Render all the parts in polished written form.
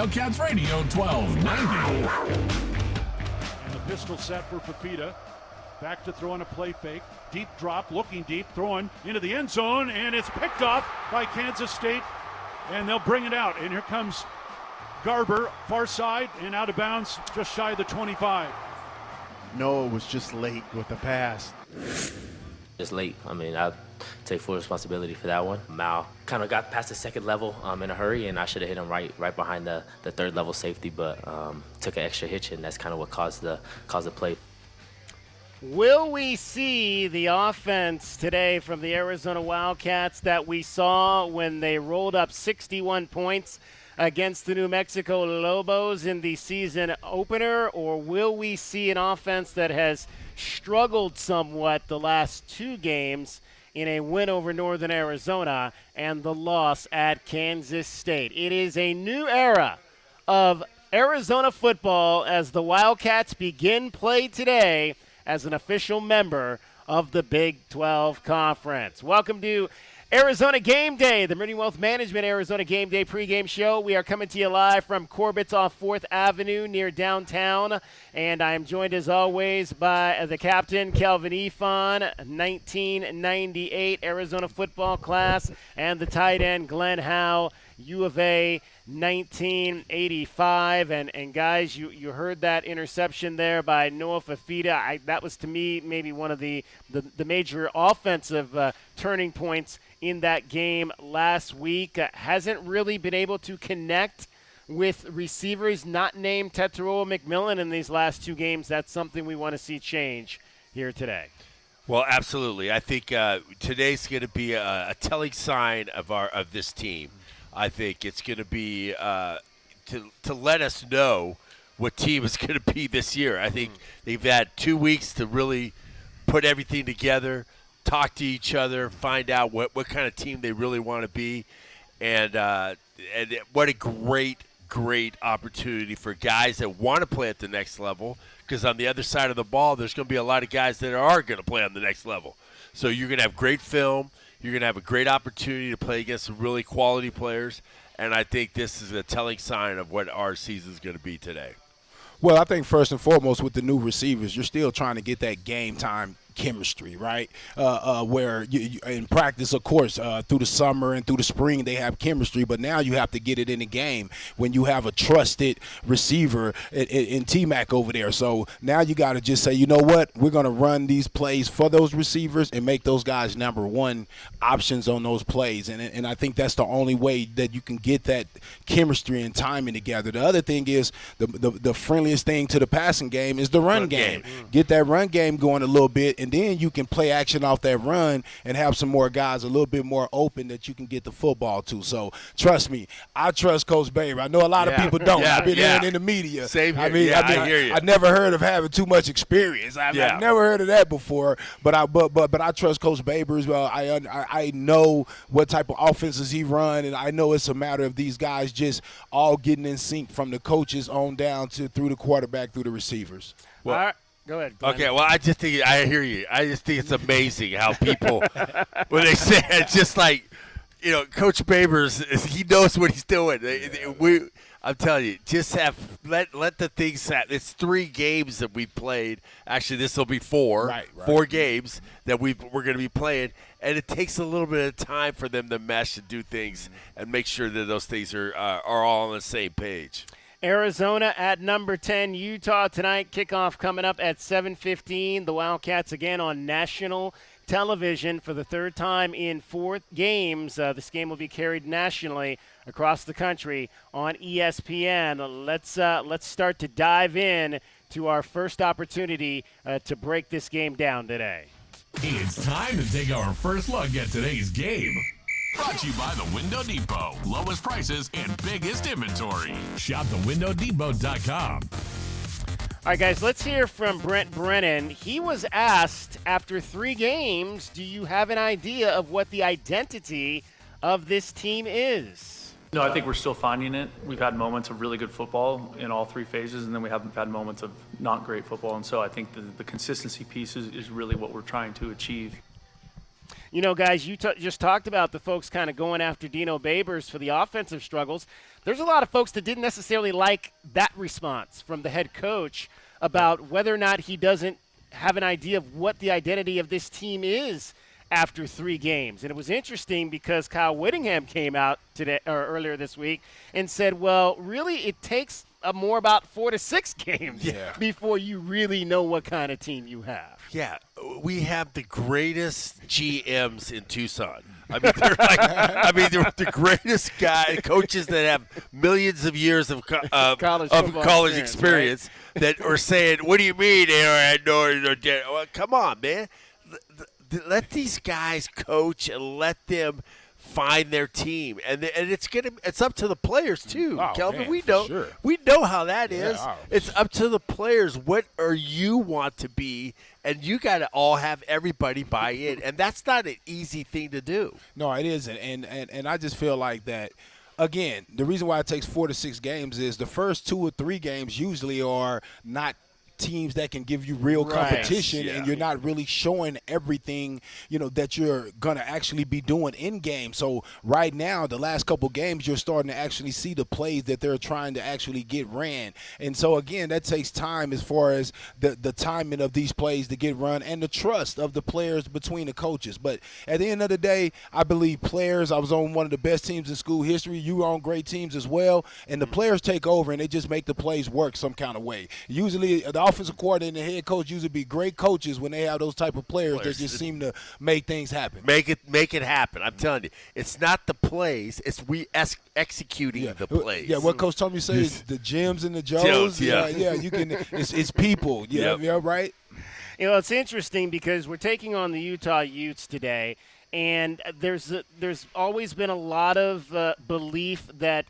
Wildcats Radio 1290. And the pistol set for Fafita. Back to throw on a play fake. Deep drop, looking deep, throwing into the end zone, and it's picked off by Kansas State, and they'll bring it out. And here comes Garber, far side, and out of bounds, just shy of the 25. Noah was just late with the pass. Just late. I mean, I take full responsibility for that one. Mal kind of got past the second level in a hurry, and I should have hit him right behind the third level safety, but took an extra hitch, and that's kind of what caused the play. Will we see the offense today from the Arizona Wildcats that we saw when they rolled up 61 points against the New Mexico Lobos in the season opener, or will we see an offense that has struggled somewhat the last two games in a win over Northern Arizona and the loss at Kansas State? It is a new era of Arizona football as the Wildcats begin play today as an official member of the Big 12 Conference. Welcome to Arizona Game Day, the Meridian Wealth Management Arizona Game Day pregame show. We are coming to you live from Corbett's off 4th Avenue near downtown, and I am joined as always by the captain, Kelvin Efon, 1998 Arizona football class, and the tight end, Glenn Howe, U of A, 1985. And guys, you heard that interception there by Noah Fafita. That was, to me, maybe one of the major offensive turning points in that game last week. Hasn't really been able to connect with receivers not named Tetairoa McMillan in these last two games. That's something we want to see change here today. Well, absolutely. I think today's going to be a telling sign of this team. I think it's going to be to let us know what team is going to be this year. I think they've had 2 weeks to really put everything together, talk to each other, find out what kind of team they really want to be, and what a great opportunity for guys that want to play at the next level, because on the other side of the ball, there's going to be a lot of guys that are going to play on the next level. So you're going to have great film. You're going to have a great opportunity to play against some really quality players, and I think this is a telling sign of what our season is going to be today. Well, I think first and foremost with the new receivers, you're still trying to get that game time chemistry, right? Where you, in practice, of course, through the summer and through the spring, they have chemistry, but now you have to get it in the game when you have a trusted receiver in T-Mac over there. So now you got to just say, you know what, we're going to run these plays for those receivers and make those guys number one options on those plays. And I think that's the only way that you can get that chemistry and timing together. The other thing is the friendliest thing to the passing game is the run game. Get that run game going a little bit, and then you can play action off that run and have some more guys a little bit more open that you can get the football to. So trust me, I trust Coach Baber. I know a lot of people don't. I've been hearing in the media. Same here. I hear you. I never heard of having too much experience. I've never heard of that before. But I trust Coach Baber as well. I know what type of offenses he run, and I know it's a matter of these guys just all getting in sync from the coaches on down to through the quarterback, through the receivers. Well, all right. Go ahead, Glenn. Okay, well, I hear you. I just think it's amazing how people, when they say it, just like, Coach Babers, he knows what he's doing. I'm telling you, just let the things happen. It's 3 games that we played. Actually, this will be 4. Right. 4 games that we're going to be playing, and it takes a little bit of time for them to mesh and do things and make sure that those things are all on the same page. Arizona at number 10, Utah tonight. Kickoff coming up at 7:15. The Wildcats again on national television for the third time in 4 games. This game will be carried nationally across the country on ESPN. Let's start to dive in to our first opportunity to break this game down today. It's time to take our first look at today's game. Brought to you by the Window Depot. Lowest prices and biggest inventory. Shop thewindowdepot.com. All right, guys, let's hear from Brent Brennan. He was asked after 3 games, do you have an idea of what the identity of this team is? No, I think we're still finding it. We've had moments of really good football in all 3 phases, and then we have had moments of not great football. And so I think the consistency piece is really what we're trying to achieve. You know, guys, you just talked about the folks kind of going after Dino Babers for the offensive struggles. there's a lot of folks that didn't necessarily like that response from the head coach about whether or not he doesn't have an idea of what the identity of this team is after 3 games. And it was interesting because Kyle Whittingham came out today or earlier this week and said, well, really it takes more about 4 to 6 games before you really know what kind of team you have. Yeah, we have the greatest GMs in Tucson. I mean, they're the greatest coaches that have millions of years of college experience right? that are saying, "What do you mean?" Well, come on, man. Let these guys coach and let them find their team, and it's up to the players too. Oh, Kelvin, man, we know how that is. Yeah. It's up to the players. What are you want to be, and you got to all have everybody buy in, and that's not an easy thing to do. No, it isn't, and I just feel like that. Again, the reason why it takes 4 to 6 games is the first 2 or 3 games usually are not teams that can give you real competition, and you're not really showing everything, that you're going to actually be doing in game. So right now, the last couple games, you're starting to actually see the plays that they're trying to actually get ran. And so, again, that takes time as far as the timing of these plays to get run and the trust of the players between the coaches. But at the end of the day, I believe players, I was on one of the best teams in school history. You were on great teams as well. And the players take over, and they just make the plays work some kind of way. Usually, the offensive coordinator and the head coach usually be great coaches when they have those type of players that just seem to make things happen. Make it happen. I'm telling you, it's not the plays; it's executing the plays. Yeah, what Coach Tommy says is the Jims and the Joes. Yeah, you can. It's people. Yeah, right. It's interesting because we're taking on the Utah Utes today, and there's always been a lot of belief that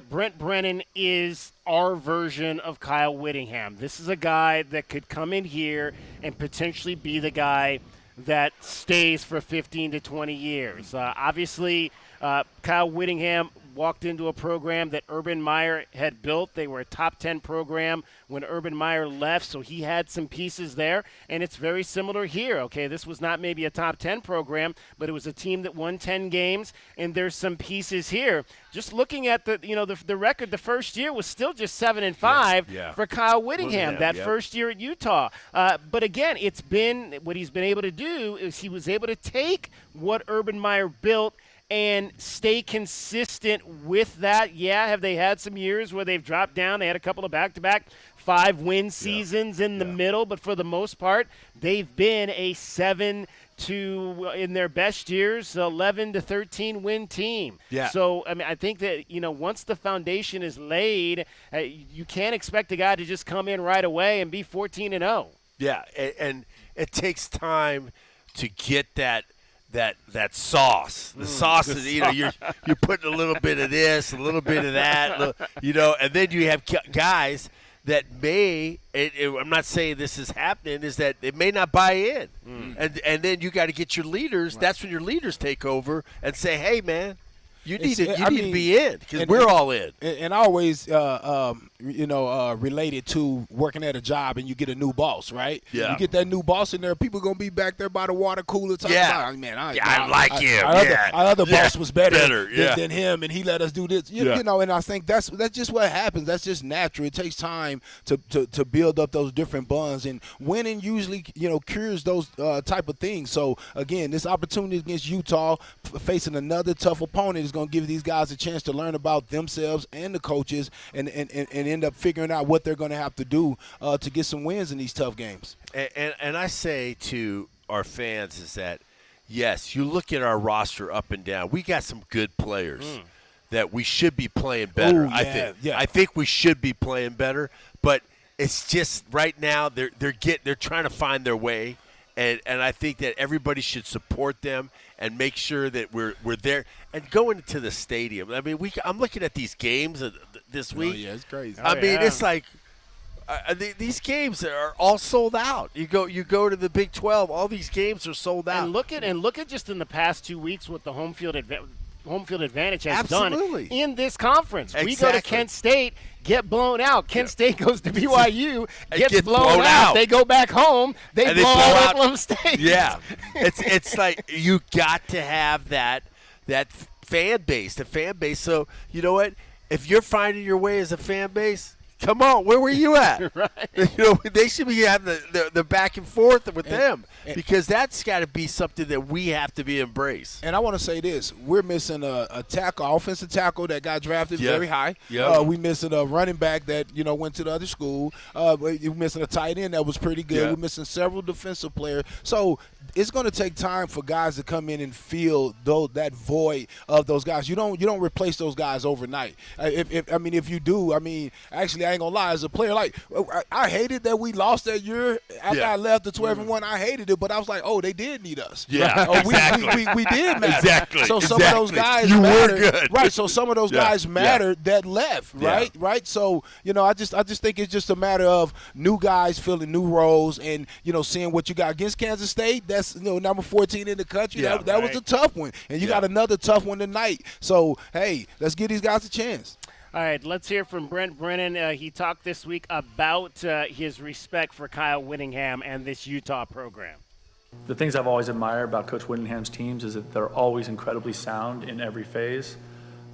Brent Brennan is our version of Kyle Whittingham. This is a guy that could come in here and potentially be the guy that stays for 15 to 20 years. Obviously, Kyle Whittingham walked into a program that Urban Meyer had built. They were a top 10 program when Urban Meyer left, so he had some pieces there, and it's very similar here. Okay, this was not maybe a top 10 program, but it was a team that won 10 games, and there's some pieces here. Just looking at the record, the first year was still just 7-5 for Kyle Whittingham first year at Utah. But again, it's been what he's been able to do is he was able to take what Urban Meyer built and stay consistent with that. Yeah, have they had some years where they've dropped down? They had a couple of back-to-back 5-win seasons in the middle, but for the most part, they've been a 7 to, in their best years, 11 to 13 win team. Yeah. So, I think that, once the foundation is laid, you can't expect a guy to just come in right away and be 14-0. Yeah, and it takes time to get that sauce. The sauce is, you're putting a little bit of this, a little bit of that, and then you have guys that I'm not saying this is happening, is that they may not buy in. And then you got to get your leaders. Right. That's when your leaders take over and say, hey, man, you need to be in because we're all in. And I always, related to working at a job and you get a new boss, right? Yeah. You get that new boss in there, people going to be back there by the water cooler talking about, I like him. Our other boss was better than him, and he let us do this. And I think that's just what happens. That's just natural. It takes time to build up those different bonds, and winning usually, cures those type of things. So, again, this opportunity against Utah, facing another tough opponent, is going to give these guys a chance to learn about themselves and the coaches and end up figuring out what they're going to have to do to get some wins in these tough games. And I say to our fans is that, yes, you look at our roster up and down. We got some good players that we should be playing better. Ooh, I think we should be playing better, but it's just right now they're trying to find their way. And I think that everybody should support them and make sure that we're there. And going into the stadium, I'm looking at these games this week. Oh, yeah, it's crazy. It's like these games are all sold out. You go to the Big 12, all these games are sold out. And look at just in the past 2 weeks what the home field advantage has Absolutely. done in this conference. Exactly. We go to Kent State, get blown out. Kent State goes to BYU, gets blown out. They go back home, they blow out Oklahoma State. Yeah, it's like you got to have that fan base, the fan base. So you know what? if you're finding your way as a fan base, come on, where were you at? Right. They should be having the back and forth with them because that's got to be something that we have to be embraced. And I want to say this: we're missing a tackle, offensive tackle that got drafted very high. Yep. We missing a running back that went to the other school. We're missing a tight end that was pretty good. Yeah. We're missing several defensive players. So it's going to take time for guys to come in and fill that void of those guys. You don't replace those guys overnight. If you do, actually, I ain't gonna lie. As a player, I hated that we lost that year after I left the 12-1. I hated it, but I was like, oh, they did need us. Yeah, exactly. we did matter. Exactly. So some of those guys you matter. were good. Right. So some of those guys mattered that left. Right. Yeah. Right. So I just think it's just a matter of new guys filling new roles and seeing what you got against Kansas State. That's number 14 in the country. Yeah, that was a tough one, and you got another tough one tonight. So hey, let's give these guys a chance. All right, let's hear from Brent Brennan. He talked this week about his respect for Kyle Whittingham and this Utah program. The things I've always admired about Coach Whittingham's teams is that they're always incredibly sound in every phase.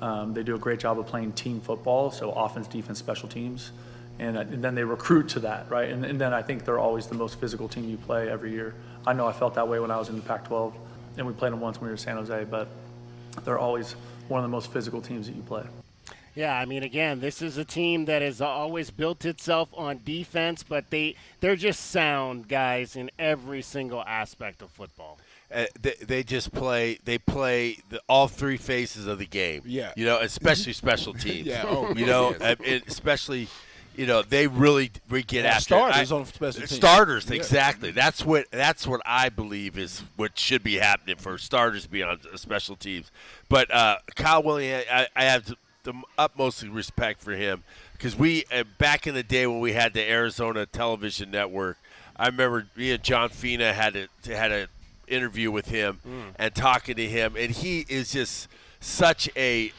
They do a great job of playing team football, so offense, defense, special teams. And then they recruit to that, right? And then I think they're always the most physical team you play every year. I know I felt that way when I was in the Pac-12, and we played them once when we were in San Jose, but they're always one of the most physical teams that you play. Yeah, again, this is a team that has always built itself on defense, but they're just sound guys in every single aspect of football. They just play. They play all three phases of the game. Yeah. Especially special teams. Yeah. Oh, especially. They really get after starters on special teams. Starters, Yeah. exactly. That's what I believe is what should be happening for starters to be on special teams. But Kyle Williams, I have the utmost respect for him because we back in the day when we had the Arizona television network, I remember me and John Fina had an interview with him and talking to him, and he is just such a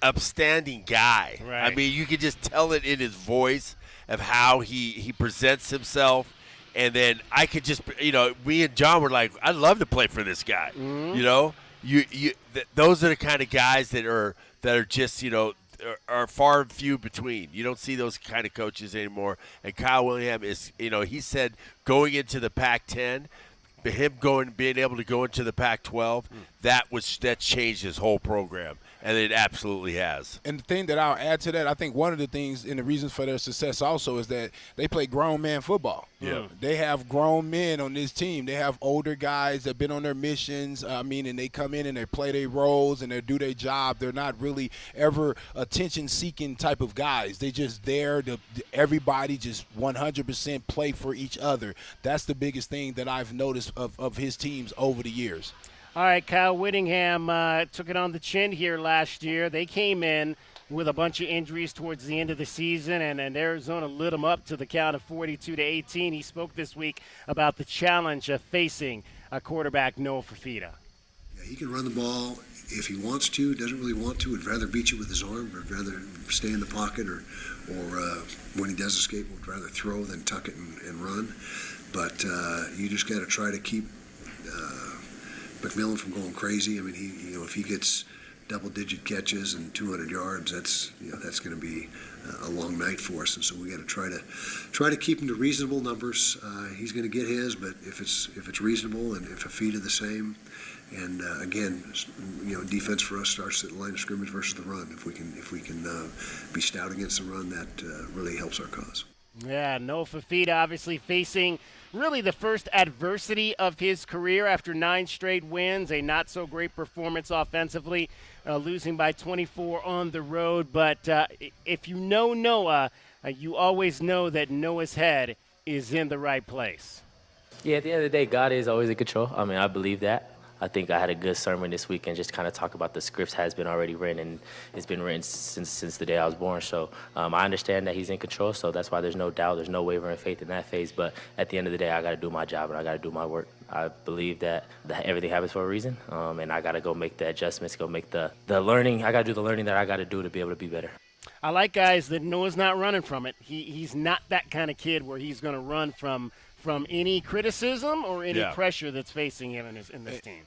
upstanding guy. Right. You could just tell it in his voice of how he presents himself. And then I could just, me and John were like, I'd love to play for this guy. Those are the kind of guys that are just, are far and few between. You don't see those kind of coaches anymore. And Kyle Williams is, he said going into the Pac-10, him being able to go into the Pac-12, that changed his whole program. And it absolutely has. And the thing that I'll add to that, I think one of the things and the reasons for their success also is that they play grown man football. Yeah. They have grown men on this team. They have older guys that have been on their missions. And they come in and they play their roles and they do their job. They're not really ever attention-seeking type of guys. They just there to everybody just 100% play for each other. That's the biggest thing that I've noticed of his teams over the years. All right, Kyle Whittingham took it on the chin here last year. They came in with a bunch of injuries towards the end of the season, and Arizona lit him up to the count of 42-18. He spoke this week about the challenge of facing a quarterback, Noah Fafita. Yeah, he can run the ball if he wants to, doesn't really want to, would rather beat you with his arm, would rather stay in the pocket, or when he does escape, would rather throw than tuck it and run. But you just got to try to keep McMillan from going crazy. If he gets double-digit catches and 200 yards, that's going to be a long night for us. And so we got to try to keep him to reasonable numbers. He's going to get his, but if it's reasonable and if Fafita the same, and again, defense for us starts at the line of scrimmage versus the run. If we can be stout against the run, that really helps our cause. Yeah, Noah Fafita obviously facing really the first adversity of his career after 9 straight wins, a not-so-great performance offensively, losing by 24 on the road. But if you know Noah, you always know that Noah's head is in the right place. Yeah, at the end of the day, God is always in control. I believe that. I think I had a good sermon this week and just kind of talk about the scripts has been already written, and it's been written since the day I was born. So I understand that he's in control, so that's why there's no doubt, there's no wavering faith in that phase. But at the end of the day, I got to do my job and I got to do my work. I believe that everything happens for a reason, and I got to go make the adjustments, go make the learning. I got to do the learning that I got to do to be able to be better. I like guys that Noah's not running from it. He's not that kind of kid where he's going to run from any criticism or any pressure that's facing him in this team.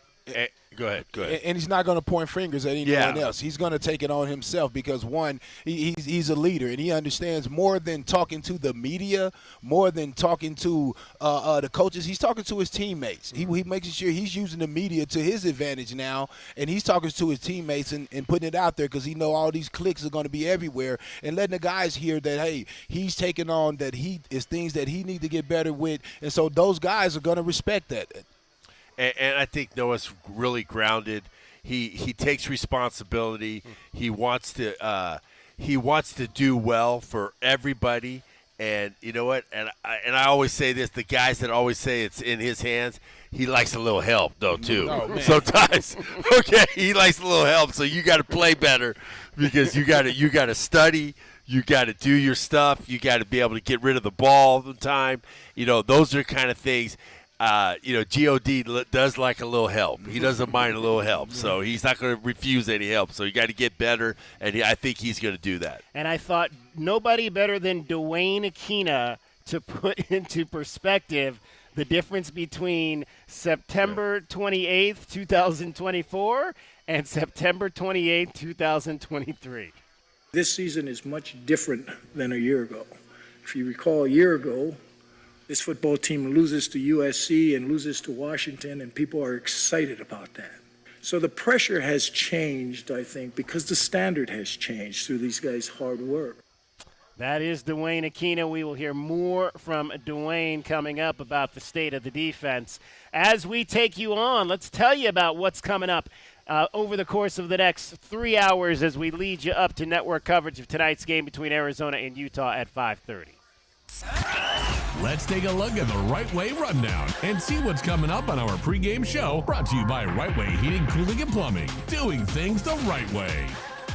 Go ahead. And he's not going to point fingers at anyone else. He's going to take it on himself because, one, he's a leader, and he understands more than talking to the media, more than talking to the coaches. He's talking to his teammates. He making sure he's using the media to his advantage now, and he's talking to his teammates and putting it out there because he know all these clicks are going to be everywhere, and letting the guys hear that, hey, he's taking on that he is things that he need to get better with, and so those guys are going to respect that. And I think Noah's really grounded. He takes responsibility. He wants to do well for everybody. And you know what? And I always say this: the guys that always say it's in his hands, he likes a little help though too. Oh, sometimes, okay, he likes a little help. So you got to play better because you got to study. You got to do your stuff. You got to be able to get rid of the ball all the time. You know, those are kind of things. God does like a little help. He doesn't mind a little help, so he's not going to refuse any help. So you got to get better, and I think he's going to do that. And I thought nobody better than Dwayne Aquina to put into perspective the difference between September 28th, 2024 and September 28th, 2023. This season is much different than a year ago. If you recall, a year ago, this football team loses to USC and loses to Washington, and people are excited about that. So the pressure has changed, I think, because the standard has changed through these guys' hard work. That is Dwayne Aquina. We will hear more from Dwayne coming up about the state of the defense. As we take you on, let's tell you about what's coming up over the course of the next 3 hours as we lead you up to network coverage of tonight's game between Arizona and Utah at 5:30. Let's take a look at the Right Way Rundown and see what's coming up on our pregame show, brought to you by Right Way Heating, Cooling, and Plumbing. Doing things the right way.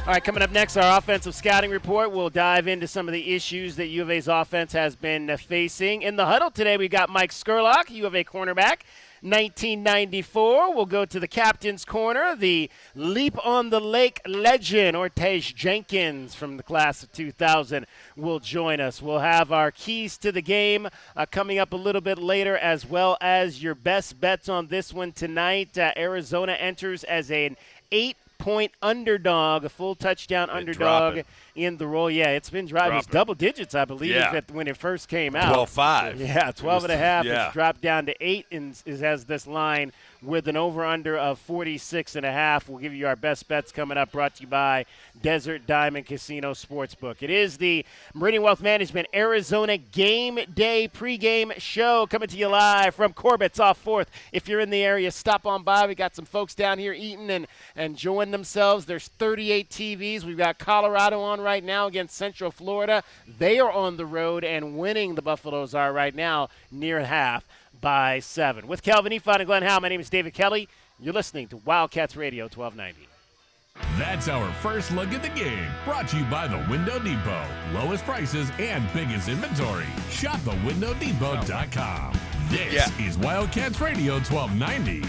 All right, coming up next, our offensive scouting report. We'll dive into some of the issues that U of A's offense has been facing. In the huddle today, we got Mike Skurlock, U of A cornerback. 1994. We'll go to the captain's corner. The Leap on the Lake legend, Ortage Jenkins from the class of 2000, will join us. We'll have our keys to the game coming up a little bit later, as well as your best bets on this one tonight. Arizona enters as an 8-point underdog, a full touchdown underdog in the roll. Yeah, it's been driving. It's double digits, I believe, when it first came out. 12-5. Yeah, 12.5. Yeah. It's dropped down to 8 and has this line with an over-under of 46.5. We'll give you our best bets coming up, brought to you by Desert Diamond Casino Sportsbook. It is the Meridian Wealth Management Arizona Game Day pregame show coming to you live from Corbett's off 4th. If you're in the area, stop on by. We got some folks down here eating and enjoying themselves. There's 38 TVs. We've got Colorado on right now against Central Florida. They are on the road and winning. The Buffaloes are right now near half by 7. With Kelvin Efon and Glenn Howe, my name is David Kelly. You're listening to Wildcats Radio 1290. That's our first look at the game, brought to you by the Window Depot. Lowest prices and biggest inventory. Shop thewindowdepot.com. This is Wildcats Radio 1290.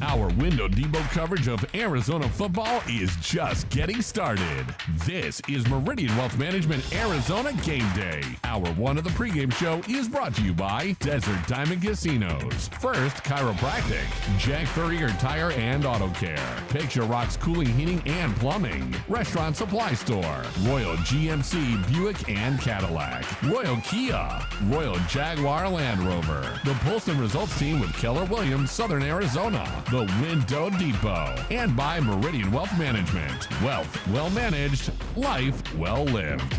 Our Window Depot coverage of Arizona football is just getting started. This is Meridian Wealth Management Arizona Game Day. Hour 1 of the pregame show is brought to you by Desert Diamond Casinos. First Chiropractic, Jack Furrier Tire and Auto Care, Picture Rocks Cooling, Heating, and Plumbing, Restaurant Supply Store, Royal GMC Buick and Cadillac, Royal Kia, Royal Jaguar Land Rover, the Polson Results Team with Keller Williams, Southern Arizona, the Window Depot, and by Meridian Wealth Management. Wealth well managed, life well lived.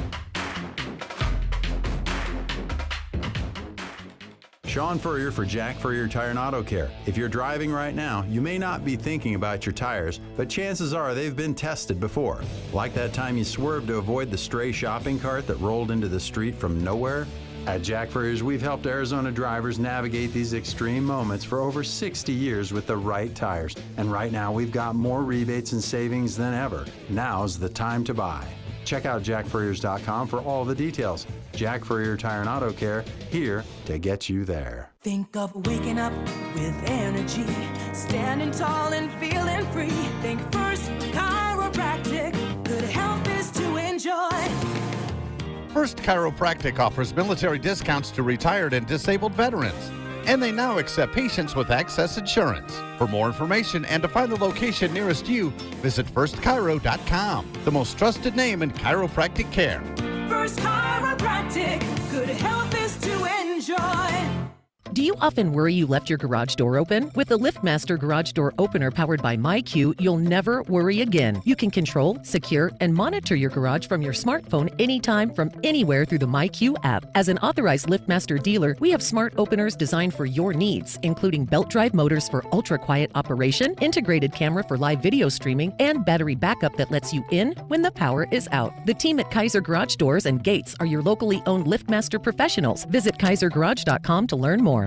Sean Furrier for Jack Furrier Tire and Auto Care. If you're driving right now, you may not be thinking about your tires, but chances are they've been tested before. Like that time you swerved to avoid the stray shopping cart that rolled into the street from nowhere? At Jack Furrier's, we've helped Arizona drivers navigate these extreme moments for over 60 years with the right tires. And right now, we've got more rebates and savings than ever. Now's the time to buy. Check out jackfurriers.com for all the details. Jack Furrier Tire and Auto Care, here to get you there. Think of waking up with energy, standing tall and feeling free. Think First Chiropractic, good health is to enjoy. First Chiropractic offers military discounts to retired and disabled veterans. And they now accept patients with Access Insurance. For more information and to find the location nearest you, visit firstchiro.com, the most trusted name in chiropractic care. First Chiropractic, good health is to enjoy. Do you often worry you left your garage door open? With the LiftMaster Garage Door Opener powered by MyQ, you'll never worry again. You can control, secure, and monitor your garage from your smartphone anytime from anywhere through the MyQ app. As an authorized LiftMaster dealer, we have smart openers designed for your needs, including belt drive motors for ultra-quiet operation, integrated camera for live video streaming, and battery backup that lets you in when the power is out. The team at Kaiser Garage Doors and Gates are your locally owned LiftMaster professionals. Visit kaisergarage.com to learn more.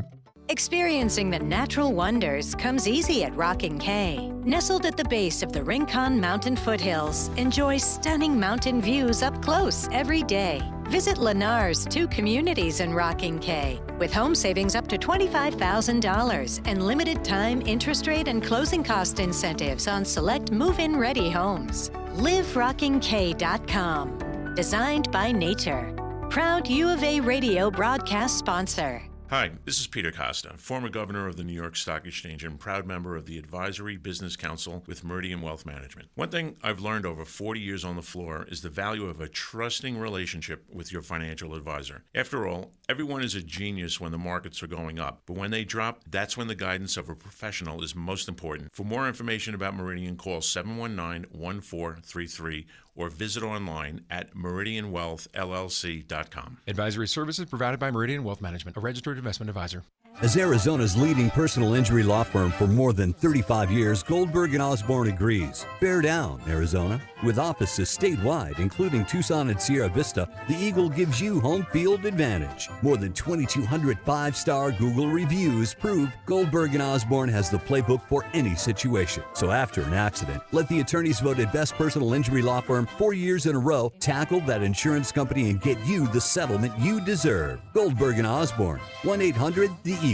Experiencing the natural wonders comes easy at Rocking K. Nestled at the base of the Rincon Mountain foothills, enjoy stunning mountain views up close every day. Visit Lennar's 2 communities in Rocking K with home savings up to $25,000 and limited time interest rate and closing cost incentives on select move-in ready homes. LiveRockingK.com. Designed by nature. Proud U of A radio broadcast sponsor. Hi, this is Peter Costa, former governor of the New York Stock Exchange and proud member of the Advisory Business Council with Meridian Wealth Management. One thing I've learned over 40 years on the floor is the value of a trusting relationship with your financial advisor. After all, everyone is a genius when the markets are going up, but when they drop, that's when the guidance of a professional is most important. For more information about Meridian, call 719-1433 or visit online at meridianwealthllc.com. Advisory services provided by Meridian Wealth Management, a registered investment advisor. As Arizona's leading personal injury law firm for more than 35 years, Goldberg & Osborne agrees. Bear down, Arizona. With offices statewide, including Tucson and Sierra Vista, the Eagle gives you home field advantage. More than 2,200 5-star Google reviews prove Goldberg & Osborne has the playbook for any situation. So after an accident, let the attorneys voted best personal injury law firm 4 years in a row tackle that insurance company and get you the settlement you deserve. Goldberg & Osborne, 1-800-THE-EAGLE.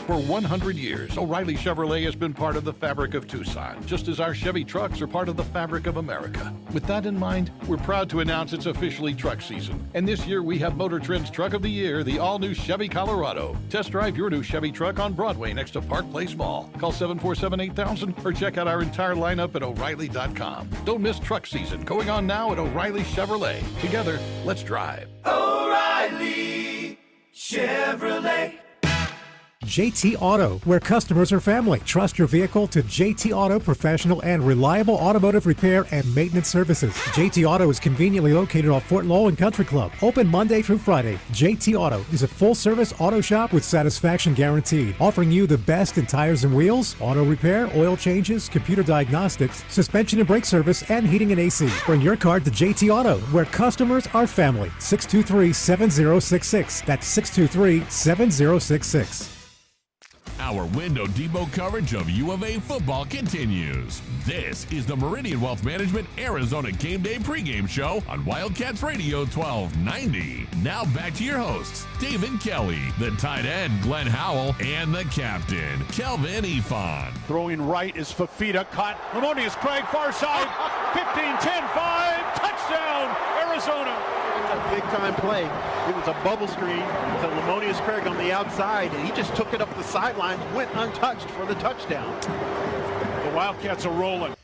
For 100 years, O'Reilly Chevrolet has been part of the fabric of Tucson, just as our Chevy trucks are part of the fabric of America. With that in mind, we're proud to announce it's officially truck season. And this year we have Motor Trend's Truck of the Year, the all-new Chevy Colorado. Test drive your new Chevy truck on Broadway next to Park Place Mall. Call 747-8000 or check out our entire lineup at O'Reilly.com. Don't miss truck season, going on now at O'Reilly Chevrolet. Together, let's drive. O'Reilly Chevrolet. JT Auto, where customers are family. Trust your vehicle to JT Auto professional and reliable automotive repair and maintenance services. JT Auto is conveniently located off Fort Lowell and Country Club. Open Monday through Friday. JT Auto is a full-service auto shop with satisfaction guaranteed, offering you the best in tires and wheels, auto repair, oil changes, computer diagnostics, suspension and brake service, and heating and AC. Bring your car to JT Auto, where customers are family. 623-7066. That's 623-7066. Our Window Depot coverage of U of A football continues. This is the Meridian Wealth Management Arizona Gameday pregame show on Wildcats Radio 1290. Now back to your hosts, David Kelly, the tight end Glenn Howell, and the captain, Kelvin Ifan. Throwing right is Fafita, caught. Lamonius Craig, far side, 15-10-5, touchdown, Arizona. It's a big-time play. It was a bubble screen to Lamonius Craig on the outside, and he just took it up the sidelines, went untouched for the touchdown. The Wildcats are rolling.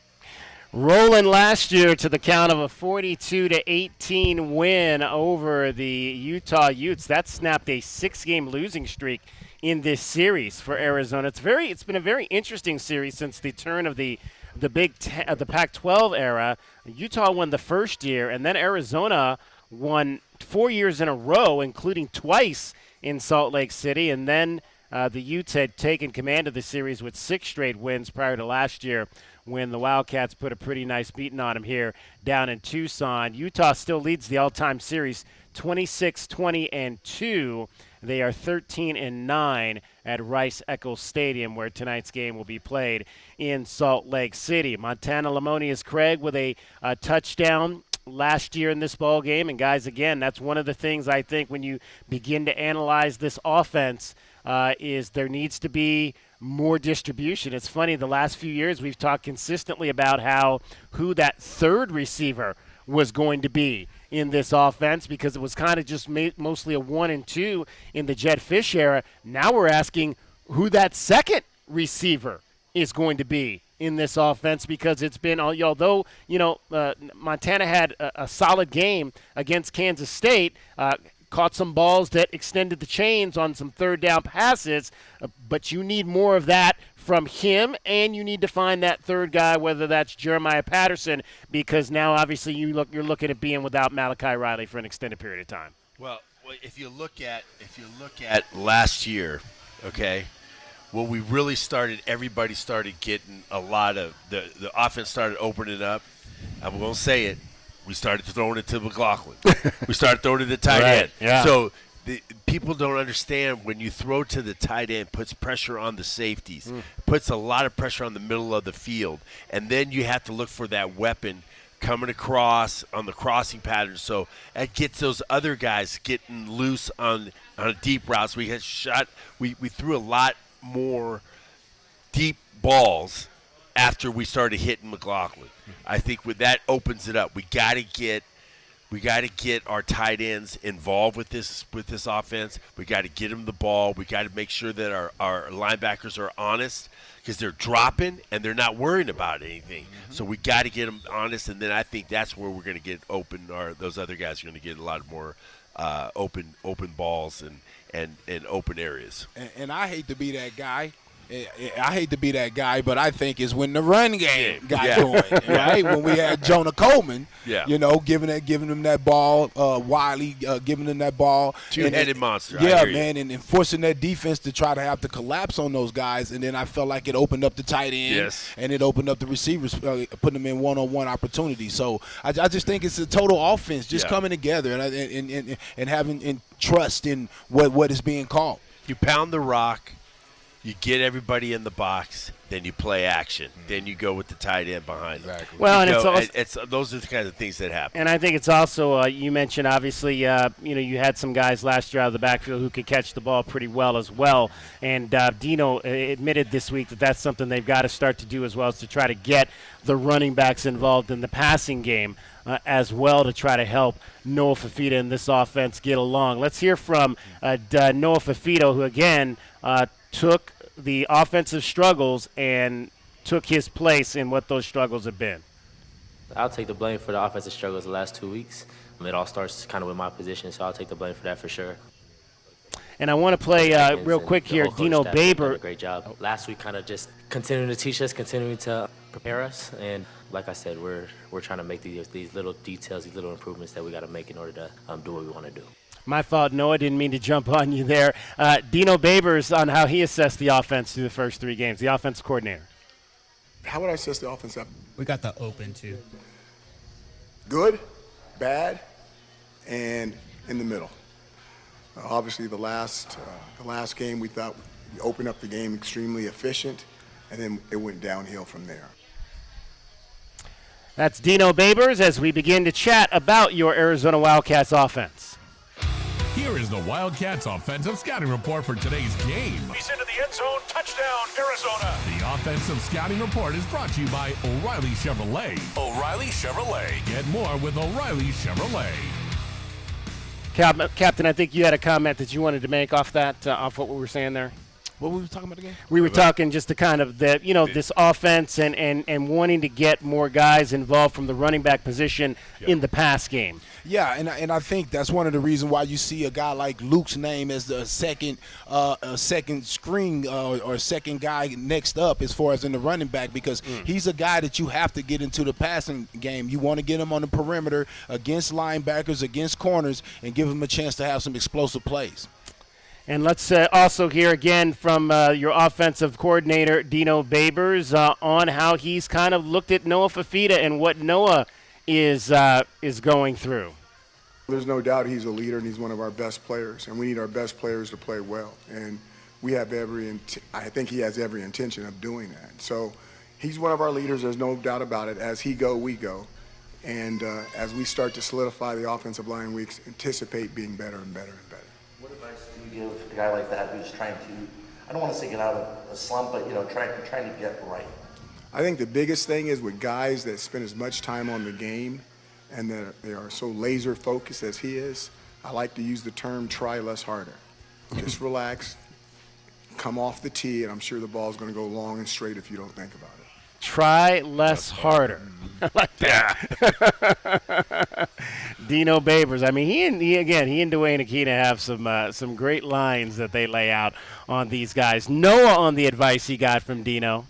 Rolling last year to the count of a 42-18 win over the Utah Utes. That snapped a 6-game losing streak in this series for Arizona. It's been a very interesting series since the turn of the Pac-12 era. Utah won the first year, and then Arizona won 4 years in a row, including twice in Salt Lake City, and then the Utes had taken command of the series with 6 straight wins prior to last year when the Wildcats put a pretty nice beating on them here down in Tucson. Utah still leads the all-time series 26-20-2. They are 13-9 at Rice-Eccles Stadium, where tonight's game will be played in Salt Lake City. Montana Lamonius Craig with a touchdown last year in this ball game. And guys, again, that's one of the things I think when you begin to analyze this offense is there needs to be more distribution. It's funny, the last few years we've talked consistently about who that third receiver was going to be in this offense, because it was kind of just mostly a 1 and 2 in the Jedd Fisch era. Now we're asking who that second receiver is going to be in this offense, because it's been, although, Montana had a solid game against Kansas State, caught some balls that extended the chains on some third down passes, but you need more of that from him, and you need to find that third guy, whether that's Jeremiah Patterson, because now obviously you're looking at being without Malachi Riley for an extended period of time. Well, if you look at last year, okay, well, we really everybody started getting a lot of the offense started opening up. I'm going to say it. We started throwing it to McLaughlin. We started throwing it to the tight end. Yeah. So people don't understand, when you throw to the tight end, puts pressure on the safeties, puts a lot of pressure on the middle of the field, and then you have to look for that weapon coming across on the crossing pattern. So that gets those other guys getting loose on deep routes. We threw a lot more deep balls after we started hitting McLaughlin. I think that opens it up. We got to get our tight ends involved with this offense. We got to get them the ball. We got to make sure that our linebackers are honest, because they're dropping and they're not worrying about anything. So we got to get them honest, and then I think that's where we're going to get open. Or those other guys are going to get a lot more open balls and open areas. And I hate to be that guy. But I think it's when the run game got going, right? When we had Jonah Coleman, giving him that ball, Wiley giving him that ball. Two-headed monster. Yeah, man, and forcing that defense to try to have to collapse on those guys. And then I felt like it opened up the tight end, and it opened up the receivers, putting them in one-on-one opportunities. So I just think it's a total offense just coming together and having trust in what is being called. You pound the rock. You get everybody in the box, then you play action. Then you go with the tight end behind them. Exactly. Well, and it's those are the kinds of things that happen. And I think it's also, you mentioned, obviously, you had some guys last year out of the backfield who could catch the ball pretty well as well. And Dino admitted this week that that's something they've got to start to do as well, is to try to get the running backs involved in the passing game as well, to try to help Noah Fifita in this offense get along. Let's hear from Noah Fifita, who, again, took the offensive struggles and took his place in what those struggles have been. I'll take the blame for the offensive struggles the last 2 weeks. It all starts kind of with my position, so I'll take the blame for that for sure. And I want to play real quick here, Dino Baber. Did a great job. Last week, kind of just continuing to teach us, continuing to prepare us, and like I said, we're trying to make these little details, these little improvements that we got to make in order to do what we want to do. My fault, Noah. Didn't mean to jump on you there. Dino Babers on how he assessed the offense through the first 3 games, the offensive coordinator. How would I assess the offense? We got the open, too. Good, bad, and in the middle. Obviously, the last game, we thought we opened up the game extremely efficient, and then it went downhill from there. That's Dino Babers as we begin to chat about your Arizona Wildcats offense. Here is the Wildcats offensive scouting report for today's game. He's into the end zone. Touchdown, Arizona. The offensive scouting report is brought to you by O'Reilly Chevrolet. O'Reilly Chevrolet. Get more with O'Reilly Chevrolet. Captain, I think you had a comment that you wanted to make off that, off what we were saying there. What were we talking about again? We were talking just to kind of this offense and wanting to get more guys involved from the running back position in the pass game. Yeah, and I think that's one of the reasons why you see a guy like Luke's name as the second screen or second guy next up as far as in the running back, because he's a guy that you have to get into the passing game. You want to get him on the perimeter against linebackers, against corners, and give him a chance to have some explosive plays. And let's also hear again from your offensive coordinator, Dino Babers, on how he's kind of looked at Noah Fifita and what Noah is going through. There's no doubt he's a leader and he's one of our best players, and we need our best players to play well. And we have I think he has every intention of doing that. So he's one of our leaders. There's no doubt about it. As he go, we go. And as we start to solidify the offensive line, we anticipate being better and better and better. What advice do you give a guy like that who's trying to, I don't want to say get out of a slump, but trying to get right? I think the biggest thing is with guys that spend as much time on the game, and they are so laser focused as he is, I like to use the term try less harder. Just relax, come off the tee, and I'm sure the ball's going to go long and straight if you don't think about it. Try less harder. I like that. Dino Babers. I mean, he and Dwayne Aquina have some great lines that they lay out on these guys. Noah on the advice he got from Dino.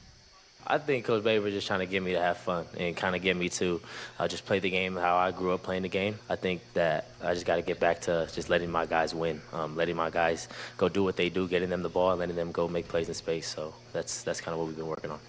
I think Coach Baber just trying to get me to have fun and kind of get me to just play the game how I grew up playing the game. I think that I just got to get back to just letting my guys win, letting my guys go do what they do, getting them the ball, and letting them go make plays in space. So that's kind of what we've been working on.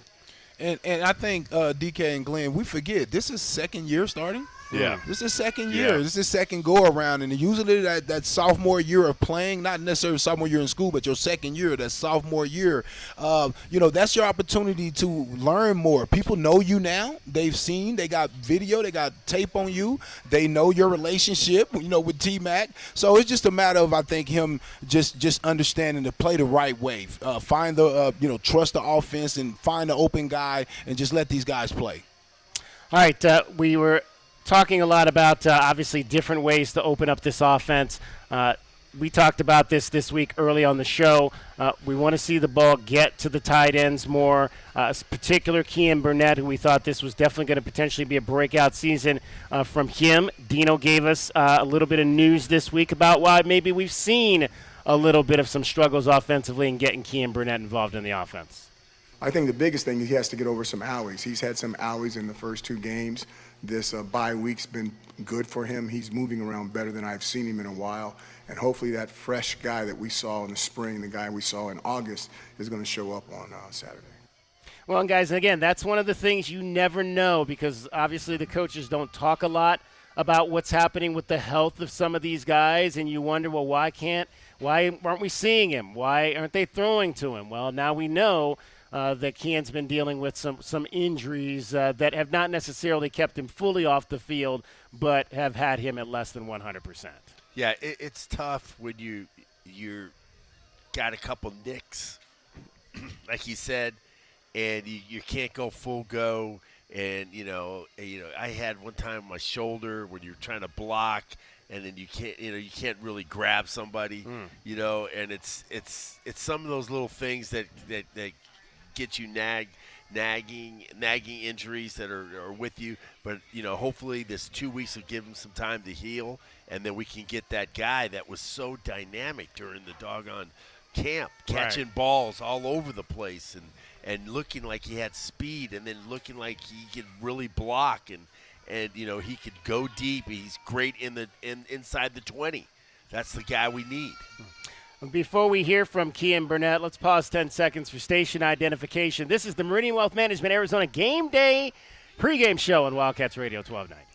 And I think DK and Glenn, we forget this is second year starting. Yeah. This is second year. This is second go-around. And usually that sophomore year of playing, not necessarily sophomore year in school, but your second year, that sophomore year, that's your opportunity to learn more. People know you now. They've seen. They got video. They got tape on you. They know your relationship, with T-Mac. So it's just a matter of, I think, him just understanding to play the right way. Find the, trust the offense and find the open guy and just let these guys play. All right. We were talking a lot about, obviously, different ways to open up this offense. We talked about this week early on the show. We want to see the ball get to the tight ends more, particular Kean Burnett, who we thought this was definitely going to potentially be a breakout season from him. Dino gave us a little bit of news this week about why maybe we've seen a little bit of some struggles offensively in getting Kean Burnett involved in the offense. I think the biggest thing is he has to get over some owies. He's had some owies in the first two games. This bye week's been good for him. He's moving around better than I've seen him in a while. And hopefully that fresh guy that we saw in the spring, the guy we saw in August, is going to show up on Saturday. Well, and guys, again, that's one of the things you never know because obviously the coaches don't talk a lot about what's happening with the health of some of these guys, and you wonder, well, why aren't we seeing him? Why aren't they throwing to him? Well, now we know that Kean's been dealing with some injuries that have not necessarily kept him fully off the field, but have had him at less than 100%. Yeah, it's tough when you're got a couple nicks, like he said, and you can't go full go. And I had one time my shoulder when you're trying to block, and then you can't really grab somebody, and it's some of those little things that get you nagging injuries that are with you. But hopefully this 2 weeks will give him some time to heal, and then we can get that guy that was so dynamic during the doggone camp, catching balls all over the place and looking like he had speed, and then looking like he could really block and he could go deep. He's great inside the 20. That's the guy we need. Before we hear from Kean Burnett, let's pause 10 seconds for station identification. This is the Meridian Wealth Management Arizona Game Day pregame show on Wildcats Radio 1290.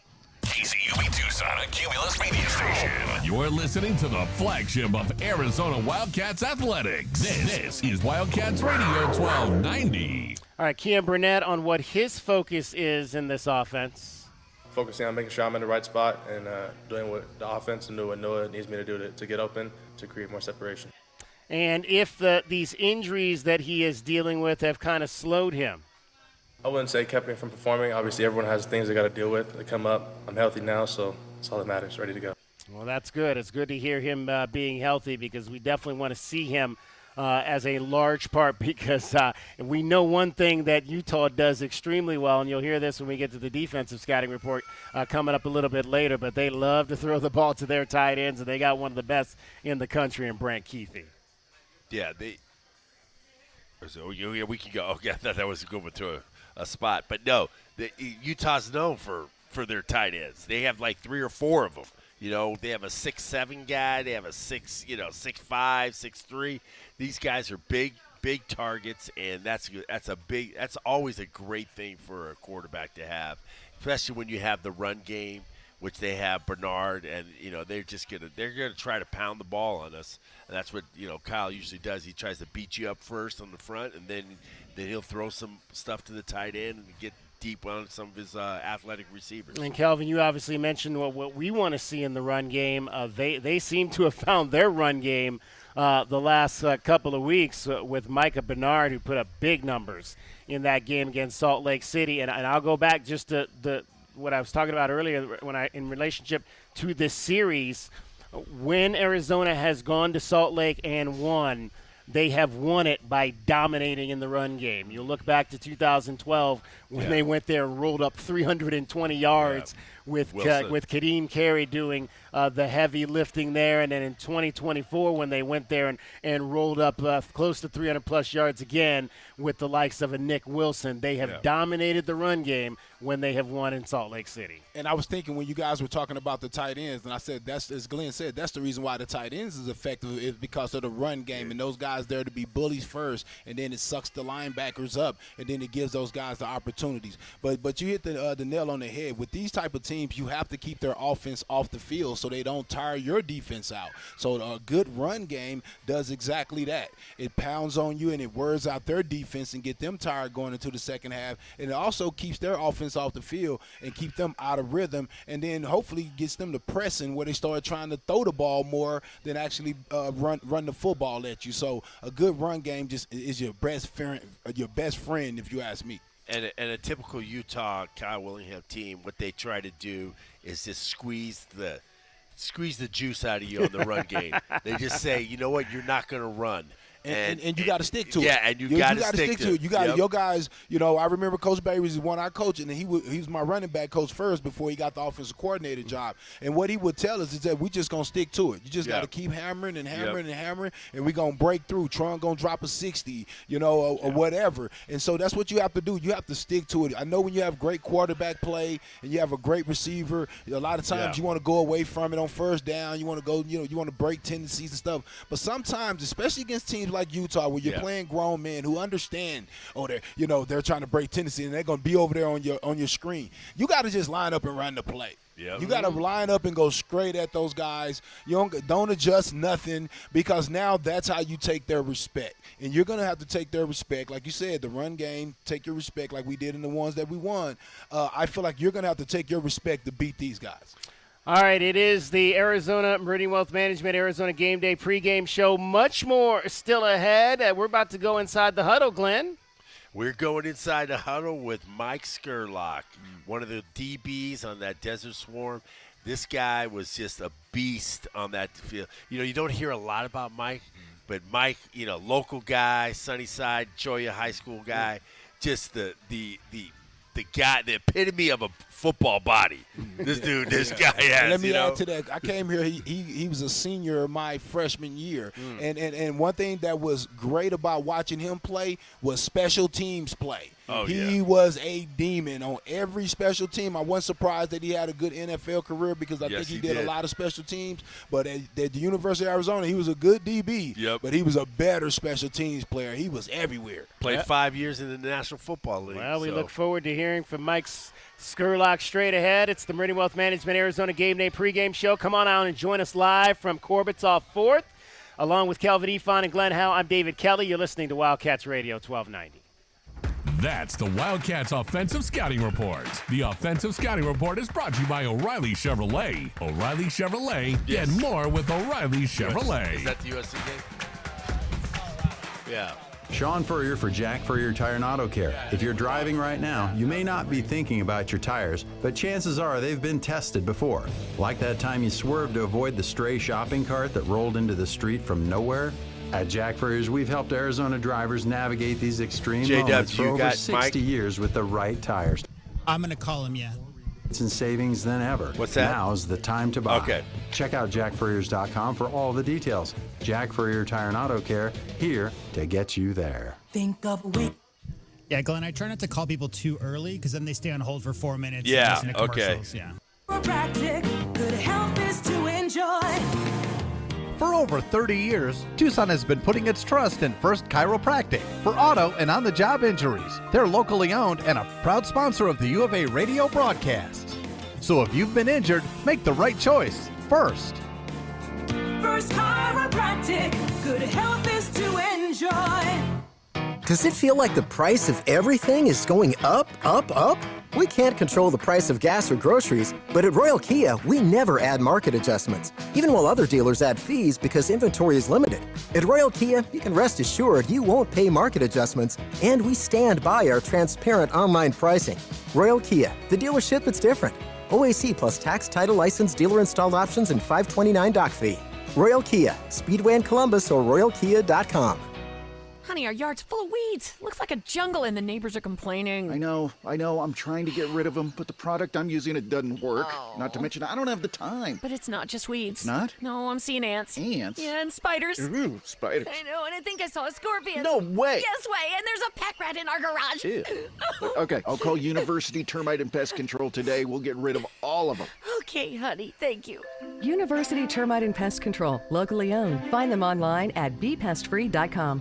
KCUB Tucson, a Cumulus media station. You're listening to the flagship of Arizona Wildcats Athletics. This is Wildcats Radio 1290. All right, Kean Burnett on what his focus is in this offense. Focusing on making sure I'm in the right spot and doing what the offense and what Noah needs me to do to get open, to create more separation. And if these injuries that he is dealing with have kind of slowed him? I wouldn't say kept me from performing. Obviously, everyone has things they got to deal with. They come up. I'm healthy now, so that's all that matters. Ready to go. Well, that's good. It's good to hear him being healthy because we definitely want to see him as a large part because we know one thing that Utah does extremely well, and you'll hear this when we get to the defensive scouting report coming up a little bit later, but they love to throw the ball to their tight ends, and they got one of the best in the country in Brant Keithy. Yeah, we could go. Okay, I thought that was going to a spot. But no, Utah's known for their tight ends. They have like 3 or 4 of them. They have a 6'7" guy. They have a 6'5", 6'3". These guys are big targets, and that's always a great thing for a quarterback to have, especially when you have the run game, which they have Bernard, and they're gonna try to pound the ball on us, and that's what Kyle usually does. He tries to beat you up first on the front, and then he'll throw some stuff to the tight end and get deep on some of his athletic receivers. And Kelvin, you obviously mentioned what we want to see in the run game. They seem to have found their run game the last couple of weeks with Micah Bernard, who put up big numbers in that game against Salt Lake City. And I'll go back just to what I was talking about earlier in relationship to this series. When Arizona has gone to Salt Lake and won, they have won it by dominating in the run game. You look back to 2012 when they went there and rolled up 320 yards with Kadeem Carey doing the heavy lifting there. And then in 2024 when they went there and rolled up close to 300-plus yards again with the likes of a Nick Wilson. They have dominated the run game when they have won in Salt Lake City. And I was thinking when you guys were talking about the tight ends, and I said, that's as Glenn said, that's the reason why the tight ends is effective is because of the run game and those guys there to be bullies first, and then it sucks the linebackers up, and then it gives those guys the opportunities. But you hit the nail on the head. With these type of teams, you have to keep their offense off the field so they don't tire your defense out. So a good run game does exactly that. It pounds on you and it wears out their defense and get them tired going into the second half, and it also keeps their offense off the field and keep them out of rhythm, and then hopefully gets them to pressing where they start trying to throw the ball more than actually run the football at you. So a good run game just is your best friend, if you ask me. And a typical Utah Kyle Willingham team, what they try to do is just squeeze the juice out of you on the run game. They just say, you know what, you're not going to run. And you got to stick to it. Yeah, and you got to stick to it. You got your guys. You know, I remember Coach Barry was the one I coached, and he was my running back coach first before he got the offensive coordinator job. And what he would tell us is that we just gonna stick to it. You just got to keep hammering and hammering and hammering, and we gonna break through. Tron gonna drop a 60, or whatever. And so that's what you have to do. You have to stick to it. I know when you have great quarterback play and you have a great receiver, a lot of times you want to go away from it on first down. You want to go, you want to break tendencies and stuff. But sometimes, especially against teams like Utah, where you're playing grown men who understand, they're trying to break tendency and they're going to be over there on your screen. You got to just line up and run the play. Yep. You got to line up and go straight at those guys. You don't adjust nothing, because now that's how you take their respect. And you're going to have to take their respect. Like you said, the run game, take your respect like we did in the ones that we won. I feel like you're going to have to take your respect to beat these guys. All right, it is the Arizona Meridian Wealth Management Arizona Game Day pregame show. Much more still ahead. We're about to go inside the huddle, Glenn. We're going inside the huddle with Mike Skurlock, one of the DBs on that Desert Swarm. This guy was just a beast on that field. You don't hear a lot about Mike, but Mike, local guy, Sunnyside, Cholla High School guy, just the guy, the epitome of a football body. This guy has. Let me add to that. I came here. He was a senior my freshman year, and one thing that was great about watching him play was special teams play. He was a demon on every special team. I wasn't surprised that he had a good NFL career, because I think he did a lot of special teams. But at the University of Arizona, he was a good DB, but he was a better special teams player. He was everywhere. Played 5 years in the National Football League. Well, we look forward to hearing from Mike Skurlock straight ahead. It's the Meridian Wealth Management Arizona Game Day pregame show. Come on out and join us live from Corbett's off 4th. Along with Kelvin Efon and Glenn Howe, I'm David Kelly. You're listening to Wildcats Radio 1290. That's the Wildcats Offensive Scouting Report. The Offensive Scouting Report is brought to you by O'Reilly Chevrolet. O'Reilly Chevrolet, get more with O'Reilly Chevrolet. Is that the USC game? Yeah. Sean Furrier for Jack Furrier Tire and Auto Care. If you're driving right now, you may not be thinking about your tires, but chances are they've been tested before. Like that time you swerved to avoid the stray shopping cart that rolled into the street from nowhere. At Jack Furrier's, we've helped Arizona drivers navigate these extreme moments for over 60 years with the right tires. I'm going to call him, And savings than ever. What's that? Now's the time to buy. Okay. Check out jackfurriers.com for all the details. Jack Furrier Tire and Auto Care, here to get you there. Think of a way. Yeah, Glenn, I try not to call people too early, because then they stay on hold for 4 minutes. Yeah, and listen to commercials. Yeah. Good health is to enjoy. For over 30 years, Tucson has been putting its trust in First Chiropractic for auto and on-the-job injuries. They're locally owned and a proud sponsor of the U of A radio broadcast. So if you've been injured, make the right choice first. First Chiropractic. Good health is to enjoy. Does it feel like the price of everything is going up, up, up? We can't control the price of gas or groceries, but at Royal Kia, we never add market adjustments, even while other dealers add fees because inventory is limited. At Royal Kia, you can rest assured you won't pay market adjustments, and we stand by our transparent online pricing. Royal Kia, the dealership that's different. OAC plus tax, title, license, dealer installed options, and $529 doc fee. Royal Kia, Speedway in Columbus or royalkia.com. Honey, our yard's full of weeds. Looks like a jungle and the neighbors are complaining. I know. I'm trying to get rid of them, but the product I'm using, it doesn't work. Oh. Not to mention, I don't have the time. But it's not just weeds. Not? No, I'm seeing ants. Ants? Yeah, and spiders. Ooh, spiders. I know, and I think I saw a scorpion. No way. Yes way, and there's a pack rat in our garage. Ew. Okay, I'll call University Termite and Pest Control today. We'll get rid of all of them. Okay, honey, thank you. University Termite and Pest Control, locally owned. Find them online at bepestfree.com.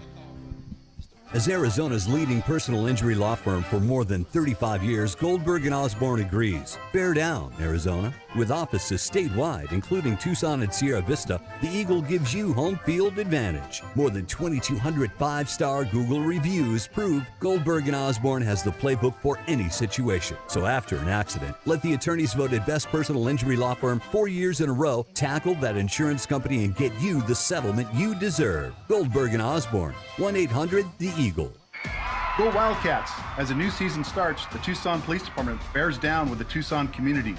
As Arizona's leading personal injury law firm for more than 35 years, Goldberg & Osborne agrees. Bear down, Arizona. With offices statewide, including Tucson and Sierra Vista, the Eagle gives you home field advantage. More than 2,200 five-star Google reviews prove Goldberg & Osborne has the playbook for any situation. So after an accident, let the attorneys voted best personal injury law firm 4 years in a row tackle that insurance company and get you the settlement you deserve. Goldberg & Osborne, 1-800-THE-EAGLE. Go Wildcats! As a new season starts, the Tucson Police Department bears down with the Tucson community.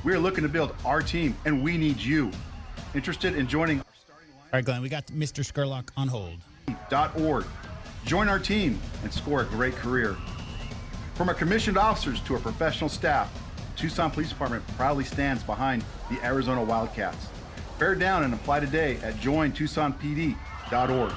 We are looking to build our team, and we need you. Interested in joining our starting line? All right, Glenn, we got Mr. Skurlock on hold. .org. Join our team and score a great career. From our commissioned officers to our professional staff, the Tucson Police Department proudly stands behind the Arizona Wildcats. Bear down and apply today at jointucsonpd.org.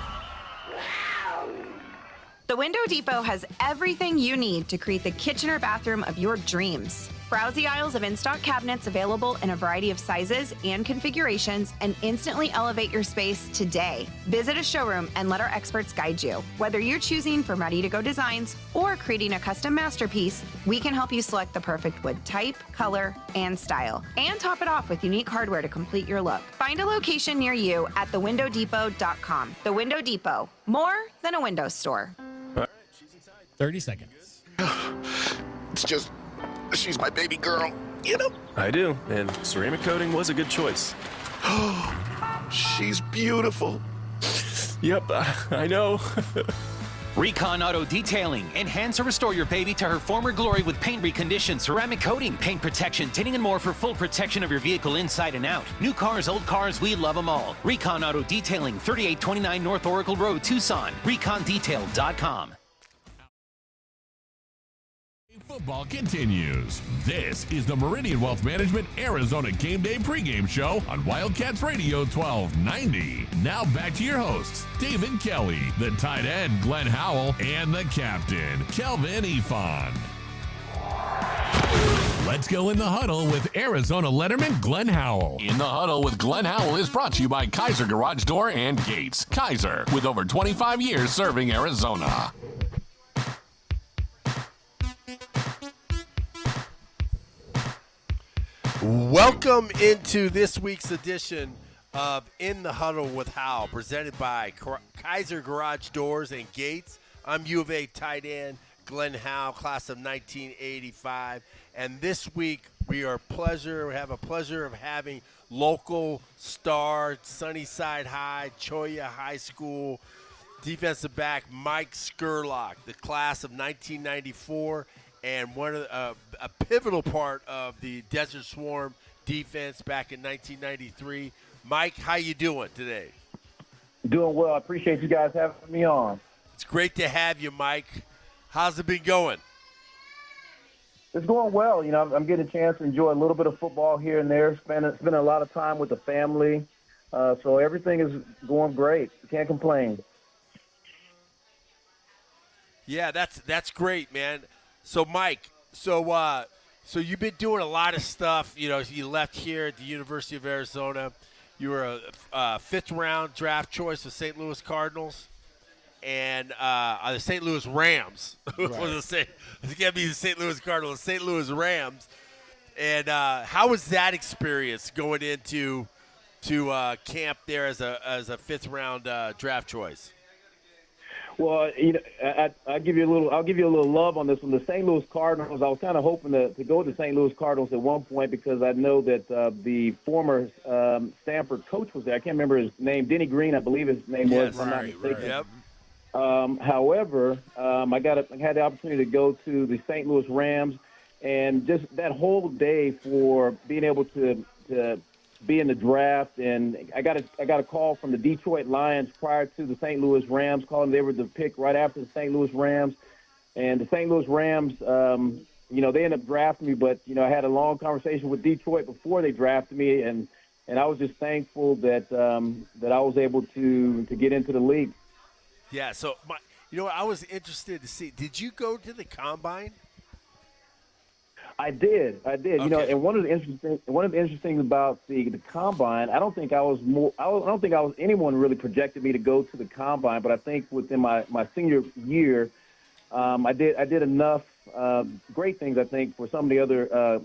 The Window Depot has everything you need to create the kitchen or bathroom of your dreams. Browse the aisles of in-stock cabinets available in a variety of sizes and configurations and instantly elevate your space today. Visit a showroom and let our experts guide you. Whether you're choosing from ready-to-go designs or creating a custom masterpiece, we can help you select the perfect wood type, color, and style. And top it off with unique hardware to complete your look. Find a location near you at thewindowdepot.com. The Window Depot, more than a window store. 30 seconds. It's just, she's my baby girl, you know? I do, and ceramic coating was a good choice. She's beautiful. Yep, I know. Recon Auto Detailing. Enhance or restore your baby to her former glory with paint recondition, ceramic coating, paint protection, tinting, and more for full protection of your vehicle inside and out. New cars, old cars, we love them all. Recon Auto Detailing, 3829 North Oracle Road, Tucson. ReconDetail.com. Football continues. This is the Meridian Wealth Management Arizona Game Day pregame show on Wildcats Radio 1290. Now back to your hosts, David Kelly, the tight end Glenn Howell, and the captain, Kelvin Ifan. Let's go in the huddle with Arizona letterman Glenn Howell. In the huddle with Glenn Howell is brought to you by Kaiser Garage Door and Gates. Kaiser, with over 25 years serving Arizona. Welcome into this week's edition of In the Huddle with Howell, presented by Kaiser Garage Doors and Gates. I'm U of A tight end Glenn Howell, class of 1985. And this week we have a pleasure of having local star, Sunnyside High, Cholla High School defensive back Mike Skurlock, the class of 1994. And one of a pivotal part of the Desert Swarm defense back in 1993. Mike, how you doing today? Doing well. I appreciate you guys having me on. It's great to have you, Mike. How's it been going? It's going well. You know, I'm getting a chance to enjoy a little bit of football here and there. Spending a lot of time with the family. So everything is going great. Can't complain. Yeah, that's great, man. So, Mike, so you've been doing a lot of stuff. You know, you left here at the University of Arizona. You were a fifth-round draft choice of St. Louis Cardinals and the St. Louis Rams. Right. It can't be the St. Louis Cardinals, St. Louis Rams. And how was that experience going into camp there as a fifth-round draft choice? Well, you know, I'll give you a little love on this one. The St. Louis Cardinals, I was kind of hoping to go to St. Louis Cardinals at one point because I know that the former Stanford coach was there. I can't remember his name. Denny Green, I believe his name was, if I'm not mistaken. Yep. However, I had the opportunity to go to the St. Louis Rams, And just that whole day for being able to be in the draft, and I got a call from the Detroit Lions prior to the St. Louis Rams calling. They were the pick right after the St. Louis Rams, and the St. Louis Rams, they ended up drafting me. But I had a long conversation with Detroit before they drafted me, and I was just thankful that I was able to get into the league. Yeah. So I was interested to see. Did you go to the combine? I did. Okay. And one of the interesting things about the combine, I don't think anyone really projected me to go to the combine, but I think within my senior year, I did enough great things, I think, for some of the other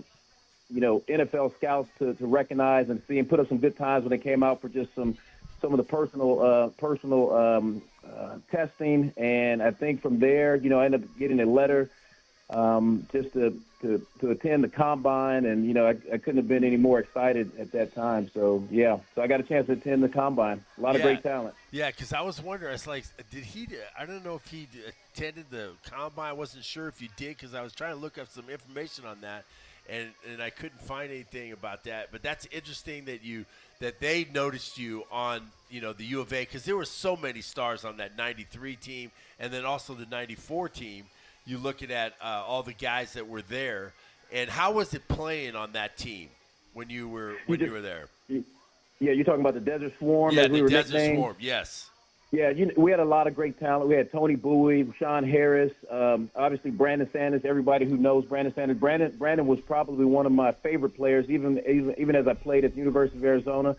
NFL scouts to recognize and see and put up some good times when they came out for just some of the personal testing. And I think from there, I ended up getting a letter just to attend the combine, and I couldn't have been any more excited at that time. So I got a chance to attend the combine. A lot of great talent. Yeah, because I was wondering, it's like, I don't know if he attended the combine. I wasn't sure if he did, because I was trying to look up some information on that, and I couldn't find anything about that. But that's interesting that they noticed you on the U of A, because there were so many stars on that 93 team, and then also the 94 team. You looking at all the guys that were there, and how was it playing on that team when you were there? Yeah, you're talking about the Desert Swarm. Yeah, as we the were Desert nicknamed. Swarm. Yes. Yeah, we had a lot of great talent. We had Tony Bowie, Sean Harris, obviously Brandon Sanders. Everybody who knows Brandon Sanders. Brandon was probably one of my favorite players, even as I played at the University of Arizona,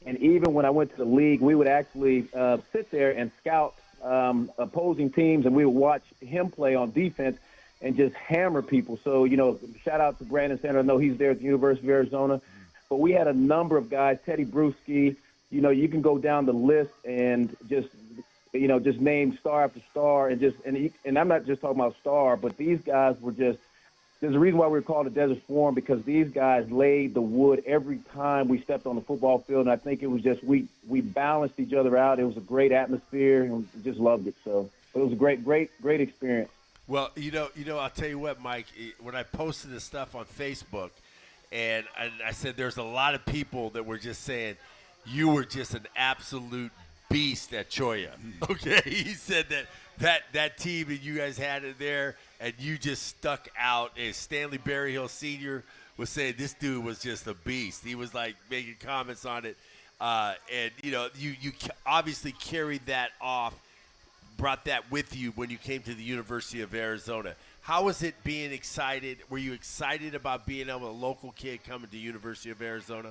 and even when I went to the league, we would actually sit there and scout opposing teams, and we would watch him play on defense and just hammer people. So, shout out to Brandon Sanders. I know he's there at the University of Arizona. But we had a number of guys, Teddy Bruschi. You can go down the list and just name star after star. And I'm not just talking about star, but these guys were just – there's a reason why we were called the Desert Swarm, because these guys laid the wood every time we stepped on the football field. And I think it was just we balanced each other out. It was a great atmosphere, and we just loved it. So it was a great experience. Well, I'll tell you what, Mike, when I posted this stuff on Facebook, and I said there's a lot of people that were just saying you were just an absolute beast at Choya. Okay, he said that team that you guys had in there, and you just stuck out. And Stanley Berryhill Sr. was saying this dude was just a beast. He was like making comments on it, and you obviously carried that off, brought that with you when you came to the University of Arizona. How was it being excited? Were you excited about being a local kid coming to University of Arizona?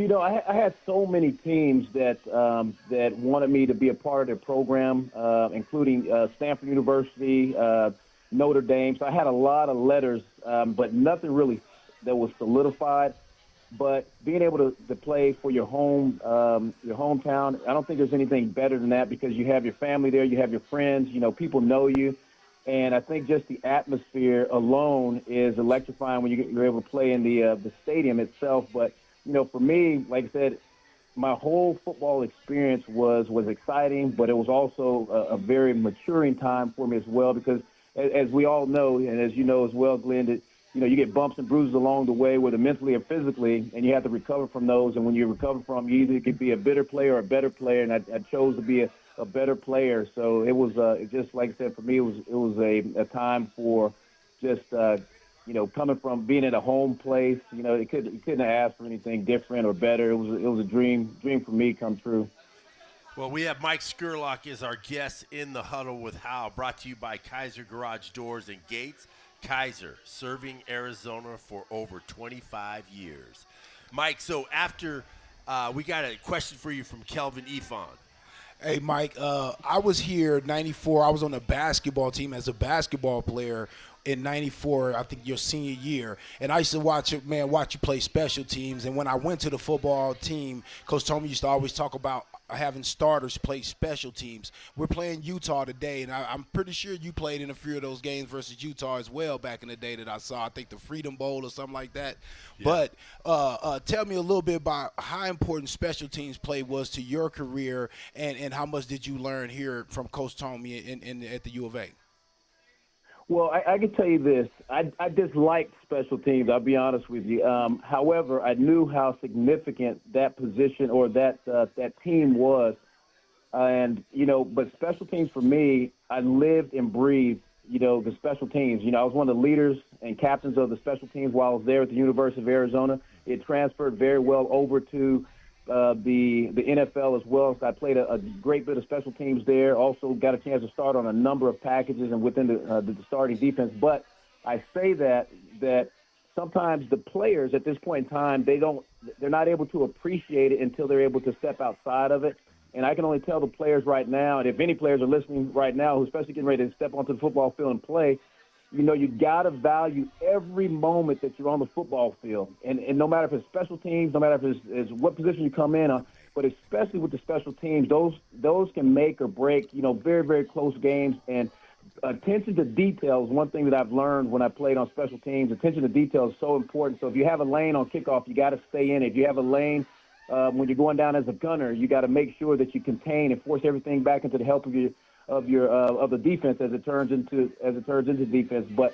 I had so many teams that wanted me to be a part of their program, including Stanford University, Notre Dame. So I had a lot of letters, but nothing really that was solidified. But being able to play for your hometown, I don't think there's anything better than that, because you have your family there, you have your friends, people know you. And I think just the atmosphere alone is electrifying when you're able to play in the stadium itself. But, for me, like I said, my whole football experience was exciting, but it was also a very maturing time for me as well, because as we all know, and as you know as well, Glenn, that you get bumps and bruises along the way, whether mentally or physically, and you have to recover from those. And when you recover from them, you either could be a bitter player or a better player, and I chose to be a better player. So it was just like I said, for me, it was a time for just coming from being at a home place. You couldn't have asked for anything different or better. It was a dream for me come true. Well, we have Mike Scurlock as our guest in the Huddle with Hal, brought to you by Kaiser Garage Doors and Gates. Kaiser, serving Arizona for over 25 years. Mike, so after we got a question for you from Kelvin Ifon. Hey, Mike, I was here in 94. I was on the basketball team as a basketball player in 94, I think your senior year. And I used to watch you play special teams. And when I went to the football team, Coach Tomey used to always talk about having starters play special teams. We're playing Utah today, and I'm pretty sure you played in a few of those games versus Utah as well back in the day that I saw. I think the Freedom Bowl or something like that. Yeah. But tell me a little bit about how important special teams play was to your career, and how much did you learn here from Coach Tomey at the U of A? Well, I can tell you this. I disliked special teams, I'll be honest with you. However, I knew how significant that position or that team was. But special teams for me, I lived and breathed, the special teams. I was one of the leaders and captains of the special teams while I was there at the University of Arizona. It transferred very well over to the NFL as well. So I played a great bit of special teams there. Also got a chance to start on a number of packages and within the starting defense. But I say that sometimes the players at this point in time, they're not able to appreciate it until they're able to step outside of it. And I can only tell the players right now, and if any players are listening right now, who especially getting ready to step onto the football field and play, you got to value every moment that you're on the football field. And no matter if it's special teams, no matter if it's what position you come in on, but especially with the special teams, those can make or break, very, very close games. And attention to details, one thing that I've learned when I played on special teams, attention to detail is so important. So if you have a lane on kickoff, you got to stay in it. If you have a lane when you're going down as a gunner, you got to make sure that you contain and force everything back into the help of the defense as it turns into defense. But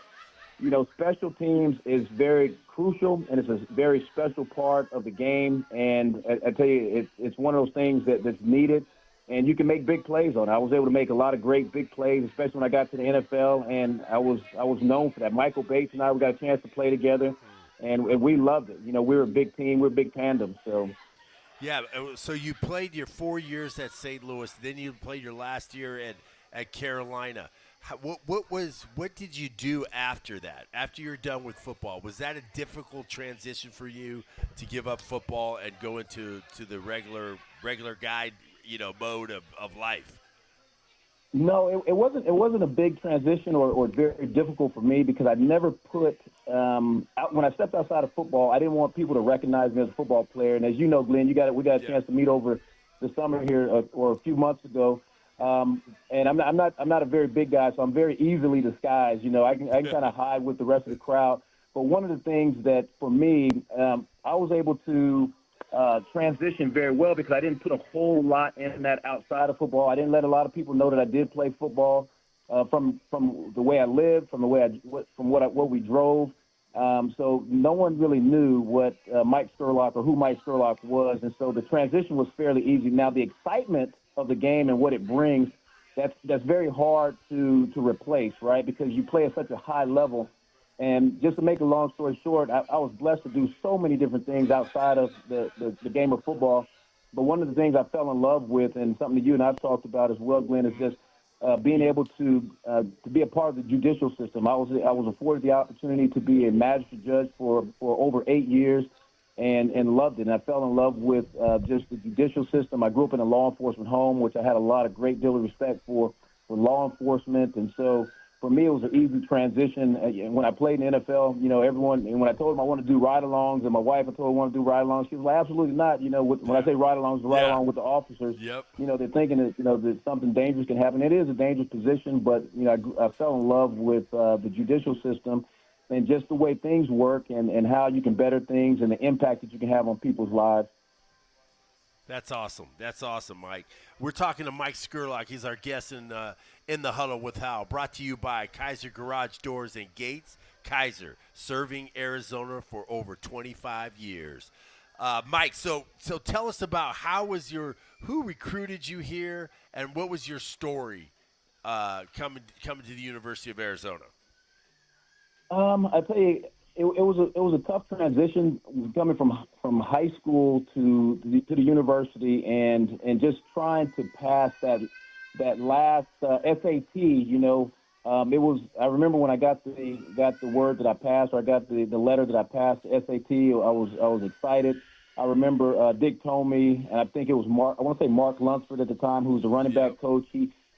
special teams is very crucial, and it's a very special part of the game. And I tell you, it's one of those things that's needed, and you can make big plays on it. I was able to make a lot of great big plays, especially when I got to the NFL, and I was known for that. Michael Bates and I, we got a chance to play together, and we loved it. We were a big team, we're a big tandem. So. Yeah, so you played your 4 years at St. Louis, then you played your last year at Carolina. What did you do after that? After you're done with football, was that a difficult transition for you to give up football and go into the regular guy mode of life? No, it wasn't a big transition or very difficult for me because I never put when I stepped outside of football, I didn't want people to recognize me as a football player. And as you know, Glenn, we got a chance to meet over the summer here or a few months ago. And I'm not a very big guy, so I'm very easily disguised. I can kind of hide with the rest of the crowd. But one of the things that for me, I was able to transition very well because I didn't put a whole lot in that outside of football. I didn't let a lot of people know that I did play football from the way I lived, from what we drove. So no one really knew what Mike Scurlock or who Mike Scurlock was, and so the transition was fairly easy. Now the excitement of the game and what it brings, that's very hard to replace, right? Because you play at such a high level. And just to make a long story short, I was blessed to do so many different things outside of the game of football. But one of the things I fell in love with, and something that you and I've talked about as well, Glenn, is just being able to be a part of the judicial system. I was afforded the opportunity to be a magistrate judge for over 8 years and loved it. And I fell in love with just the judicial system. I grew up in a law enforcement home, which I had a great deal of respect for law enforcement. And so for me, it was an easy transition. When I played in the NFL, everyone, and when I told them I want to do ride-alongs, and my wife, I told her I want to do ride-alongs, she was like, absolutely not. When I say ride-alongs, the ride-along with the officers. Yep. They're thinking that something dangerous can happen. It is a dangerous position, but, I fell in love with the judicial system and just the way things work and how you can better things and the impact that you can have on people's lives. That's awesome. That's awesome, Mike. We're talking to Mike Scurlock. He's our guest in the Huddle with Hal, brought to you by Kaiser Garage Doors and Gates. Kaiser, serving Arizona for over 25 years. Mike, so tell us about who recruited you here, and what was your story coming to the University of Arizona? I tell you, it was a tough transition coming from high school to the university and just trying to pass that last SAT. It was. I remember when I got the word that I passed, or I got the letter that I passed the SAT. I was excited. I remember Dick Tomey, and I think it was Mark. I want to say Mark Lunsford at the time, who was the running back coach.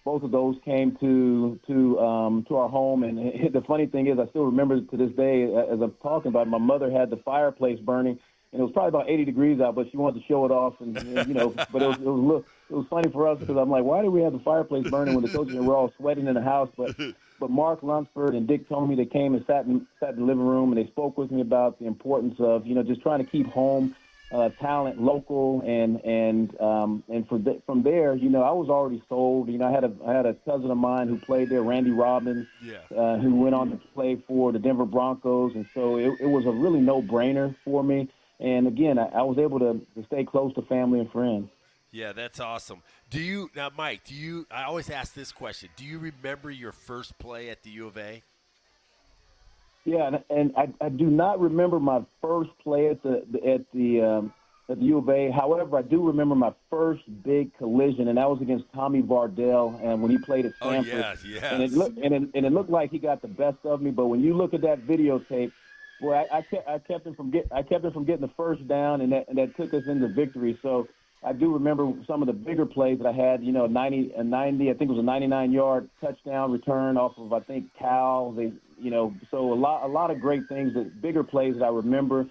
Both of those came to our home, and the funny thing is, I still remember to this day as I'm talking about it, my mother had the fireplace burning, and it was probably about 80 degrees out, but she wanted to show it off, and but it was funny for us because I'm like, why do we have the fireplace burning when the coaches were all sweating in the house? But Mark Lunsford and Dick Tomey, they came and sat in the living room, and they spoke with me about the importance of just trying to keep home talent local, and from there, I was already sold. I had a cousin of mine who played there, Randy Robbins, who went on to play for the Denver Broncos, and so it was a really no-brainer for me. And again, I was able to stay close to family and friends. Yeah, that's awesome. Now, Mike? I always ask this question: do you remember your first play at the U of A? Yeah, and I do not remember my first play at the U of A. However, I do remember my first big collision, and that was against Tommy Vardell, and when he played at Stanford. Oh yes. And it looked like he got the best of me. But when you look at that videotape, boy, I kept him from getting the first down, and that took us into victory. So I do remember some of the bigger plays that I had. 90, I think it was a 99-yard touchdown return off of, I think, Cal. So a lot of great things, bigger plays that I remember.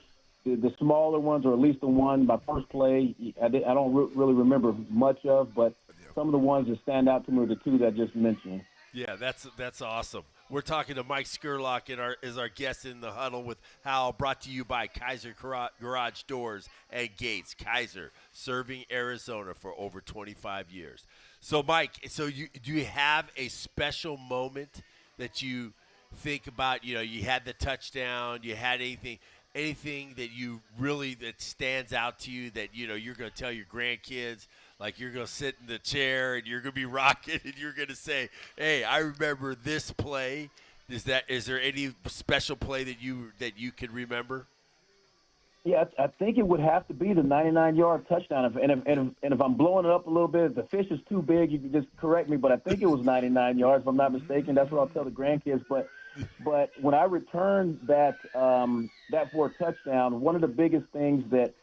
The smaller ones, or at least the one, my first play, I don't really remember much of, but some of the ones that stand out to me are the two that I just mentioned. Yeah, that's awesome. We're talking to Mike Skurlock is our guest in the huddle with Hal, brought to you by Kaiser Garage Doors and Gates. Kaiser, serving Arizona for over 25 years. So, Mike, do you have a special moment that you think about? You had the touchdown. You had anything that stands out to you that you're going to tell your grandkids? Like, you're going to sit in the chair and you're going to be rocking and you're going to say, "Hey, I remember this play." Is there any special play that you can remember? Yeah, I think it would have to be the 99-yard touchdown. And if I'm blowing it up a little bit, if the fish is too big, you can just correct me. But I think it was 99 yards, if I'm not mistaken. That's what I'll tell the grandkids. But when I returned that for a touchdown, one of the biggest things that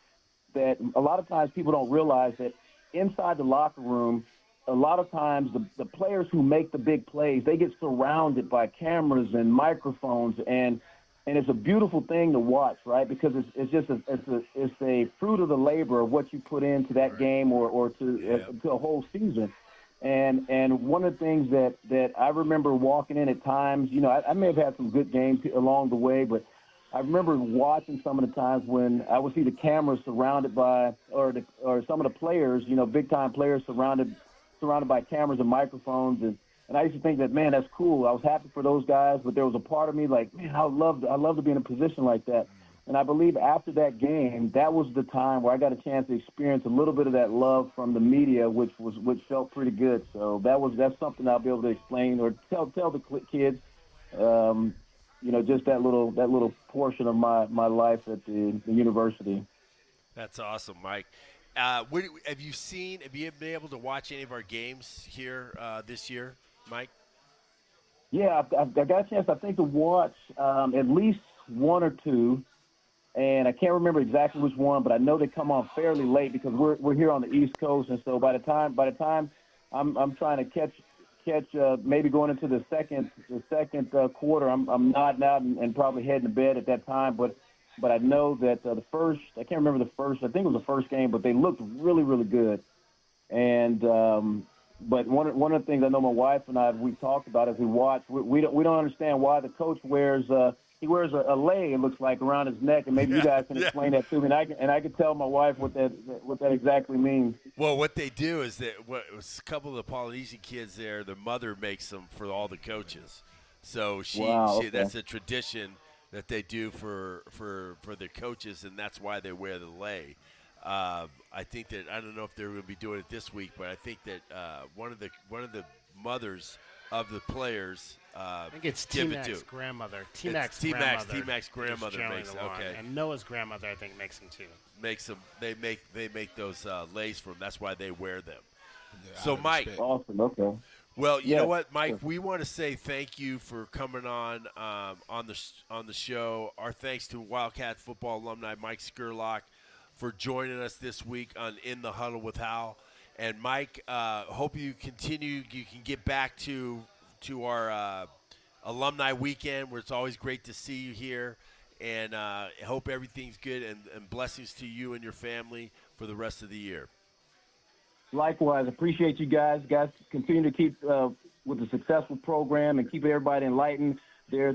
a lot of times people don't realize that inside the locker room, a lot of times the players who make the big plays, they get surrounded by cameras and microphones, and it's a beautiful thing to watch, right? Because it's a fruit of the labor of what you put into that game or to a whole season. And one of the things that I remember walking in at times, I may have had some good games along the way, but I remember watching some of the times when I would see the cameras surrounded by, or some of the players, big time players surrounded by cameras and microphones, and I used to think that, man, that's cool. I was happy for those guys, but there was a part of me like, man, I love to be in a position like that. And I believe after that game, that was the time where I got a chance to experience a little bit of that love from the media, which felt pretty good. So that's something I'll be able to explain or tell the kids. Just that little portion of my life at the university. That's awesome, Mike. Have you been able to watch any of our games here this year, Mike? Yeah, I've got a chance, I think, to watch at least one or two, and I can't remember exactly which one, but I know they come on fairly late because we're here on the East Coast, and so by the time I'm trying to catch maybe going into the second quarter, I'm nodding out and probably heading to bed at that time. But I know that the first, I can't remember the first. I think it was the first game, but they looked really, really good. And but one of the things I know my wife and we've talked about as we watch, we don't understand why the coach wears a lei, it looks like, around his neck, and maybe you guys can explain that to me. And I can tell my wife what that exactly means. Well, what they do is that a couple of the Polynesian kids there, their mother makes them for all the coaches. So that's a tradition that they do for their coaches, and that's why they wear the lei. I think that, I don't know if they're going to be doing it this week, but I think that one of the mothers of the players. I think it's T-Mac's grandmother. T-Mac's grandmother makes it. Okay. And Noah's grandmother, I think, makes them too. Makes them. They make those leis for them. That's why they wear them. Yeah, so, Mike. Awesome. Okay. Well, you know what, Mike? We want to say thank you for coming on the show. Our thanks to Wildcat football alumni Mike Skurlock for joining us this week on In the Huddle with Hal. And Mike, hope you continue. You can get back to our alumni weekend, where it's always great to see you here. And hope everything's good, and blessings to you and your family for the rest of the year. Likewise, appreciate you guys. Guys, continue to keep with the successful program and keep everybody enlightened there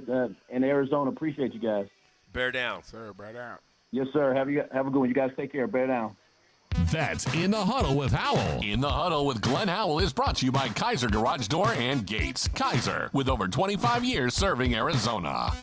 in Arizona. Appreciate you guys. Bear down. Sir, bear down. Yes, sir. Have a good one. You guys take care. Bear down. That's In the Huddle with Howell. In the Huddle with Glenn Howell is brought to you by Kaiser Garage Door and Gates. Kaiser, with over 25 years serving Arizona.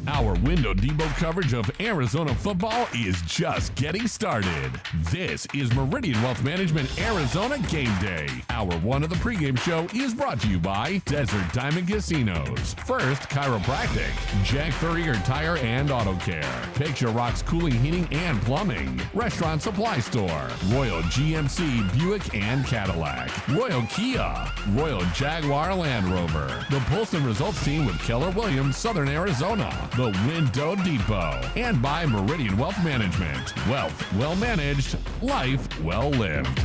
Our window depot coverage of Arizona football is just getting started. This is Meridian Wealth Management Arizona Game Day. Hour one of the pregame show is brought to you by Desert Diamond Casinos, First Chiropractic, Jack Furrier Tire and Auto Care, Picture Rocks Cooling, Heating and Plumbing, Restaurant Supply Store, Royal GMC Buick and Cadillac, Royal Kia, Royal Jaguar Land Rover, the Polson Results Team with Keller Williams, Southern Arizona, the Window Depot, and by Meridian Wealth Management. Wealth well managed, life well lived.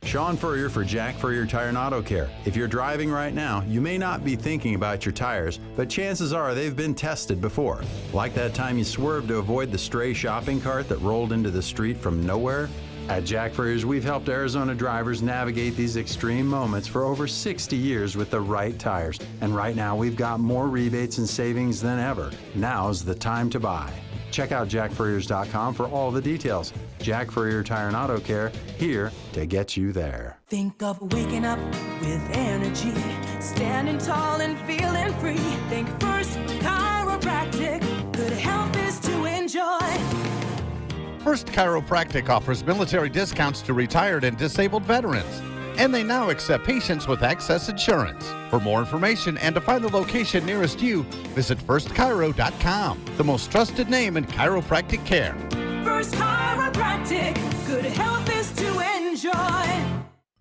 Sean Furrier for Jack Furrier Tire and Auto Care. If you're driving right now, you may not be thinking about your tires, but chances are they've been tested before. Like that time you swerved to avoid the stray shopping cart that rolled into the street from nowhere? At Jack Furrier's, we've helped Arizona drivers navigate these extreme moments for over 60 years with the right tires. And right now, we've got more rebates and savings than ever. Now's the time to buy. Check out jackfurriers.com for all the details. Jack Furrier Tire and Auto Care, here to get you there. Think of waking up with energy, standing tall and feeling free. Think First Chiropractic, good health is to enjoy. First Chiropractic offers military discounts to retired and disabled veterans, and they now accept patients with excess insurance. For more information and to find the location nearest you, visit firstchiro.com, the most trusted name in chiropractic care. First Chiropractic, good health is to enjoy.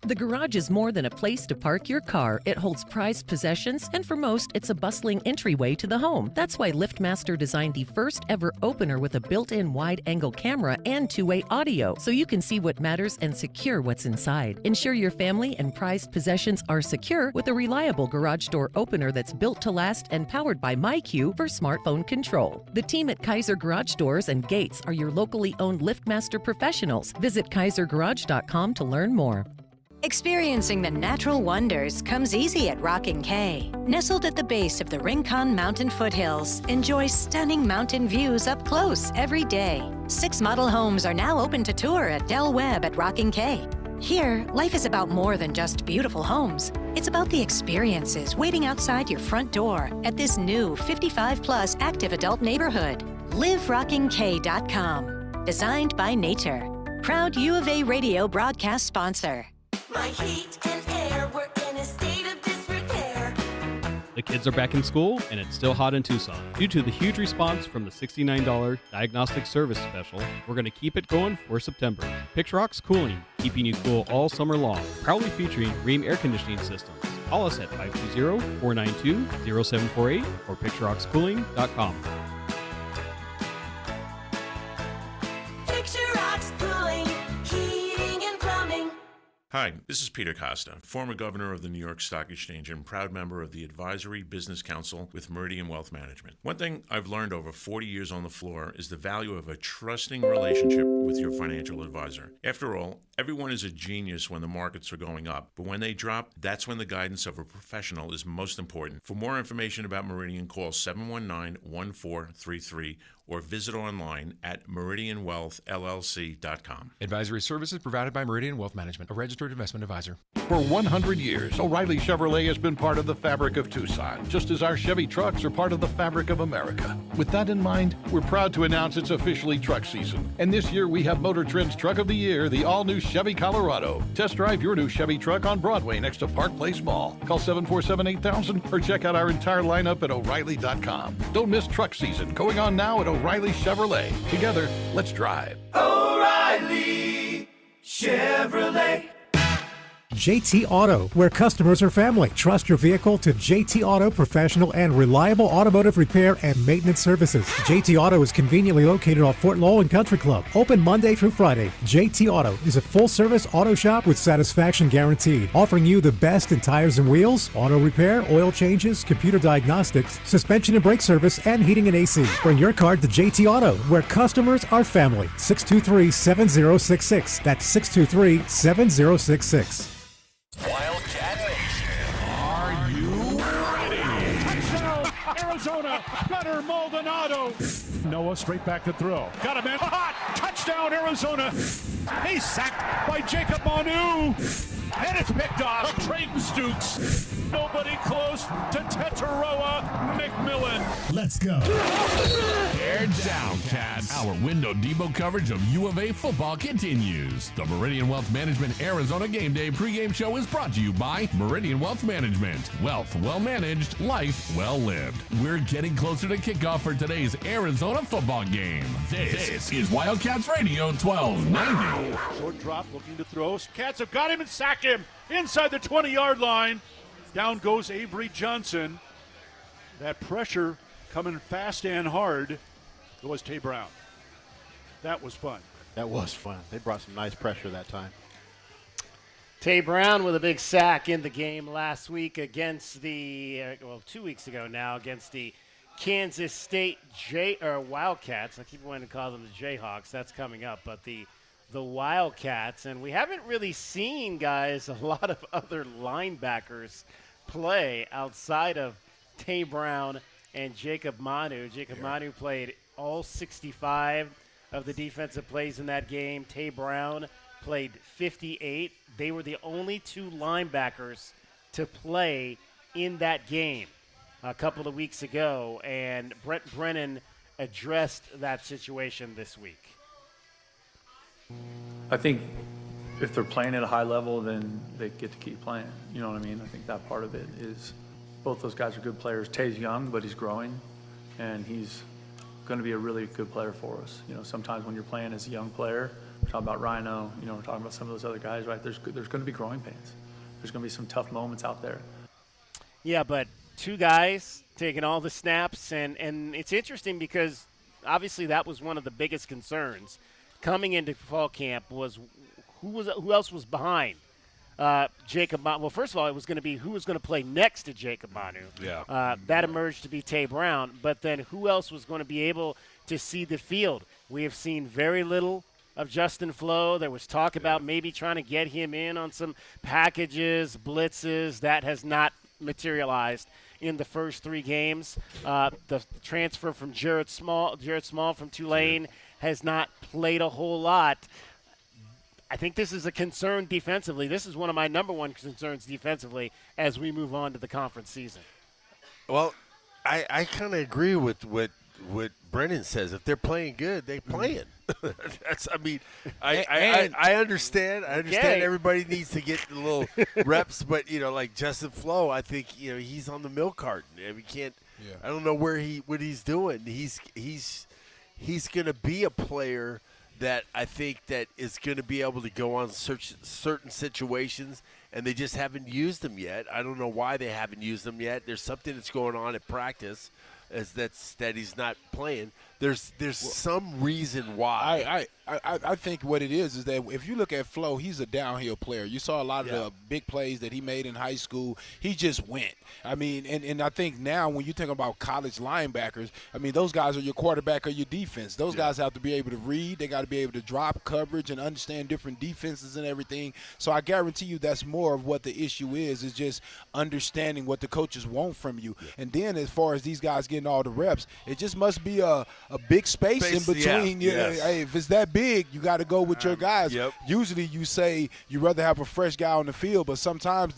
The garage is more than a place to park your car. It holds prized possessions, and for most, it's a bustling entryway to the home. That's why LiftMaster designed the first ever opener with a built-in wide-angle camera and two-way audio, so you can see what matters and secure what's inside. Ensure your family and prized possessions are secure with a reliable garage door opener that's built to last and powered by MyQ for smartphone control. The team at Kaiser Garage Doors and Gates are your locally owned LiftMaster professionals. Visit kaisergarage.com to learn more. Experiencing the natural wonders comes easy at Rockin' K. Nestled at the base of the Rincon Mountain foothills, enjoy stunning mountain views up close every day. 6 model homes are now open to tour at Del Webb at Rockin' K. Here, life is about more than just beautiful homes. It's about the experiences waiting outside your front door at this new 55-plus active adult neighborhood. LiveRockingK.com. Designed by nature. Proud U of A radio broadcast sponsor. My heat and air were in a state of disrepair. The kids are back in school, and it's still hot in Tucson. Due to the huge response from the $69 diagnostic service special, we're going to keep it going for September. Picture Rocks Cooling, keeping you cool all summer long. Proudly featuring Rheem air conditioning systems. Call us at 520-492-0748 or picturerockscooling.com. Picture Rocks Cooling, heating and plumbing. Hi, this is Peter Costa, former governor of the New York Stock Exchange and proud member of the Advisory Business Council with Meridian Wealth Management. One thing I've learned over 40 years on the floor is the value of a trusting relationship with your financial advisor. After all, everyone is a genius when the markets are going up, but when they drop, that's when the guidance of a professional is most important. For more information about Meridian, call 719-1433 or visit online at meridianwealthllc.com. Advisory services provided by Meridian Wealth Management, a registered investment advisor. For 100 years, O'Reilly Chevrolet has been part of the fabric of Tucson, just as our Chevy trucks are part of the fabric of America. With that in mind, we're proud to announce it's officially truck season. And this year we have Motor Trend's Truck of the Year, the all-new Chevy Colorado. Test drive your new Chevy truck on Broadway next to Park Place Mall. Call 747-8000 or check out our entire lineup at O'Reilly.com. Don't miss truck season, going on now at O'Reilly Chevrolet. Together, let's drive. O'Reilly Chevrolet. JT Auto, where customers are family. Trust your vehicle to JT Auto professional and reliable automotive repair and maintenance services. JT Auto is conveniently located off Fort Lowell and Country Club. Open Monday through Friday. JT Auto is a full-service auto shop with satisfaction guaranteed, offering you the best in tires and wheels, auto repair, oil changes, computer diagnostics, suspension and brake service, and heating and AC. Bring your car to JT Auto, where customers are family. 623-7066. That's 623-7066. Wildcat Nation, are you Arizona, Gunnar Maldonado. Noah straight back to throw. Got him in. Hot! Touchdown, Arizona. He's sacked by Jacob Manu. And it's picked off. Trayton Stukes. Nobody close to Tetaroa McMillan. Let's go. They're down, Cats. Our window Debo coverage of U of A football continues. The Meridian Wealth Management Arizona Game Day pregame show is brought to you by Meridian Wealth Management. Wealth well managed, life well lived. We're getting closer to kickoff for today's Arizona football game. This is Wildcats Radio 1290. Short drop, looking to throw. Cats have got him and sacked him inside the 20-yard line. Down goes Avery Johnson. That pressure coming fast and hard. It was Tay Brown. That was fun. That was fun. They brought some nice pressure that time. Tay Brown with a big sack in the game last week against the, 2 weeks ago now, against the Kansas State Wildcats. I keep wanting to call them the Jayhawks. That's coming up. But the Wildcats, and we haven't really seen, guys, a lot of other linebackers play outside of Tay Brown and Jacob Manu. Jacob Manu played all 65 of the defensive plays in that game. Tay Brown played 58. They were the only two linebackers to play in that game a couple of weeks ago, and Brent Brennan addressed that situation this week. I think if they're playing at a high level, then they get to keep playing. You know what I mean? I think that part of it is both those guys are good players. Tay's young, but he's growing, and he's going to be a really good player for us. You know, sometimes when you're playing as a young player, we're talking about Rhino, you know, we're talking about some of those other guys, right? There's going to be growing pains. There's going to be some tough moments out there. Yeah, but two guys taking all the snaps, and it's interesting because obviously that was one of the biggest concerns coming into fall camp was who else was behind Jacob Manu. Well, first of all, it was going to be who was going to play next to Jacob Manu. Yeah. That emerged to be Tay Brown, but then who else was going to be able to see the field? We have seen very little of Justin Flo. There was talk about maybe trying to get him in on some packages, blitzes. That has not materialized in the first three games. The transfer from Jared Small from Tulane has not played a whole lot. I think this is a concern defensively. This is one of my number one concerns defensively as we move on to the conference season. Well, I kind of agree with what Brennan says. If they're playing good, they're playing. I understand. I understand everybody needs to get a little reps, but like Justin Flo, I think he's on the milk carton. I mean, can't. Yeah. I don't know what he's doing. He's going to be a player that I think that is going to be able to go on certain situations, and they just haven't used them yet. I don't know why they haven't used them yet. There's something that's going on at practice that he's not playing. There's some reason why. I think what it is that if you look at Flo, he's a downhill player. You saw a lot of the big plays that he made in high school. He just went. I mean, and I think now when you think about college linebackers, I mean, those guys are your quarterback or your defense. Those guys have to be able to read. They got to be able to drop coverage and understand different defenses and everything. So I guarantee you that's more of what the issue is just understanding what the coaches want from you. And then as far as these guys getting all the reps, it just must be a big space in between. Hey, if it's that big, you got to go with your guys. Yep. Usually you say you rather have a fresh guy on the field, but sometimes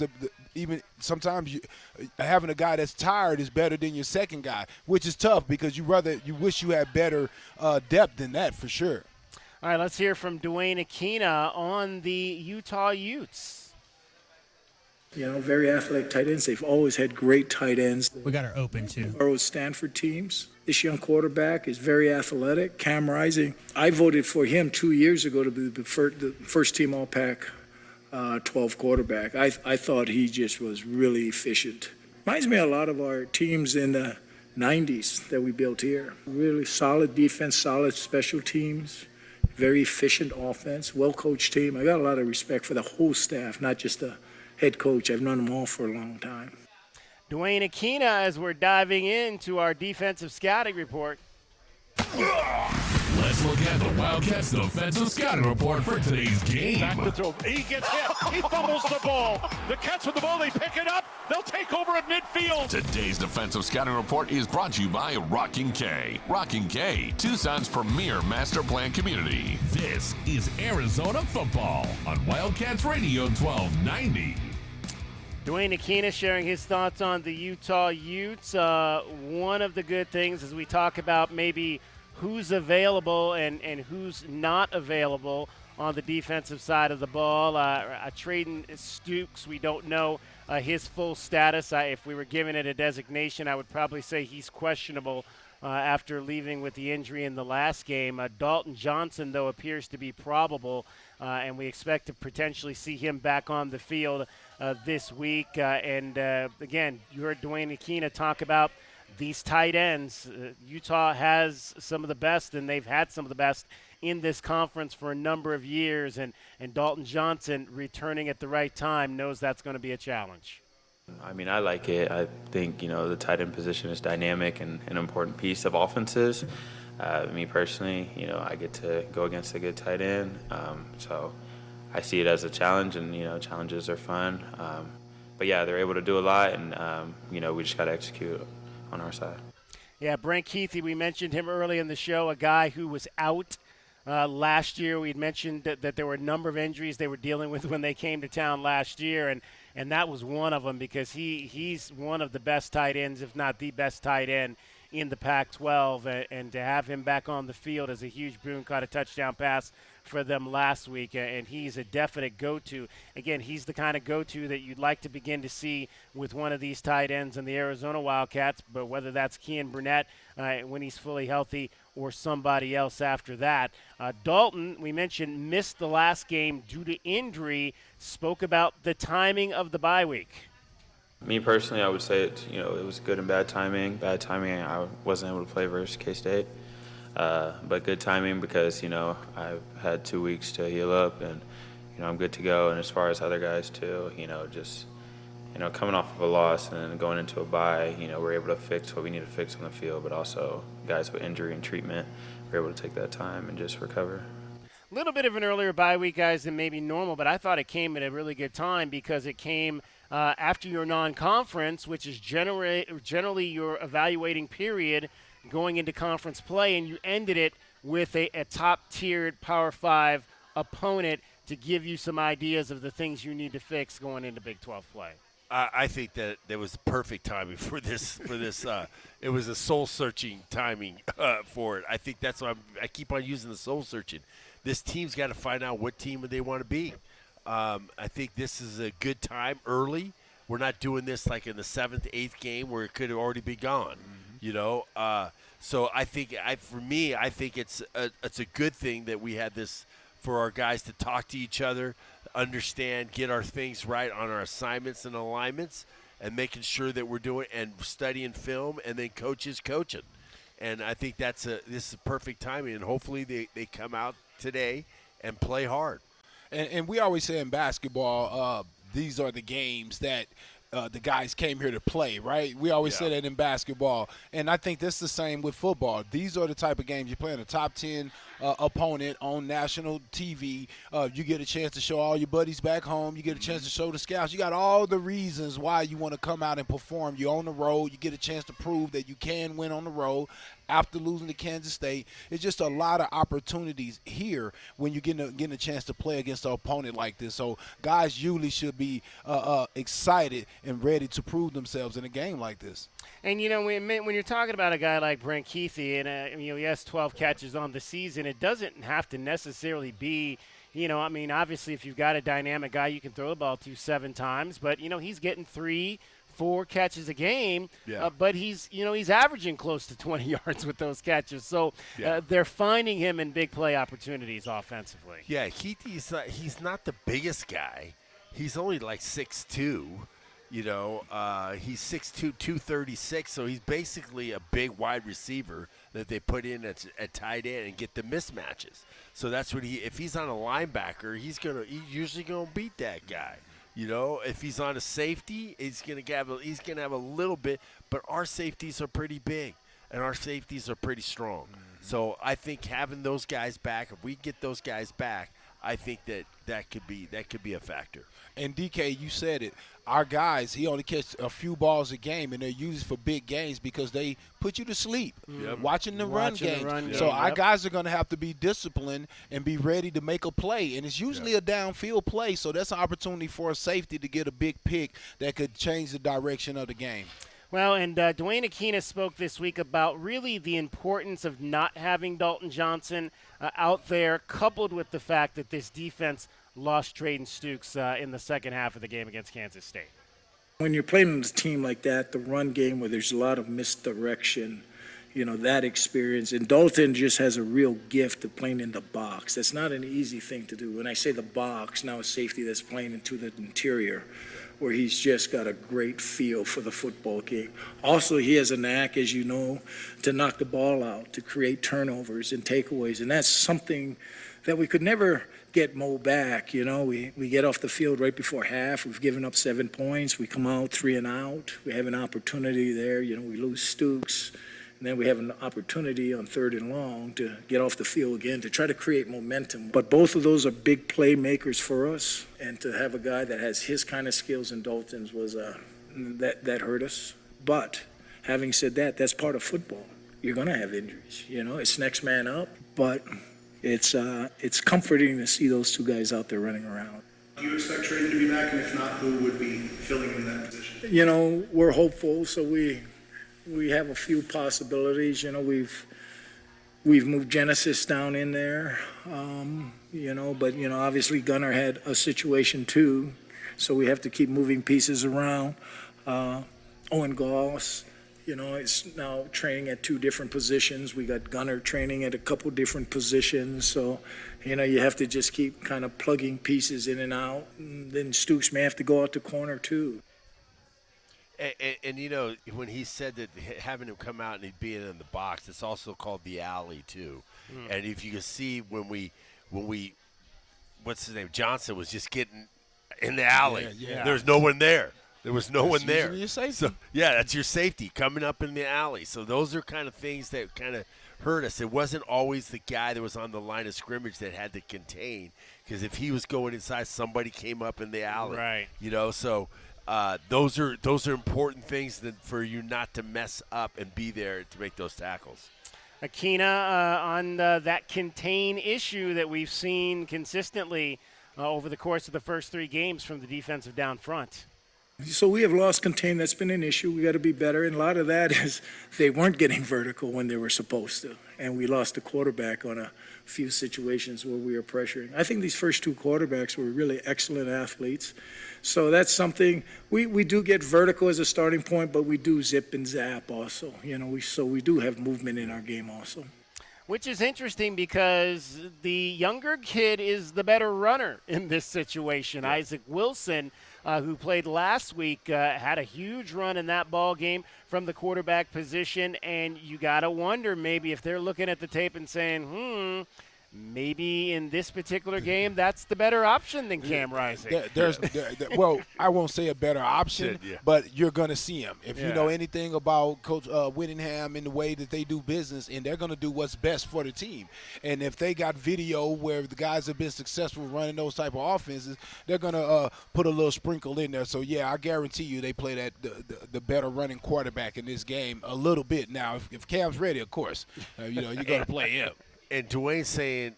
having a guy that's tired is better than your second guy, which is tough because you wish you had better depth than that for sure. All right, let's hear from Dwayne Aquina on the Utah Utes. Very athletic tight ends. They've always had great tight ends. We got our open, too. Or with Stanford teams. This young quarterback is very athletic. Cam Rising. I voted for him 2 years ago to be the first team All-Pac 12 quarterback. I thought he just was really efficient. Reminds me a lot of our teams in the 90s that we built here. Really solid defense, solid special teams, very efficient offense, well-coached team. I got a lot of respect for the whole staff, not just the head coach. I've known them all for a long time. Dwayne Aquina as we're diving into our defensive scouting report. Let's look at the Wildcats defensive scouting report for today's game. Back to throw. He gets hit. He fumbles the ball. The Cats with the ball. They pick it up. They'll take over at midfield. Today's defensive scouting report is brought to you by Rockin' K. Rockin' K, Tucson's premier master plan community. This is Arizona football on Wildcats Radio 1290. Dwayne Aquina sharing his thoughts on the Utah Utes. One of the good things as we talk about maybe who's available and who's not available on the defensive side of the ball. Traden Stukes, we don't know his full status. If we were giving it a designation, I would probably say he's questionable after leaving with the injury in the last game. Dalton Johnson, though, appears to be probable, and we expect to potentially see him back on the field this week. Again, you heard Dwayne Aquina talk about these tight ends. Utah has some of the best, and they've had some of the best in this conference for a number of years, and Dalton Johnson returning at the right time knows that's going to be a challenge. I mean, I like it. I think, the tight end position is dynamic and an important piece of offenses. Me personally, I get to go against a good tight end. So I see it as a challenge, and, challenges are fun. But, yeah, they're able to do a lot, and, we just got to execute on our side. Yeah, Brent Keithy, we mentioned him early in the show, a guy who was out last year. We had mentioned that there were a number of injuries they were dealing with when they came to town last year, and that was one of them because he's one of the best tight ends, if not the best tight end in the Pac-12, and to have him back on the field is a huge boon. Caught a touchdown pass for them last week, and he's a definite go-to. Again, he's the kind of go-to that you'd like to begin to see with one of these tight ends in the Arizona Wildcats, but whether that's Kean Burnett when he's fully healthy or somebody else after that. Dalton, we mentioned, missed the last game due to injury, spoke about the timing of the bye week. Me personally, I would say it was good and bad timing. Bad timing, I wasn't able to play versus K-State. But good timing because, I've had 2 weeks to heal up and, I'm good to go. And as far as other guys too, coming off of a loss and going into a bye, we're able to fix what we need to fix on the field, but also guys with injury and treatment, we're able to take that time and just recover. A little bit of an earlier bye week, guys, than maybe normal, but I thought it came at a really good time because it came after your non-conference, which is generally your evaluating period going into conference play, and you ended it with a top-tiered Power 5 opponent to give you some ideas of the things you need to fix going into Big 12 play. I think that there was perfect timing for this. It was a soul-searching timing for it. I think that's why I keep on using the soul-searching. This team's got to find out what team they want to be. I think this is a good time early. We're not doing this like in the 7th, 8th game where it could have already be gone. So I think for me, I think it's a good thing that we had this for our guys to talk to each other, understand, get our things right on our assignments and alignments, and making sure that we're doing and studying film, and then coaches coaching. And I think this is perfect timing, and hopefully they come out today and play hard. And we always say in basketball, these are the games that the guys came here to play, right? We always say that in basketball. And I think that's the same with football. These are the type of games you're playing a top 10 opponent on national TV. You get a chance to show all your buddies back home. You get a chance to show the scouts. You got all the reasons why you want to come out and perform. You're on the road. You get a chance to prove that you can win on the road after losing to Kansas State. It's just a lot of opportunities here when you're getting a chance to play against an opponent like this. So guys usually should be excited and ready to prove themselves in a game like this. And, when you're talking about a guy like Brent Keithy, and, he has 12 catches on the season, it doesn't have to necessarily be, obviously if you've got a dynamic guy you can throw the ball to 7 times, but, he's getting 3-4 catches a game, but he's averaging close to 20 yards with those catches. So they're finding him in big play opportunities offensively. Yeah, he's not the biggest guy. He's only like 6'2". He's 6'2", 236, so he's basically a big wide receiver that they put in at tight end and get the mismatches. So that's what if he's on a linebacker, he's usually gonna beat that guy. If he's on a safety, he's gonna have a little bit, but our safeties are pretty big. and our safeties are pretty strong. So I think having those guys back, if we get those guys back, I think that could be a factor. And DK, you said it. Our guys, he only catches a few balls a game, and they're used for big games because they put you to sleep watching the run game. So our guys are going to have to be disciplined and be ready to make a play. And it's usually a downfield play, so that's an opportunity for a safety to get a big pick that could change the direction of the game. Well, and Dwayne Aquina spoke this week about really the importance of not having Dalton Johnson out there, coupled with the fact that this defense lost Trayden Stukes in the second half of the game against Kansas State. When you're playing on a team like that, the run game where there's a lot of misdirection, that experience. And Dalton just has a real gift of playing in the box. That's not an easy thing to do. When I say the box, now a safety that's playing into the interior, where he's just got a great feel for the football game. Also, he has a knack, as you know, to knock the ball out, to create turnovers and takeaways. And that's something that we could never get Mo back. We get off the field right before half. We've given up 7 points. We come out 3 and out. We have an opportunity there. We lose Stukes. And then we have an opportunity on 3rd and long to get off the field again to try to create momentum. But both of those are big playmakers for us. And to have a guy that has his kind of skills in Dalton's was that hurt us. But having said that, that's part of football. You're going to have injuries. It's next man up. But it's comforting to see those two guys out there running around. Do you expect Trayden to be back? And if not, who would be filling in that position? We're hopeful, so we have a few possibilities. We've moved Genesis down in there, but obviously Gunnar had a situation too, so we have to keep moving pieces around. Owen Goss, is now training at 2 different positions. We got Gunnar training at a couple different positions, so you have to just keep kind of plugging pieces in and out. And then Stukes may have to go out to corner too. And when he said that having him come out and he'd be in the box, it's also called the alley too. And if you can see when we what's his name, Johnson was just getting in the alley. There's no one there. There was no one there. Your safety. So that's your safety coming up in the alley. So those are kind of things that kind of hurt us. It wasn't always the guy that was on the line of scrimmage that had to contain, because if he was going inside, somebody came up in the alley. Right. So. Those are important things for you not to mess up and be there to make those tackles. Aquina, on that contain issue that we've seen consistently over the course of the first 3 games from the defensive down front. So we have lost contain. That's been an issue. We got to be better. And a lot of that is they weren't getting vertical when they were supposed to. And we lost the quarterback on a few situations where we were pressuring. I think these first 2 quarterbacks were really excellent athletes. So that's something. We do get vertical as a starting point, but we do zip and zap also. So we do have movement in our game also. Which is interesting because the younger kid is the better runner in this situation. Yeah. Isaac Wilson, who played last week, had a huge run in that ball game from the quarterback position, and you got to wonder maybe if they're looking at the tape and saying, maybe in this particular game that's the better option than Cam Rising. Well, I won't say a better option, but you're going to see him. If you know anything about Coach Whittingham and the way that they do business, and they're going to do what's best for the team. And if they got video where the guys have been successful running those type of offenses, they're going to put a little sprinkle in there. So, I guarantee you they play that the better running quarterback in this game a little bit. Now, if Cam's ready, of course, you're going to play him. And Dwayne's saying,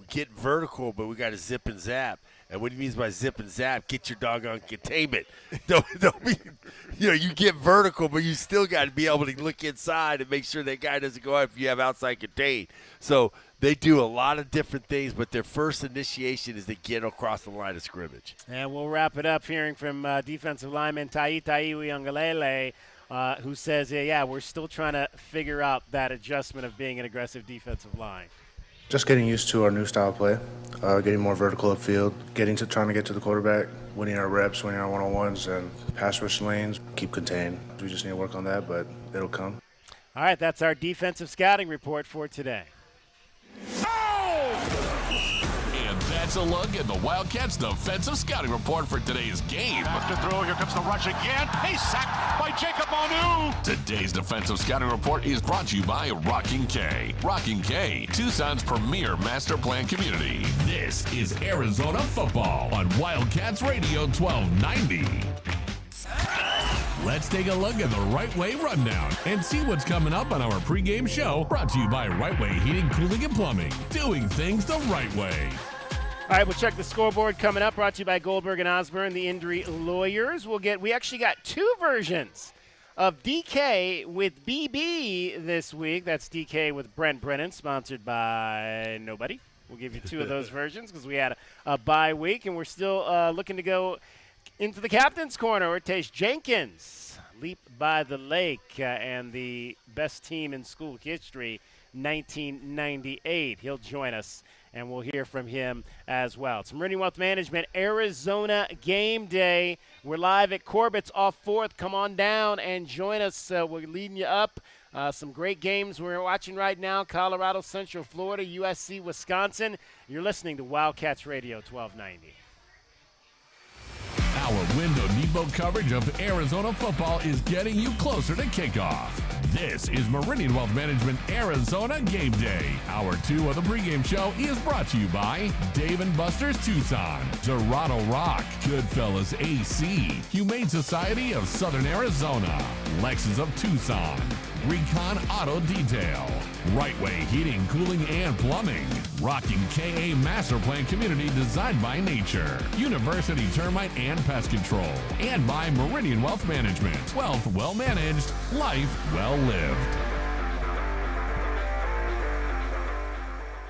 get vertical, but we got to zip and zap. And what he means by zip and zap, get your doggone containment. Don't be, you get vertical, but you still got to be able to look inside and make sure that guy doesn't go out if you have outside contain. So they do a lot of different things, but their first initiation is to get across the line of scrimmage. And we'll wrap it up hearing from defensive lineman Taitai Uiagalelei, who says, we're still trying to figure out that adjustment of being an aggressive defensive line. Just getting used to our new style of play, getting more vertical upfield, trying to get to the quarterback, winning our reps, winning our one-on-ones, and pass rush lanes, keep contained. We just need to work on that, but it'll come. All right, that's our defensive scouting report for today. And that Let's a look at the Wildcats' defensive scouting report for today's game. Back to throw. Here comes the rush again. He's sacked by Jacob Manu. Today's defensive scouting report is brought to you by Rocking K. Rocking K, Tucson's premier master plan community. This is Arizona football on Wildcats Radio 1290. Let's take a look at the Right Way Rundown and see what's coming up on our pregame show, brought to you by Right Way Heating, Cooling, and Plumbing. Doing things the right way. All right, we'll check the scoreboard coming up, brought to you by Goldberg and Osborne, the injury lawyers. We actually got two versions of DK with BB this week. That's DK with Brent Brennan, sponsored by nobody. We'll give you two of those versions because we had a bye week, and we're still looking to go into the captain's corner, where Tace Jenkins, Leap by the Lake, and the best team in school history, 1998. He'll join us, and we'll hear from him as well. It's Meridian Wealth Management, Arizona Game Day. We're live at Corbett's off 4th. Come on down and join us. We're leading you up. Some great games we're watching right now. Colorado, Central Florida, USC, Wisconsin. You're listening to Wildcats Radio 1290. Our Window Depot coverage of Arizona football is getting you closer to kickoff. This is Meridian Wealth Management Arizona Game Day. Hour 2 of the pregame show is brought to you by Dave & Buster's Tucson, Dorado Rock, Goodfellas AC, Humane Society of Southern Arizona, Lexus of Tucson, Recon Auto Detail, Right Way Heating, Cooling, and Plumbing, Rocking KA Master Plan Community designed by nature, University Termite and Pest Control, and by Meridian Wealth Management. Wealth well managed, life well lived.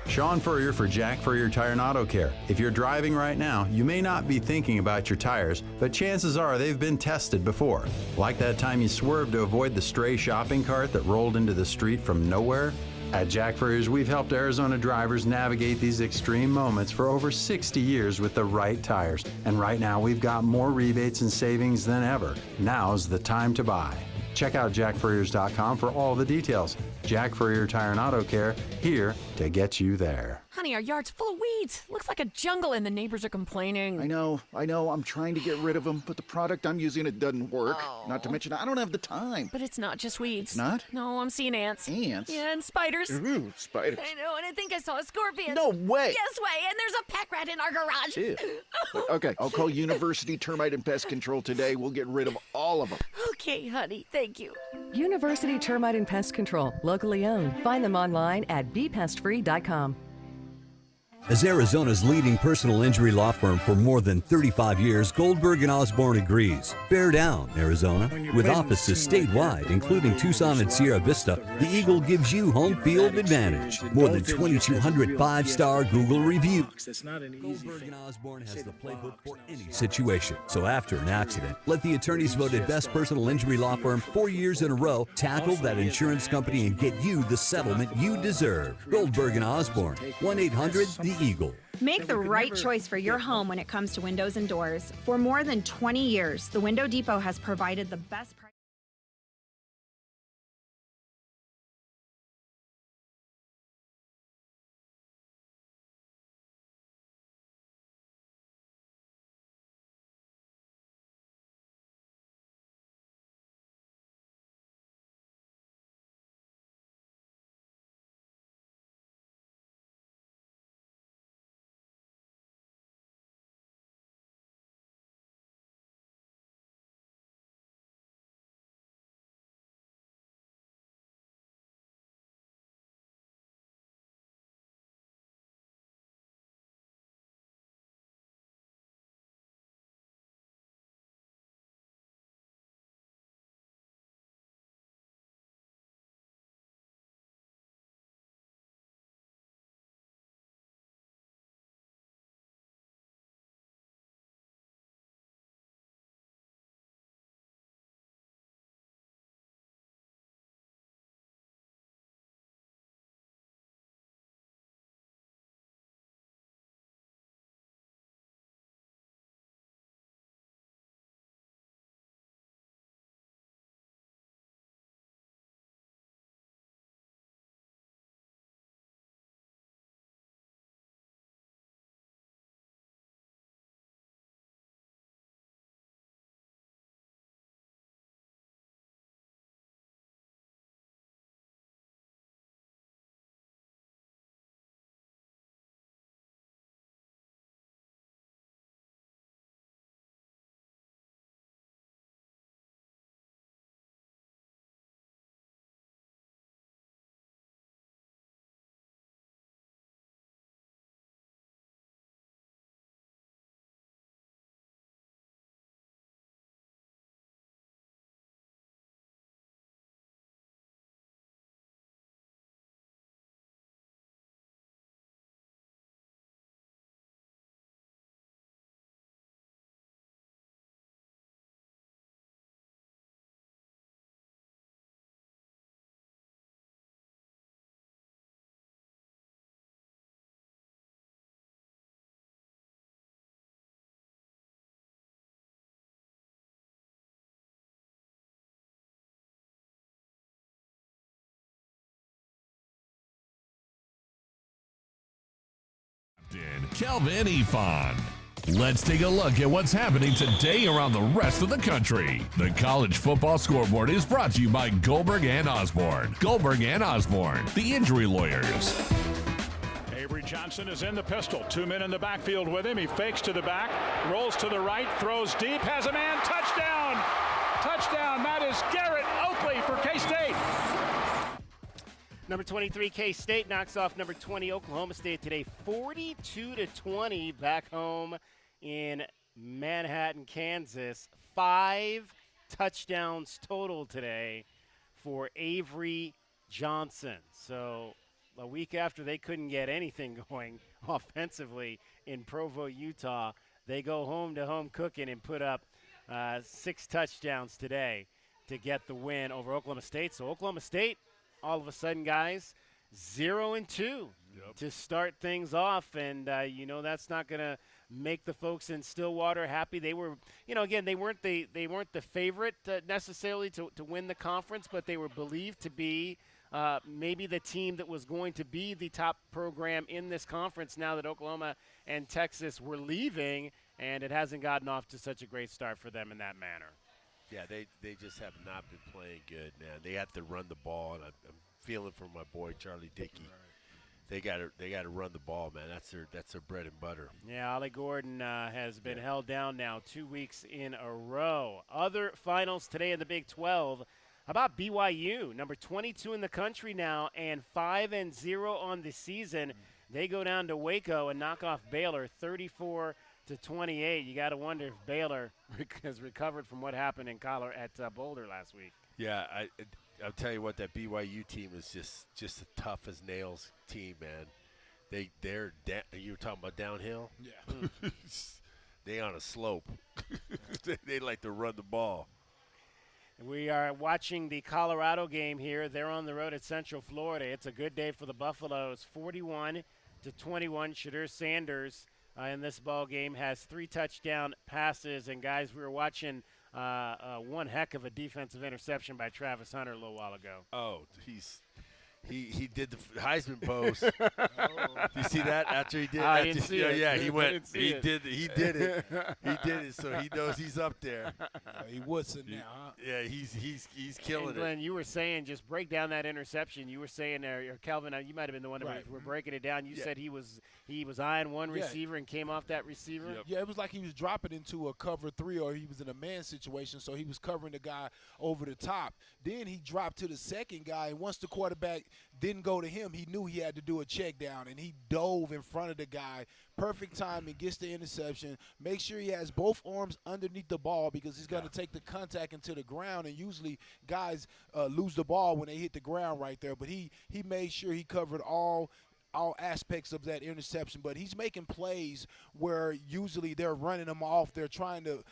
Sean Furrier for Jack Furrier Tire and Auto Care. If you're driving right now, you may not be thinking about your tires, but chances are they've been tested before. Like that time you swerved to avoid the stray shopping cart that rolled into the street from nowhere. At Jack Furrier's, we've helped Arizona drivers navigate these extreme moments for over 60 years with the right tires. And right now, we've got more rebates and savings than ever. Now's the time to buy. Check out jackfurriers.com for all the details. Jack Furrier Tire and Auto Care, here to get you there. Honey, our yard's full of weeds. Looks like a jungle and the neighbors are complaining. I know. I'm trying to get rid of them, but the product I'm using, it doesn't work. Oh. Not to mention, I don't have the time. But it's not just weeds. It's not? No, I'm seeing ants. Ants? Yeah, and spiders. Ooh, spiders. I know, and I think I saw a scorpion. No way. Yes way, and there's a pack rat in our garage. Ew. Okay, I'll call University Termite and Pest Control today. We'll get rid of all of them. Okay, honey, thank you. University Termite and Pest Control, locally owned. Find them online at bepestfree.com. As Arizona's leading personal injury law firm for more than 35 years, Goldberg & Osborne agrees. Bear down, Arizona. With offices statewide, including Tucson and Sierra Vista, the Eagle gives you home field advantage. More than 2,200 five-star Google reviews. That's not an easy thing. Osborne has the playbook for any situation. So after an accident, let the attorneys voted best personal injury law firm 4 years in a row tackle that insurance company and get you the settlement you deserve. Goldberg & Osborne, 1-800-THE Eagle. Make the right choice for your home when it comes to windows and doors. For more than 20 years, the Window Depot has provided the best price. Kelvin Ifan. Let's take a look at what's happening today around the rest of the country. The College Football Scoreboard is brought to you by Goldberg and Osborne. Goldberg and Osborne, the injury lawyers. Avery Johnson is in the pistol. 2 men in the backfield with him. He fakes to the back, rolls to the right, throws deep, has a man. Touchdown! Touchdown! That is Garrett Oakley for K-State. Number 23, K-State knocks off number 20, Oklahoma State today, 42-20 back home in Manhattan, Kansas. 5 touchdowns total today for Avery Johnson. So a week after they couldn't get anything going offensively in Provo, Utah, they go home to home cooking and put up 6 touchdowns today to get the win over Oklahoma State. So Oklahoma State, all of a sudden, guys, 0-2 to start things off, and that's not going to make the folks in Stillwater happy. They were, again, they weren't the favorite necessarily to win the conference, but they were believed to be maybe the team that was going to be the top program in this conference. Now that Oklahoma and Texas were leaving, and it hasn't gotten off to such a great start for them in that manner. Yeah, they just have not been playing good, man. They have to run the ball, and I'm feeling for my boy Charlie Dickey. They got to run the ball, man. That's their bread and butter. Yeah, Ollie Gordon has been held down now 2 weeks in a row. Other finals today in the Big 12. How about BYU, number 22 in the country now, and 5-0 on the season. They go down to Waco and knock off Baylor 34-28. You got to wonder if Baylor has recovered from what happened in at Boulder last week. Yeah, I'll tell you what, that BYU team is just a tough as nails team, man. They're you were talking about downhill? Yeah. They on a slope. They like to run the ball. We are watching the Colorado game here. They're on the road at Central Florida. It's a good day for the Buffaloes. 41-21. Shadur Sanders in this ball game has 3 touchdown passes. And, guys, we were watching one heck of a defensive interception by Travis Hunter a little while ago. Oh, he did the Heisman pose. You see that after he did? I didn't see it. Yeah, he went. He did it. He did it. So he knows he's up there. He Woodson now, huh? Yeah, he's killing and Glenn, it. you were saying just break down that interception. You were saying or Kelvin, you might have been the one that were breaking it down. You said he was eyeing one receiver and came off that receiver. Yep. Yeah, it was like he was dropping into a cover 3 or he was in a man situation, so he was covering the guy over the top. Then he dropped to the second guy, and once the quarterback didn't go to him, he knew he had to do a check down, and he dove in front of the guy. Perfect timing, gets the interception. Make sure he has both arms underneath the ball because he's going to take the contact into the ground, and usually guys lose the ball when they hit the ground right there. But he made sure he covered all aspects of that interception, but he's making plays where usually they're running them off. They're trying to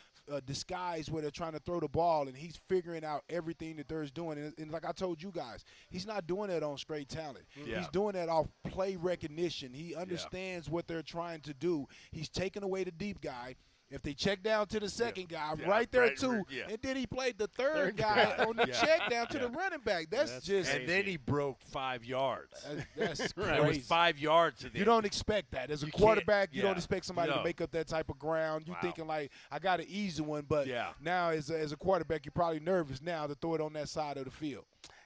disguise where they're trying to throw the ball, and he's figuring out everything that they're doing. And like I told you guys, he's not doing that on straight talent. Yeah. He's doing that off play recognition. He understands what they're trying to do. He's taking away the deep guy. If they check down to the second guy, right there too, and then he played the third guy on the check down to the running back. That's just and then he broke 5 yards. That's crazy. It was 5 yards. You don't expect that as a quarterback. You don't expect somebody to No. make up that type of ground. You thinking like, I got an easy one, but Yeah. now as a quarterback, you're probably nervous now to throw it on that side of the field.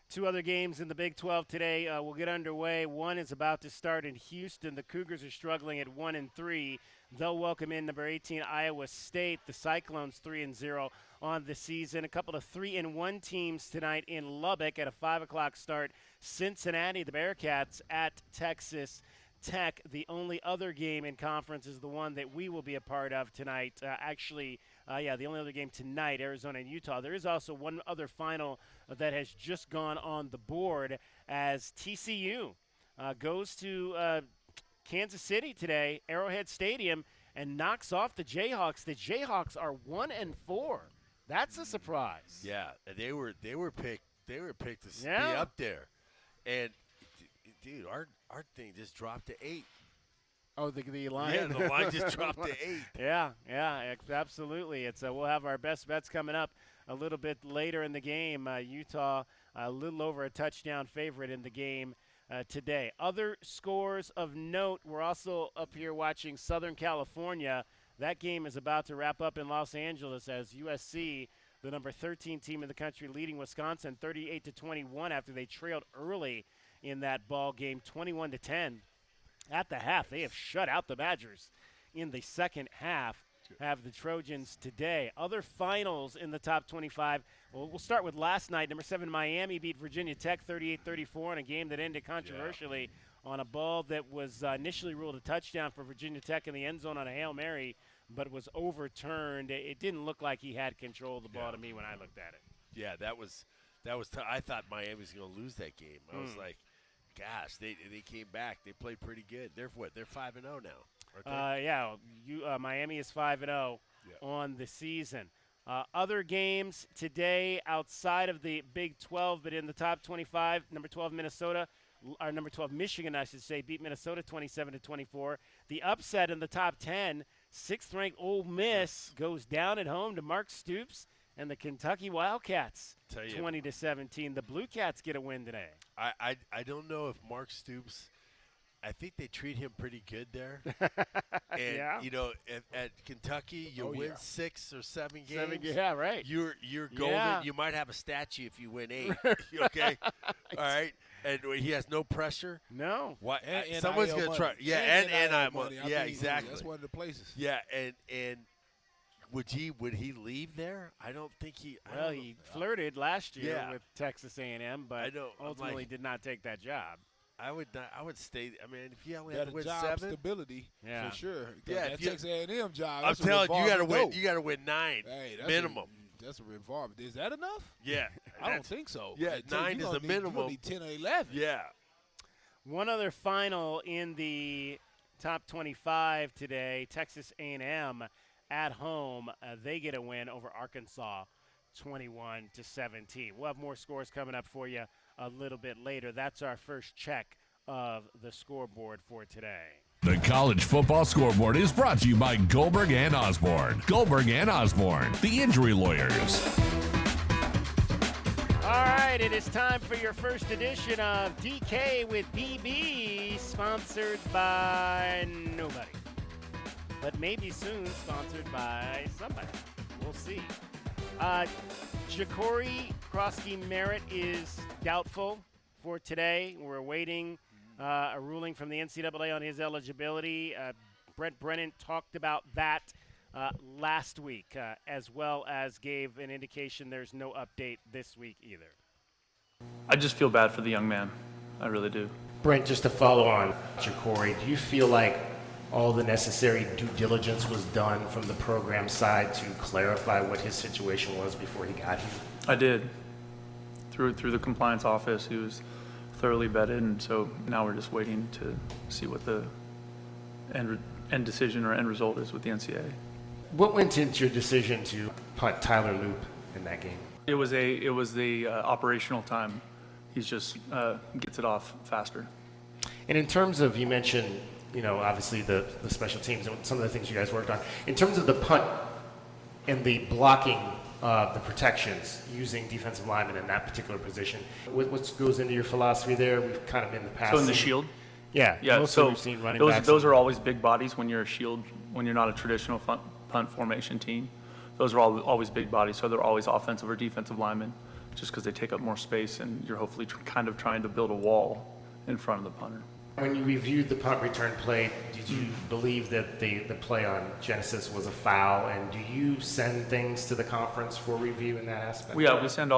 2 other games in the Big 12 today will get underway. One is about to start in Houston. The Cougars are struggling at 1-3. They'll welcome in number 18 Iowa State. The Cyclones 3-0 on the season. A couple of 3-1 teams tonight in Lubbock at a 5 o'clock start. Cincinnati, the Bearcats at Texas Tech. The only other game in conference is the one that we will be a part of tonight. The only other game tonight, Arizona and Utah. There is also one other final that has just gone on the board as TCU goes to Kansas City today, Arrowhead Stadium, and knocks off the Jayhawks. The Jayhawks are 1-4. That's a surprise. Yeah, they were picked. They were picked to be up there, and dude, our thing just dropped to 8. Oh, the line. Yeah, the line just dropped to 8. Yeah, absolutely. It's we'll have our best bets coming up a little bit later in the game. Utah a little over a touchdown favorite in the game today. Other scores of note, we're also up here watching Southern California. That game is about to wrap up in Los Angeles as USC, the number 13 team in the country, leading Wisconsin 38-21 after they trailed early in that ball game, 21-10. At the half, they have shut out the Badgers in the second half. Have the Trojans today. Other finals in the top 25. Well, we'll start with last night. Number 7 Miami beat Virginia Tech 38-34 in a game that ended controversially on a ball that was initially ruled a touchdown for Virginia Tech in the end zone on a Hail Mary, but was overturned. It didn't look like he had control of the ball to me when I looked at it. Yeah, that was I thought Miami was going to lose that game. I was like, gosh, they came back. They played pretty good. They're 5-0 now. Miami is 5-0 on the season. Other games today outside of the Big 12, but in the top 25, number 12 Michigan, I should say, beat Minnesota 27-24. The upset in the top 10, 6th-ranked Ole Miss goes down at home to Mark Stoops and the Kentucky Wildcats 20-17. The Blue Cats get a win today. I don't know if Mark Stoops. I think they treat him pretty good there. And, at Kentucky, you win 6 or 7 games. Yeah, right. You're golden. Yeah. You might have a statue if you win 8. Okay? All right? And he has no pressure. No. Why? Someone's going to try. Yeah, and money. Yeah, exactly. That's one of the places. Yeah, and would he leave there? I don't think he – Well, he flirted last year with Texas A&M, but ultimately did not take that job. I would stay. I mean, if you only have to win job 7, stability for sure. Yeah, that Texas A&M job. I'm telling you, you got to win 9 minimum. That's a revolver. Is that enough? Yeah, I don't think so. Yeah, 9 is the minimum. You need 10 or 11. Yeah. One other final in the top 25 today: Texas A&M at home. They get a win over Arkansas, 21-17. We'll have more scores coming up for you a little bit later. That's our first check of the scoreboard for today. The College Football Scoreboard is brought to you by Goldberg and Osborne. Goldberg and Osborne, the injury lawyers. All right, it is time for your first edition of DK with BB, sponsored by nobody. But maybe soon sponsored by somebody. We'll see. Ja'Cory Krosky-Merritt is doubtful for today. We're awaiting a ruling from the NCAA on his eligibility. Brent Brennan talked about that last week, as well as gave an indication there's no update this week either. I just feel bad for the young man. I really do. Brent, just to follow on Ja'Cory, do you feel like all the necessary due diligence was done from the program side to clarify what his situation was before he got here? I did. Through the compliance office, he was thoroughly vetted, and so now we're just waiting to see what the end decision or end result is with the NCAA. What went into your decision to punt Tyler Loop in that game? It was the operational time. He's just gets it off faster. And in terms of, you mentioned, obviously the special teams and some of the things you guys worked on. In terms of the punt and the blocking, the protections, using defensive linemen in that particular position, what goes into your philosophy there? We've kind of in the past. So in the shield? Yeah. So we've seen running backs. Those are always big bodies when you're a shield, when you're not a traditional punt formation team. Those are always big bodies, so they're always offensive or defensive linemen, just because they take up more space, and you're hopefully kind of trying to build a wall in front of the punter. When you reviewed the punt return play, did you believe that the play on Genesis was a foul? And do you send things to the conference for review in that aspect? Yeah, we send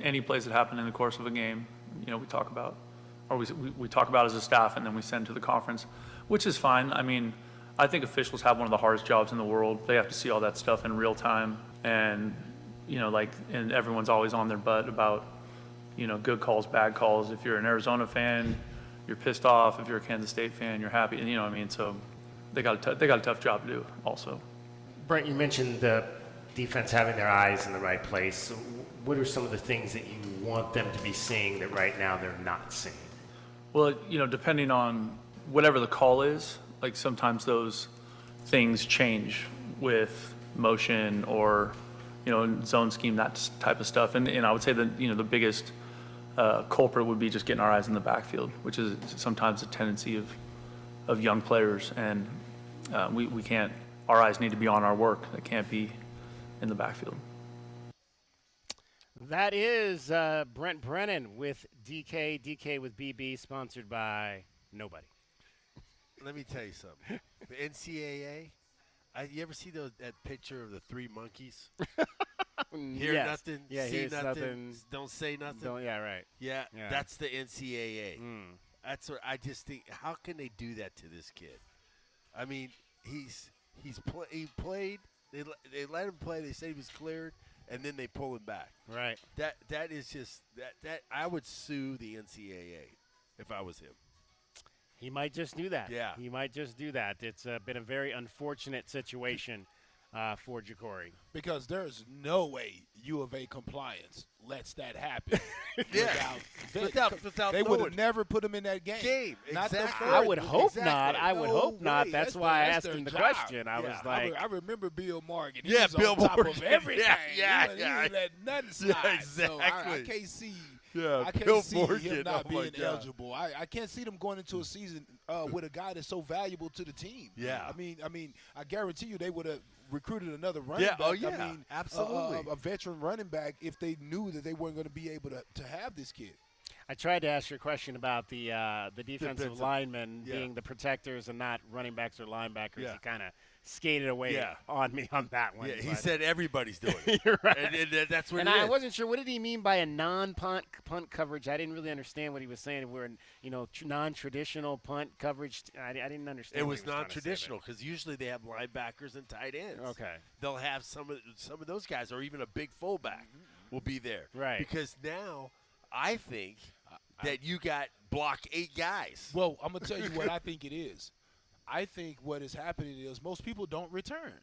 any plays that happen in the course of a game. We talk about, or we talk about as a staff, and then we send to the conference, which is fine. I mean, I think officials have one of the hardest jobs in the world. They have to see all that stuff in real time, and and everyone's always on their butt about good calls, bad calls. If you're an Arizona fan, you're pissed off. If you're a Kansas State fan, you're happy. You know what I mean? So they got a tough job to do also. Brent, you mentioned the defense having their eyes in the right place. So what are some of the things that you want them to be seeing that right now they're not seeing? Well, depending on whatever the call is, like sometimes those things change with motion or, zone scheme, that type of stuff. And I would say that, the biggest culprit would be just getting our eyes in the backfield, which is sometimes a tendency of young players. And we can't, our eyes need to be on our work. It can't be in the backfield. That is Brent Brennan with DK with BB, sponsored by nobody. Let me tell you something. The NCAA, you ever see that picture of the three monkeys? Hear nothing, see nothing, don't say nothing? Right. Yeah, that's the NCAA. That's what I just think. How can they do that to this kid? I mean, he played. They let him play. They said he was cleared, and then they pull him back. Right. That is just that I would sue the NCAA if I was him. He might just do that. Yeah. He might just do that. It's been a very unfortunate situation for Ja'Cory. Because there's no way U of A compliance lets that happen. Without they would have never put him in that game. Not exactly. I would hope not. I would No hope not. way. That's why I asked him the job. question. I was like, I remember Bill Morgan. He Yeah, was Bill on top Morgan. of everything. Yeah. He didn't let nothing slide. Yeah, exactly. So I can't see. Yeah, I can't Bill see Morgan. him not Oh, my being God. eligible. I can't see them going into a season with a guy that's so valuable to the team. Yeah. I mean, I guarantee you they would have recruited another running back. Oh, yeah. I mean, Absolutely. a veteran running back if they knew that they weren't going to be able to have this kid. I tried to ask you a question about the defensive linemen being the protectors and not running backs or linebackers. Yeah. You kind of skated away on me on that one. Yeah, he said everybody's doing it. You're right. And that's what and it I is. wasn't sure, what did he mean by a non-punt coverage? I didn't really understand what he was saying. We're in, non-traditional punt coverage. I didn't understand. It was non-traditional because usually they have linebackers and tight ends. Okay. They'll have some of those guys, or even a big fullback will be there. Right. Because now I think that you got block 8 guys. Well, I'm going to tell you what I think it is. I think what is happening is most people don't return.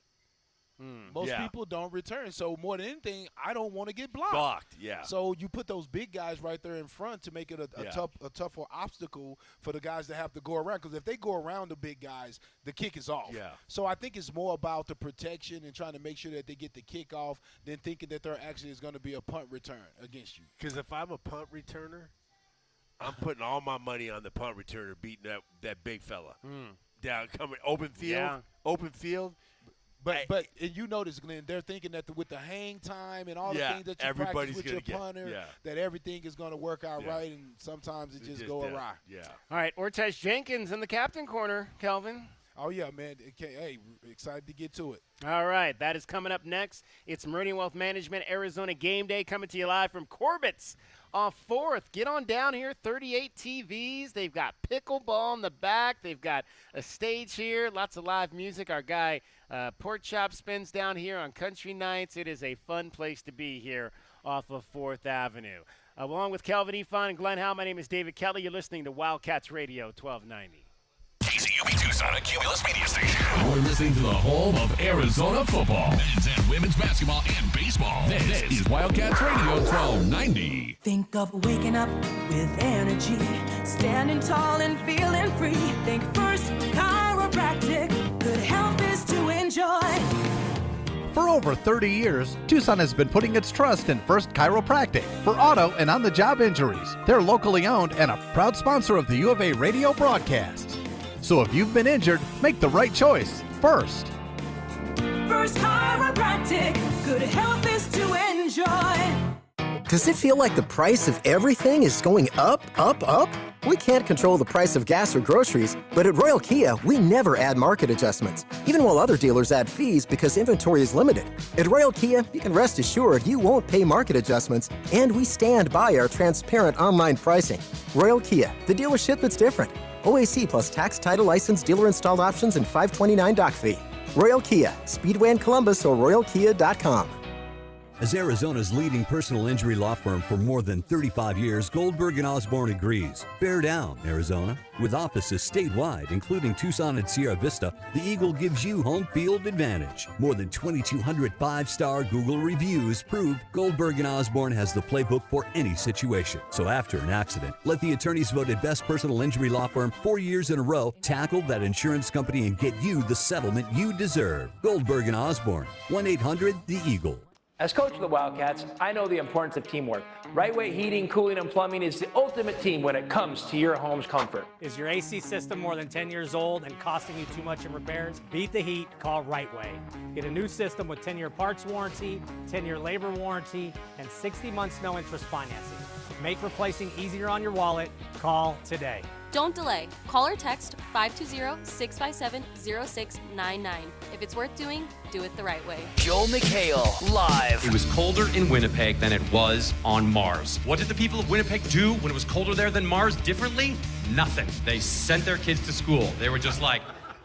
Most people don't return. So more than anything, I don't want to get blocked. Yeah. So you put those big guys right there in front to make it a tougher obstacle for the guys that have to go around. Because if they go around the big guys, the kick is off. Yeah. So I think it's more about the protection and trying to make sure that they get the kick off than thinking that there actually is going to be a punt return against you. Because if I'm a punt returner, I'm putting all my money on the punt returner beating that big fella. Down coming open field. But and you notice, Glenn, they're thinking that with the hang time and all the things that you practice with your punter, that everything is going to work out right, and sometimes it just go awry. Yeah. All right, Ortez Jenkins in the captain corner, Kelvin. Oh, yeah, man. Hey, excited to get to it. All right, that is coming up next. It's Meridian Wealth Management, Arizona Game Day, coming to you live from Corbett's off 4th. Get on down here, 38 TVs. They've got pickleball in the back. They've got a stage here, lots of live music. Our guy Pork Chop spins down here on country nights. It is a fun place to be here off of 4th Avenue. Along with Kelvin Efon and Glenn Howe, my name is David Kelly. You're listening to Wildcats Radio 1290. KCUB Tucson, a Cumulus media station. You're listening to the home of Arizona football, men's and women's basketball and baseball. This is Wildcats Radio 1290. Think of waking up with energy, standing tall and feeling free. Think First Chiropractic, good health is to enjoy. For over 30 years, Tucson has been putting its trust in First Chiropractic for auto and on-the-job injuries. They're locally owned and a proud sponsor of the U of A radio broadcasts. So if you've been injured, make the right choice first. First Chiropractic, good health is to enjoy. Does it feel like the price of everything is going up, up, up? We can't control the price of gas or groceries, but at Royal Kia, we never add market adjustments, even while other dealers add fees because inventory is limited. At Royal Kia, you can rest assured you won't pay market adjustments, and we stand by our transparent online pricing. Royal Kia, the dealership that's different. OAC plus tax, title, license, dealer installed options, and $529 doc fee. Royal Kia, Speedway in Columbus or RoyalKia.com. As Arizona's leading personal injury law firm for more than 35 years, Goldberg & Osborne agrees. Bear down, Arizona. With offices statewide, including Tucson and Sierra Vista, the Eagle gives you home field advantage. More than 2,200 5-star Google reviews prove Goldberg & Osborne has the playbook for any situation. So after an accident, let the attorneys voted best personal injury law firm 4 years in a row tackle that insurance company and get you the settlement you deserve. Goldberg & Osborne, 1-800-THE-EAGLE. As coach of the Wildcats, I know the importance of teamwork. Right Way Heating, Cooling, and Plumbing is the ultimate team when it comes to your home's comfort. Is your AC system more than 10 years old and costing you too much in repairs? Beat the heat, call Right Way. Get a new system with 10-year parts warranty, 10-year labor warranty, and 60 months no interest financing. Make replacing easier on your wallet. Call today. Don't delay. Call or text 520-657-0699. If it's worth doing, do it the right way. Joel McHale, live. It was colder in Winnipeg than it was on Mars. What did the people of Winnipeg do when it was colder there than Mars differently? Nothing. They sent their kids to school. They were just like,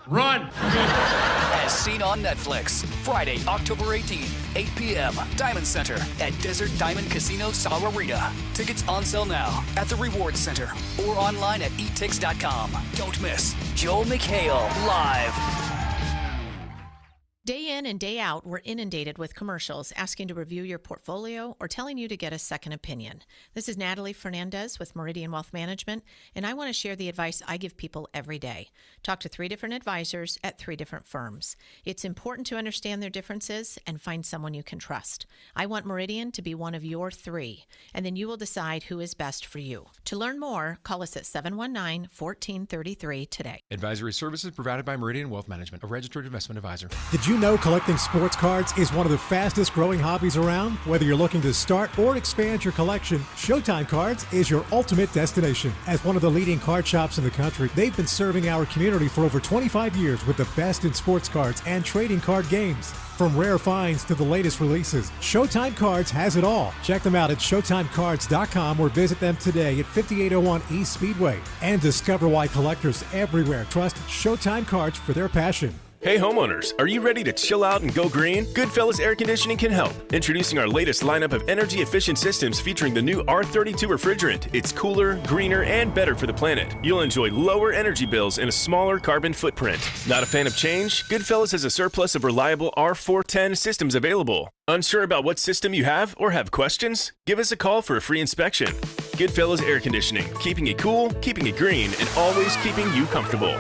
run! As seen on Netflix. Friday, October 18th, 8 p.m. Diamond Center at Desert Diamond Casino Sahuarita. Tickets on sale now at the Rewards Center or online at etix.com. Don't miss Joel McHale live. Day in and day out, we're inundated with commercials asking to review your portfolio or telling you to get a second opinion. This is Natalie Fernandez with Meridian Wealth Management, and I want to share the advice I give people every day. Talk to 3 different advisors at 3 different firms. It's important to understand their differences and find someone you can trust. I want Meridian to be one of your 3, and then you will decide who is best for you. To learn more, call us at 719-1433 today. Advisory services provided by Meridian Wealth Management, a registered investment advisor. Did you know collecting sports cards is one of the fastest growing hobbies around? Whether you're looking to start or expand your collection, Showtime Cards is your ultimate destination. As one of the leading card shops in the country, they've been serving our community for over 25 years with the best in sports cards and trading card games. From rare finds to the latest releases, Showtime Cards has it all. Check them out at ShowtimeCards.com or visit them today at 5801 East Speedway. And discover why collectors everywhere trust Showtime Cards for their passion. Hey homeowners, are you ready to chill out and go green? Goodfellas Air Conditioning can help. Introducing our latest lineup of energy-efficient systems featuring the new R32 refrigerant. It's cooler, greener, and better for the planet. You'll enjoy lower energy bills and a smaller carbon footprint. Not a fan of change? Goodfellas has a surplus of reliable R410 systems available. Unsure about what system you have or have questions? Give us a call for a free inspection. Goodfellas Air Conditioning, keeping it cool, keeping it green, and always keeping you comfortable.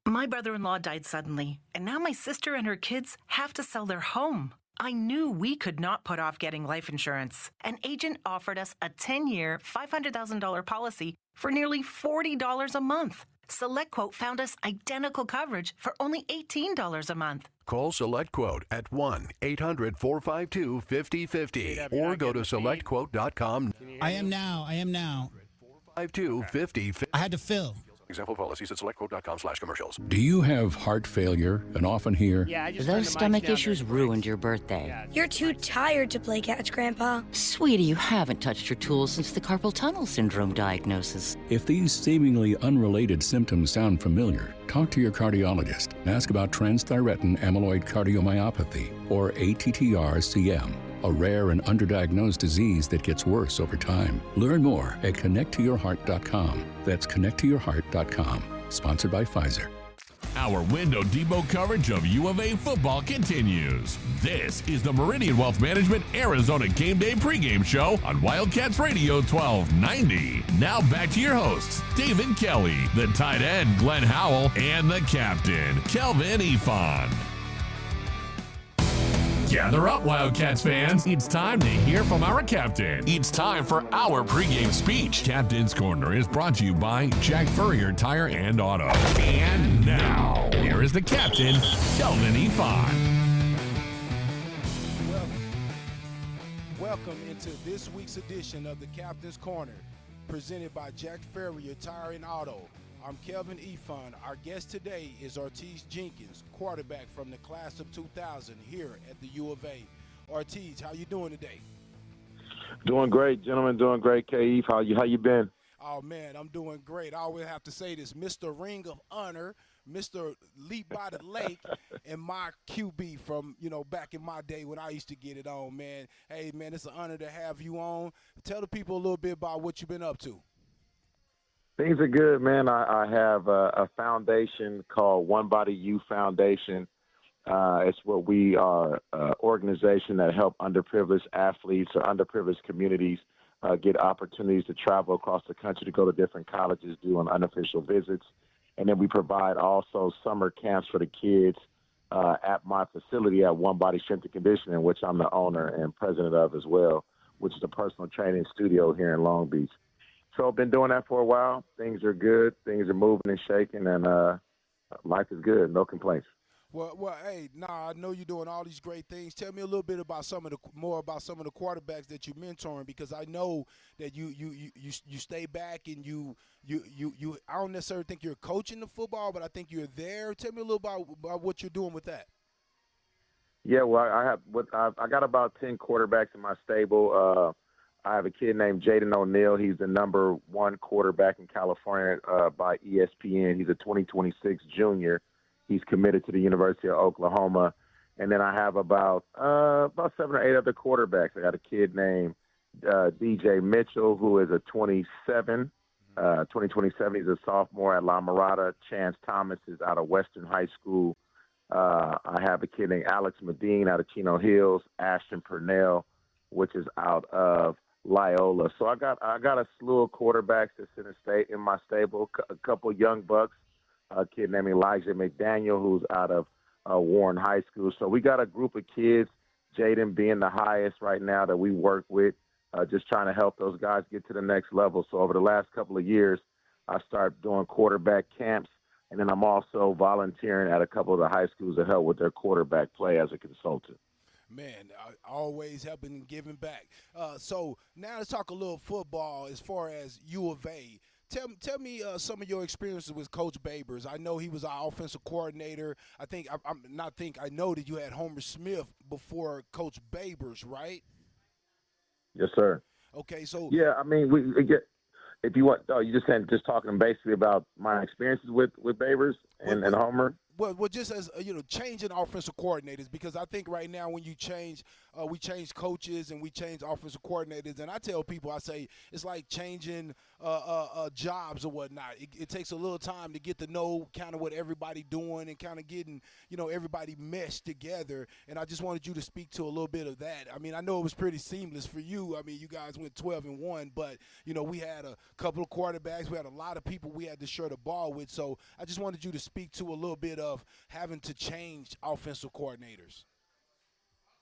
My brother-in-law died suddenly, and now my sister and her kids have to sell their home. I knew we could not put off getting life insurance. An agent offered us a 10-year, $500,000 policy for nearly $40 a month. SelectQuote found us identical coverage for only $18 a month. Call SelectQuote at 1-800-452-5050 or go to SelectQuote.com. I am now. 452-5050. I had to fill. Example policies at SelectQuote.com/commercials. Do you have heart failure and often hear, those stomach issues ruined your birthday? You're too tired to play catch, Grandpa. Sweetie, you haven't touched your tools since the carpal tunnel syndrome diagnosis. If these seemingly unrelated symptoms sound familiar, talk to your cardiologist and ask about transthyretin amyloid cardiomyopathy, or ATTR-CM. A rare and underdiagnosed disease that gets worse over time. Learn more at connecttoyourheart.com. That's connecttoyourheart.com. Sponsored by Pfizer. Our Window Depot coverage of U of A football continues. This is the Meridian Wealth Management Arizona Game Day pregame show on Wildcats Radio 1290. Now back to your hosts, David Kelly, the tight end Glenn Howell, and the captain, Kelvin Ifan. Gather up, Wildcats fans. It's time to hear from our captain. It's time for our pregame speech. Captain's Corner is brought to you by Jack Furrier Tire and Auto. And now, here is the captain, Kelvin Ifan. Welcome into this week's edition of the Captain's Corner, presented by Jack Furrier Tire and Auto. I'm Kelvin Ifan. Our guest today is Ortiz Jenkins, quarterback from the class of 2000 here at the U of A. Ortiz, how you doing today? Doing great, gentlemen. Doing great, K-Eve. How you been? Oh, man, I'm doing great. I always have to say this, Mr. Ring of Honor, Mr. Leap by the Lake, and my QB from, back in my day when I used to get it on, man. Hey, man, it's an honor to have you on. Tell the people a little bit about what you've been up to. Things are good, man. I have a foundation called One Body You Foundation. It's what we are an organization that help underprivileged athletes or underprivileged communities get opportunities to travel across the country to go to different colleges, doing unofficial visits. And then we provide also summer camps for the kids at my facility at One Body Strength and Conditioning, which I'm the owner and president of as well, which is a personal training studio here in Long Beach. So I've been doing that for a while. Things are good. Things are moving and shaking, and life is good. No complaints. Well, hey, I know you're doing all these great things. Tell me a little bit about more about some of the quarterbacks that you're mentoring, because I know that you stay back and you I don't necessarily think you're coaching the football, but I think you're there. Tell me a little about what you're doing with that. Yeah, well, I got about 10 quarterbacks in my stable. I have a kid named Jaden O'Neal. He's the number 1 quarterback in California by ESPN. He's a 2026 junior. He's committed to the University of Oklahoma. And then I have about 7 or 8 other quarterbacks. I got a kid named DJ Mitchell, who is a 2027. He's a sophomore at La Mirada. Chance Thomas is out of Western High School. I have a kid named Alex Medine out of Chino Hills. Ashton Purnell, which is out of Loyola. So I got a slew of quarterbacks that's in my stable. A couple young bucks. A kid named Elijah McDaniel, who's out of Warren High School. So we got a group of kids, Jaden being the highest right now that we work with, just trying to help those guys get to the next level. So over the last couple of years, I started doing quarterback camps, and then I'm also volunteering at a couple of the high schools to help with their quarterback play as a consultant. Man, always helping and giving back. So now let's talk a little football as far as U of A. Tell me some of your experiences with Coach Babers. I know he was our offensive coordinator. I know that you had Homer Smith before Coach Babers, right? Yes, sir. Okay, so yeah, I mean, we get. If you want, you just talking basically about my experiences with Babers and Homer. Well, just as changing offensive coordinators, because I think right now when you change, we change coaches and we change offensive coordinators, and I tell people, I say it's like changing jobs or whatnot. It takes a little time to get to know kind of what everybody doing and kind of getting everybody meshed together. And I just wanted you to speak to a little bit of that. I mean, I know it was pretty seamless for you. I mean, you guys went 12-1, but we had a couple of quarterbacks, we had a lot of people we had to share the ball with. So I just wanted you to speak to a little bit of having to change offensive coordinators.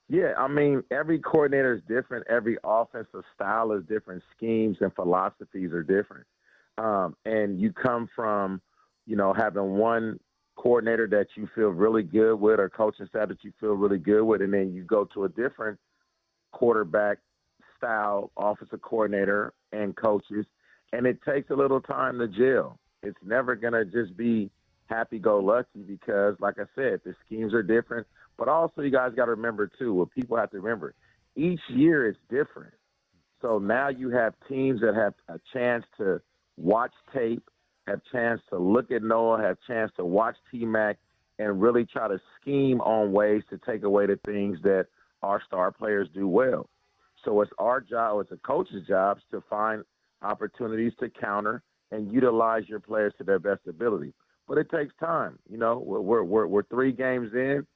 Yeah, I mean, every coordinator is different. Every offensive style is different. Schemes and philosophies are different. And you come from, having one coordinator that you feel really good with or coaching staff that you feel really good with, and then you go to a different quarterback style offensive coordinator and coaches, and it takes a little time to gel. It's never going to just be happy-go-lucky because, like I said, the schemes are different. But also you guys got to remember, too, what people have to remember, each year is different. So now you have teams that have a chance to watch tape, have a chance to look at Noah, have a chance to watch T-Mac, and really try to scheme on ways to take away the things that our star players do well. So it's our job, it's a coach's job to find opportunities to counter and utilize your players to their best ability. But it takes time. We're 3 games in,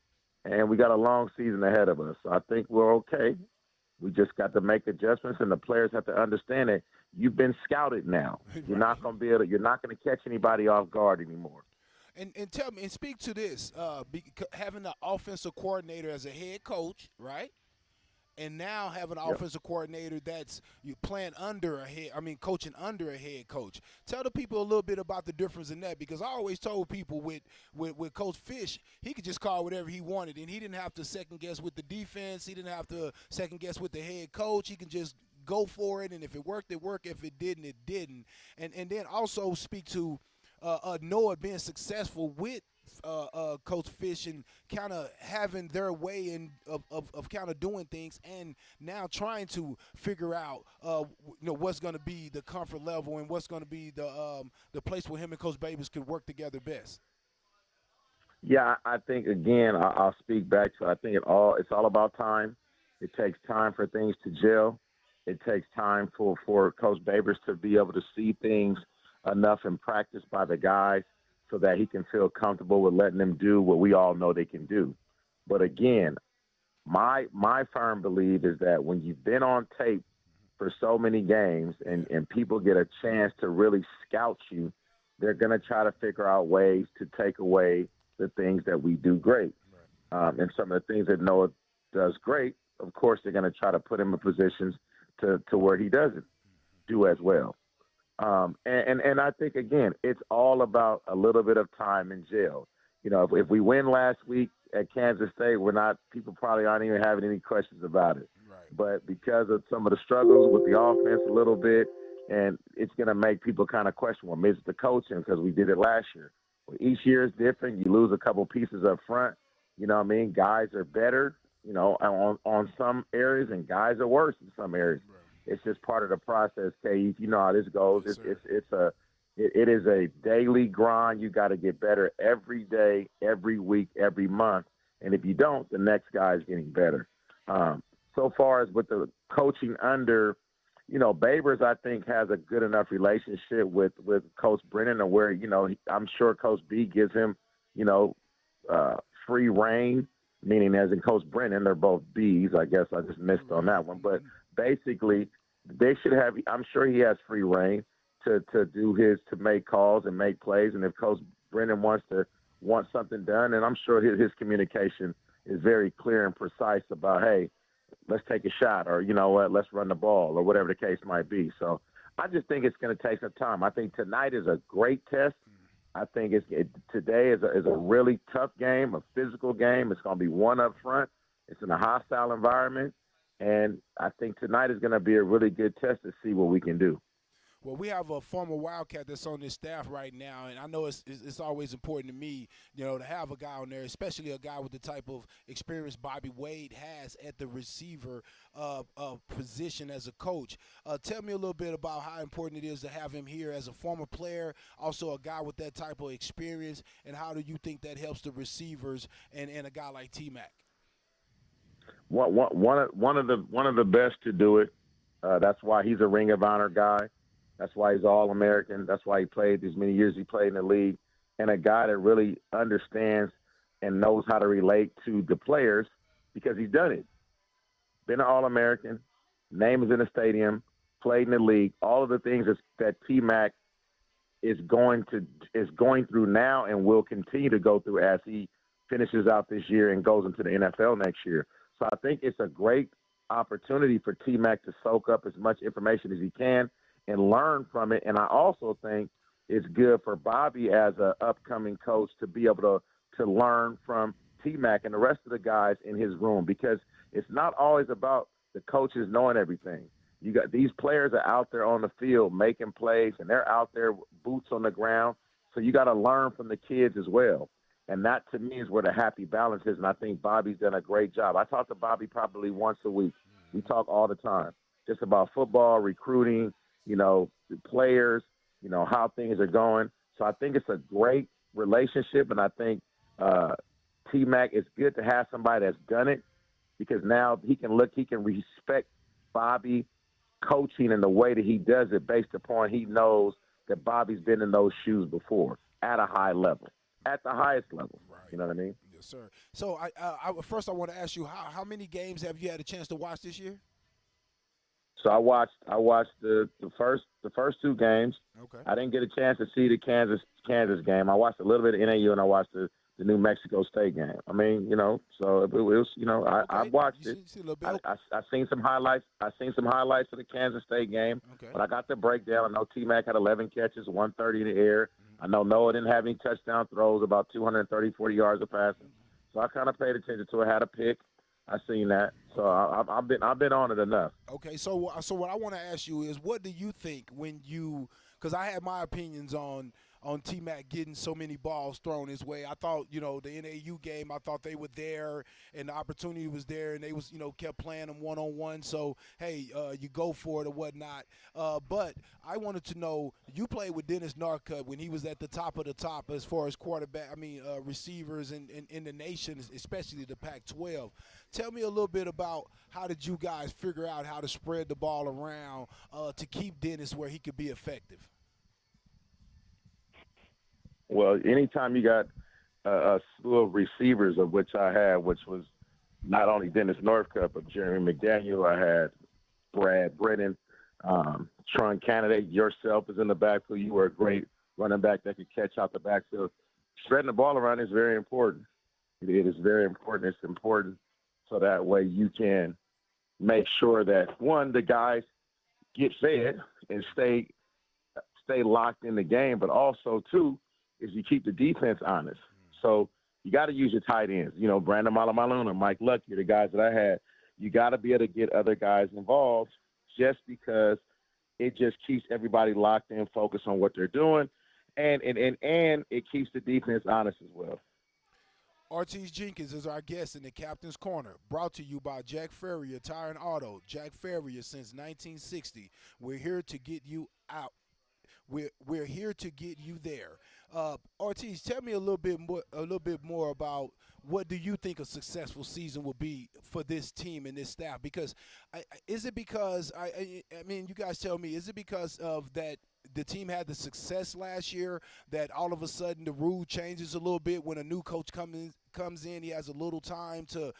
and we got a long season ahead of us. So I think we're okay. We just got to make adjustments, and the players have to understand that you've been scouted now. You're not going to you're not going to catch anybody off guard anymore. And tell me and speak to this, having an offensive coordinator as a head coach, right? And now having an offensive coordinator that's coaching under a head coach. Tell the people a little bit about the difference in that, because I always told people with Coach Fish, he could just call whatever he wanted, and he didn't have to second guess with the defense. He didn't have to second guess with the head coach. He can just go for it, and if it worked, it worked. If it didn't, it didn't. And then also speak to Noah being successful with Coach Fish and kind of having their way of kind of doing things, and now trying to figure out what's going to be the comfort level and what's going to be the place where him and Coach Babers could work together best. Yeah, I think, again, I'll speak back to, I think it's all about time. It takes time for things to gel. It takes time for Coach Babers to be able to see things enough in practice by the guys so that he can feel comfortable with letting them do what we all know they can do. But again, my firm belief is that when you've been on tape for so many games and people get a chance to really scout you, they're going to try to figure out ways to take away the things that we do great. and some of the things that Noah does great, of course, they're going to try to put him in positions to where he doesn't do as well. And I think, again, it's all about a little bit of time in jail. You know, if we win last week at Kansas State, people probably aren't even having any questions about it. Right. But because of some of the struggles with the offense a little bit, and it's going to make people kind of question, well, maybe it's the coaching because we did it last year. Well, each year is different. You lose a couple pieces up front. You know what I mean? Guys are better, you know, on some areas, and guys are worse in some areas. Right. It's just part of the process, Keith. You know how this goes. Yes, it is a daily grind. You got to get better every day, every week, every month. And if you don't, the next guy is getting better. So far as with the coaching under, you know, Babers, I think, has a good enough relationship with Coach Brennan, and where, you know, I'm sure Coach B gives him, you know, free reign, meaning as in Coach Brennan, they're both B's. I guess I just missed on that one. But basically, they should have, I'm sure he has free reign to make calls and make plays. And if Coach Brennan wants something done, and I'm sure his communication is very clear and precise about, hey, let's take a shot, or, you know what, let's run the ball, or whatever the case might be. So I just think it's going to take some time. I think tonight is a great test. I think today is a really tough game, a physical game. It's going to be one up front. It's in a hostile environment. And I think tonight is going to be a really good test to see what we can do. Well, we have a former Wildcat that's on this staff right now, and I know it's always important to me, you know, to have a guy on there, especially a guy with the type of experience Bobby Wade has at the receiver position as a coach. Tell me a little bit about how important it is to have him here as a former player, also a guy with that type of experience, and how do you think that helps the receivers and a guy like T-Mac? One of the best to do it. That's why he's a Ring of Honor guy. That's why he's All-American. That's why he played as many years he played in the league. And a guy that really understands and knows how to relate to the players because he's done it. Been an All-American, name is in the stadium, played in the league. All of the things that T-Mac is going through now and will continue to go through as he finishes out this year and goes into the NFL next year. So I think it's a great opportunity for T-Mac to soak up as much information as he can and learn from it. And I also think it's good for Bobby as an upcoming coach to be able to learn from T-Mac and the rest of the guys in his room, because it's not always about the coaches knowing everything. You got these players are out there on the field making plays, and they're out there boots on the ground. So you got to learn from the kids as well. And that, to me, is where the happy balance is, and I think Bobby's done a great job. I talk to Bobby probably once a week. We talk all the time, just about football, recruiting, you know, the players, you know, how things are going. So I think it's a great relationship, and I think T-Mac, it's good to have somebody that's done it, because now he can respect Bobby coaching in the way that he does it based upon he knows that Bobby's been in those shoes before at a high level. At the highest level, right. You know what I mean? Yes, sir. So first I want to ask you, how many games have you had a chance to watch this year? So I watched the first two games. Okay. I didn't get a chance to see the Kansas game. I watched a little bit of NAU, and I watched the New Mexico State game. I mean, you know, so it was, you know, I watched it. I seen some highlights. I seen some highlights of the Kansas State game. Okay. But I got the breakdown. I know T-Mac had 11 catches, 130 in the air. I know Noah didn't have any touchdown throws, about 230, 40 yards of passing. So I kind of paid attention to it. Had a pick. I seen that. So I've been on it enough. Okay. So what I want to ask you is, what do you think when you – because I had my opinions on T-Mac getting so many balls thrown his way. I thought, you know, the NAU game, I thought they were there and the opportunity was there, and they was, you know, kept playing them one-on-one. So, hey, you go for it or whatnot. But I wanted to know, you played with Dennis Northcutt when he was at the top of the top as far as receivers in the nation, especially the Pac-12. Tell me a little bit about how did you guys figure out how to spread the ball around to keep Dennis where he could be effective? Well, anytime you got a slew of receivers, of which I had, which was not only Dennis Northcutt, but Jeremy McDaniel, I had Brad Brennan, Tron Candidate, yourself is in the backfield. You were a great running back that could catch out the backfield. Spreading the ball around is very important. It is very important. It's important so that way you can make sure that, one, the guys get fed and stay locked in the game, but also, two, is you keep the defense honest. So you got to use your tight ends. You know, Brandon Malamaluna, Mike Lucky, the guys that I had. You got to be able to get other guys involved just because it just keeps everybody locked in, focused on what they're doing, and it keeps the defense honest as well. Ortiz Jenkins is our guest in the Captain's Corner, brought to you by Jack Farrier Tire and Auto. Jack Farrier since 1960. We're here to get you out. We're here to get you there. Ortiz, tell me a little bit more about what do you think a successful season will be for this team and this staff? Because is it because I mean, you guys tell me, is it because of that the team had the success last year that all of a sudden the rule changes a little bit when a new coach comes in? He has a little time to,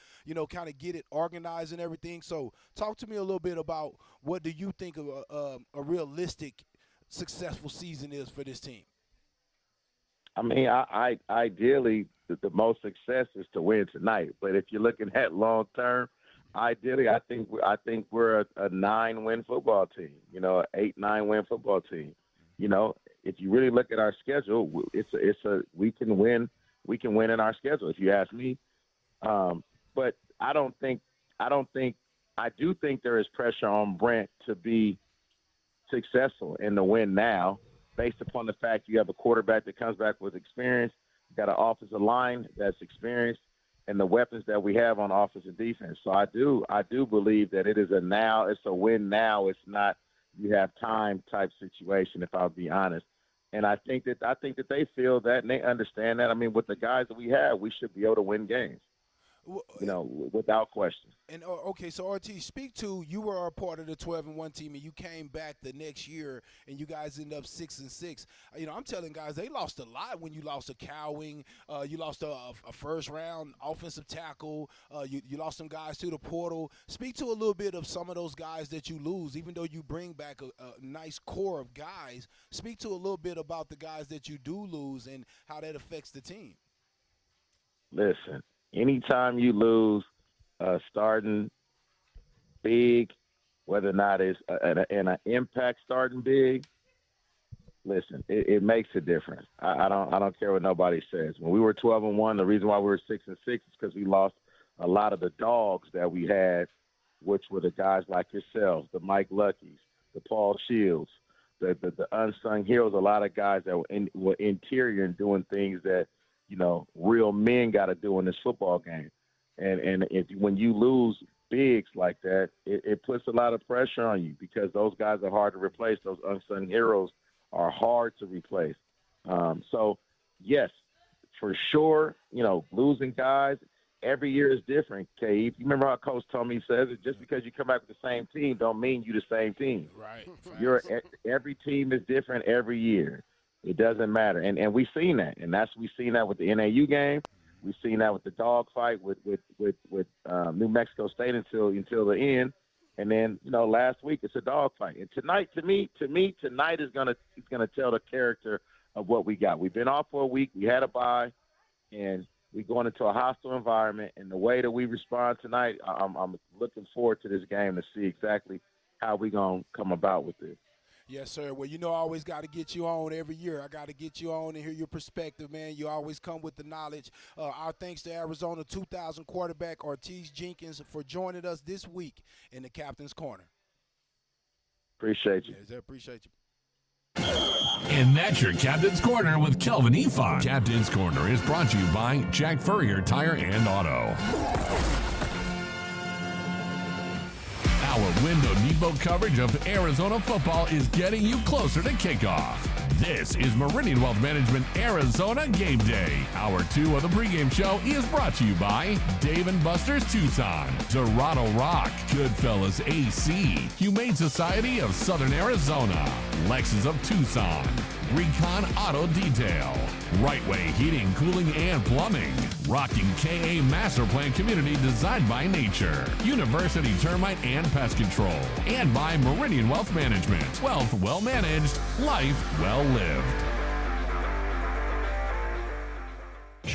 kind of get it organized and everything. So talk to me a little bit about what do you think of a realistic successful season is for this team? I mean, I ideally, the most success is to win tonight. But if you're looking at long term, ideally, I think we're a 9-win football team. 8-9-win football team. If you really look at our schedule, we can win in our schedule, if you ask me. But I do think there is pressure on Brent to be successful and to win now, based upon the fact you have a quarterback that comes back with experience, you got an offensive line that's experienced, and the weapons that we have on offense and defense. So I do believe that it is it's a win now. It's not you have time type situation, if I'll be honest. And I think that they feel that and they understand that. I mean, with the guys that we have, we should be able to win games. Without question. And okay, so Ortiz, you were a part of the 12-1 team, and you came back the next year, and you guys ended up 6-6. I'm telling guys they lost a lot when you lost a Cowing, you lost a first-round offensive tackle, you lost some guys to the portal. Speak to a little bit of some of those guys that you lose, even though you bring back a nice core of guys. Speak to a little bit about the guys that you do lose and how that affects the team. Listen. Anytime you lose starting big, whether or not it's an impact starting big, listen, it makes a difference. I don't care what nobody says. When we were 12-1, the reason why we were 6-6 is because we lost a lot of the dogs that we had, which were the guys like yourselves, the Mike Luckies, the Paul Shields, the unsung heroes. A lot of guys that were interior and doing things that real men got to do in this football game. And when you lose bigs like that, it puts a lot of pressure on you because those guys are hard to replace. Those unsung heroes are hard to replace. So, yes, for sure, losing guys every year is different, Cave. You remember how Coach Tommy says it? Just because you come back with the same team don't mean you the same team. Right. Every team is different every year. It doesn't matter. And we've seen that. And we've seen that with the NAU game. We've seen that with the dog fight with New Mexico State until the end. And then, last week it's a dog fight. And tonight, to me, tonight is gonna tell the character of what we got. We've been off for a week. We had a bye, and we're going into a hostile environment. And the way that we respond tonight, I'm looking forward to this game to see exactly how we're going to come about with this. Yes, sir. Well, I always got to get you on every year. I got to get you on and hear your perspective, man. You always come with the knowledge. Our thanks to Arizona 2000 quarterback Ortiz Jenkins for joining us this week in the Captain's Corner. Appreciate you. Yes, I appreciate you. And that's your Captain's Corner with Kelvin Efon. Captain's Corner is brought to you by Jack Furrier Tire and Auto. Our Window Depot coverage of Arizona football is getting you closer to kickoff. This is Meridian Wealth Management Arizona Game Day. Hour 2 of the pregame show is brought to you by Dave & Buster's Tucson, Dorado Rock, Goodfellas AC, Humane Society of Southern Arizona, Lexus of Tucson, Recon Auto Detail, Right Way Heating, Cooling, and Plumbing, Rocking KA Master Plan Community designed by nature, University Termite and Pest Control, and by Meridian Wealth Management. Wealth well managed, life well lived.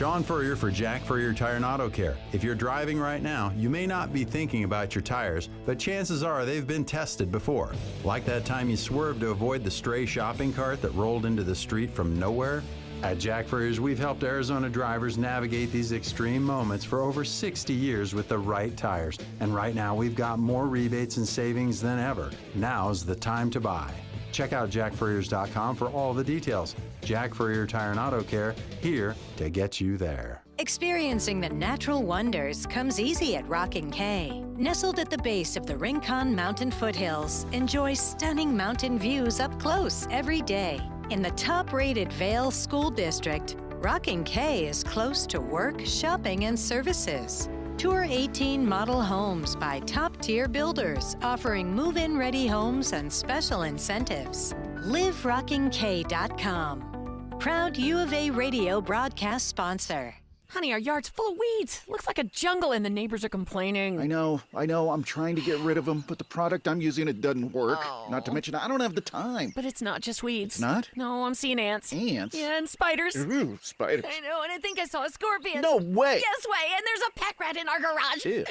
Sean Furrier for Jack Furrier Tire and Auto Care. If you're driving right now, you may not be thinking about your tires, but chances are they've been tested before. Like that time you swerved to avoid the stray shopping cart that rolled into the street from nowhere? At Jack Furrier's, we've helped Arizona drivers navigate these extreme moments for over 60 years with the right tires. And right now, we've got more rebates and savings than ever. Now's the time to buy. Check out jackfurriers.com for all the details. Jack Furrier Tire and Auto Care, here to get you there. Experiencing the natural wonders comes easy at Rockin' K. Nestled at the base of the Rincon Mountain foothills, enjoy stunning mountain views up close every day. In the top-rated Vail School District, Rockin' K is close to work, shopping, and services. Tour 18 model homes by top-tier builders, offering move-in ready homes and special incentives. LiveRockingK.com. Proud U of A radio broadcast sponsor. Honey, our yard's full of weeds. Looks like a jungle and the neighbors are complaining. I know. I'm trying to get rid of them, but the product I'm using, it doesn't work. Oh. Not to mention, I don't have the time. But it's not just weeds. It's not? No, I'm seeing ants. Ants? Yeah, and spiders. Ooh, spiders. I know, and I think I saw a scorpion. No way. Yes way, and there's a pack rat in our garage. Ew.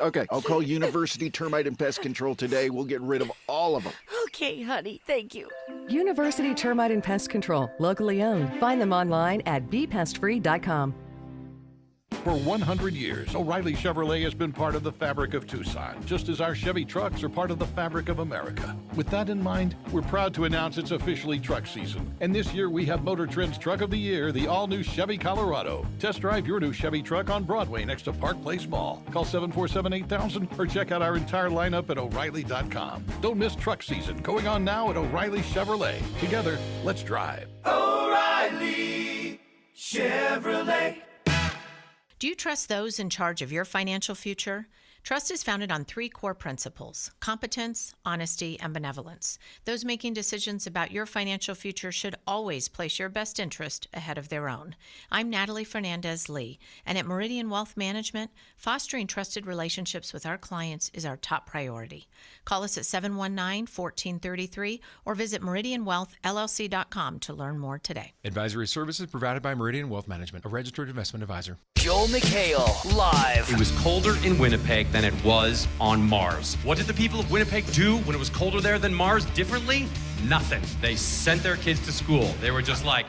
Okay, I'll call University Termite and Pest Control today. We'll get rid of all of them. Okay, honey, thank you. University Termite and Pest Control, locally owned. Find them online at bepestfree.com. For 100 years, O'Reilly Chevrolet has been part of the fabric of Tucson, just as our Chevy trucks are part of the fabric of America. With that in mind, we're proud to announce it's officially truck season. And this year we have Motor Trend's Truck of the Year, the all-new Chevy Colorado. Test drive your new Chevy truck on Broadway next to Park Place Mall. Call 747-8000 or check out our entire lineup at O'Reilly.com. Don't miss truck season, going on now at O'Reilly Chevrolet. Together, let's drive. O'Reilly Chevrolet. Do you trust those in charge of your financial future? Trust is founded on 3 core principles: competence, honesty, and benevolence. Those making decisions about your financial future should always place your best interest ahead of their own. I'm Natalie Fernandez-Lee, and at Meridian Wealth Management, fostering trusted relationships with our clients is our top priority. Call us at 719-1433 or visit meridianwealthllc.com to learn more today. Advisory services provided by Meridian Wealth Management, a registered investment advisor. Joel McHale, live. It was colder in Winnipeg than it was on Mars. What did the people of Winnipeg do when it was colder there than Mars differently? Nothing. They sent their kids to school. They were just like,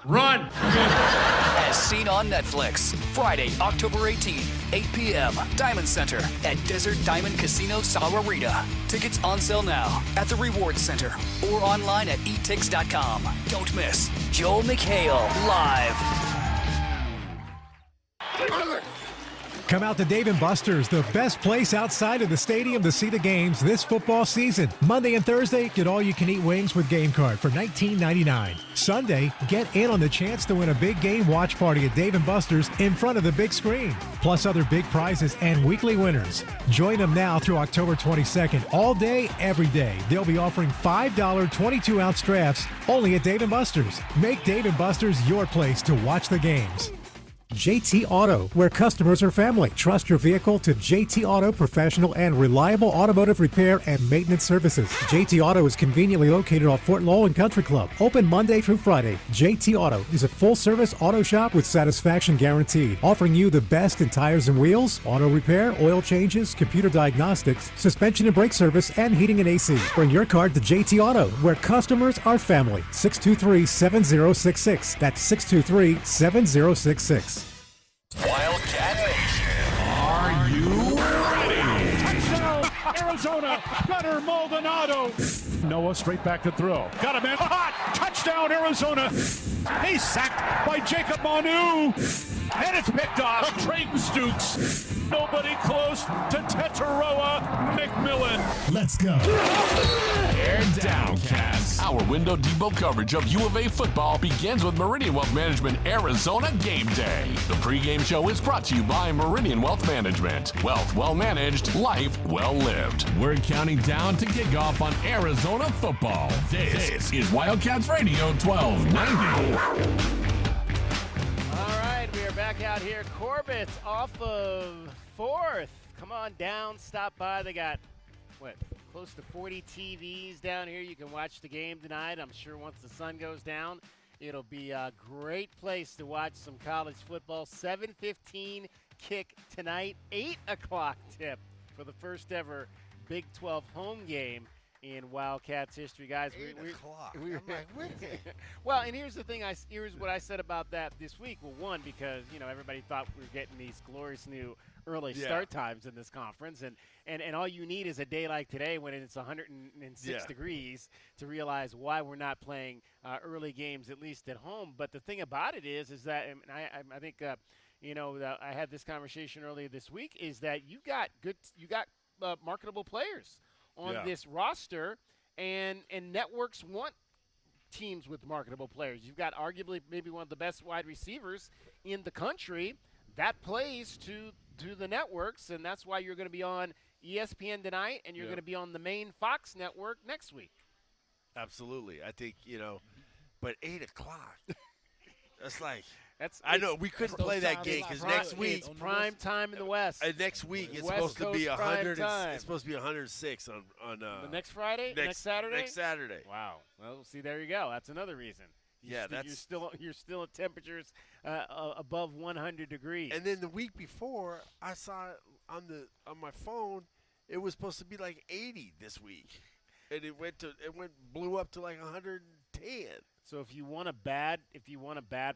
run! As seen on Netflix. Friday, October 18th, 8 p.m. Diamond Center at Desert Diamond Casino Sahuarita. Tickets on sale now at the Rewards Center or online at etix.com. Don't miss Joel McHale live. Come out to Dave & Buster's, the best place outside of the stadium to see the games this football season. Monday and Thursday, get all-you-can-eat wings with game card for $19.99. Sunday, get in on the chance to win a big game watch party at Dave & Buster's in front of the big screen, plus other big prizes and weekly winners. Join them now through October 22nd, all day, every day. They'll be offering $5 22-ounce drafts only at Dave & Buster's. Make Dave & Buster's your place to watch the games. JT Auto, where customers are family. Trust your vehicle to JT Auto professional and reliable automotive repair and maintenance services. JT Auto is conveniently located off Fort Lowell and Country Club. Open Monday through Friday. JT Auto is a full-service auto shop with satisfaction guaranteed, offering you the best in tires and wheels, auto repair, oil changes, computer diagnostics, suspension and brake service, and heating and AC. Bring your car to JT Auto, where customers are family. 623-7066. That's 623-7066. Wildcat Nation. Are you ready? Touchdown, Arizona. Gunnar Maldonado. Noah straight back to throw. Got him in. Hot. Touchdown, Arizona. He's sacked by Jacob Manu. And it's picked off. Trayton Stukes. Nobody close to Tetaroa McMillan. Let's go. Air down, Cats. Our window depot coverage of U of A football begins with Meridian Wealth Management Arizona Game Day. The pregame show is brought to you by Meridian Wealth Management. Wealth well managed, life well lived. We're counting down to kick off on Arizona football. This is Wildcats Radio 1290. We are back out here. Corbett's off of 4th. Come on down, stop by. They got, close to 40 TVs down here. You can watch the game tonight, I'm sure, once the sun goes down. It'll be a great place to watch some college football. 7:15 kick tonight, 8 o'clock tip for the first ever Big 12 home game in Wildcats history, guys. 8 o'clock. I'm like, what? Well, and here's the thing. Here's what I said about that this week. Well, one, because everybody thought we were getting these glorious new early start times in this conference, and all you need is a day like today when it's 106 degrees to realize why we're not playing early games, at least at home. But the thing about it is that, and I think I had this conversation earlier this week, is that you got marketable players on this roster, and networks want teams with marketable players. You've got arguably maybe one of the best wide receivers in the country that plays to the networks, and that's why you're going to be on ESPN tonight, and you're going to be on the main Fox network next week. Absolutely. I think, but 8 o'clock. I know we couldn't play that game because next week it's prime time in the West. Next week it's West supposed to be Coast 100. time. It's supposed to be 106 on the next Friday, next Saturday. Next Saturday. Wow. Well, see, there you go. That's another reason. You're still at temperatures above 100 degrees. And then the week before, I saw on my phone, it was supposed to be like 80 this week, and it blew up to like 110. So if you want a bad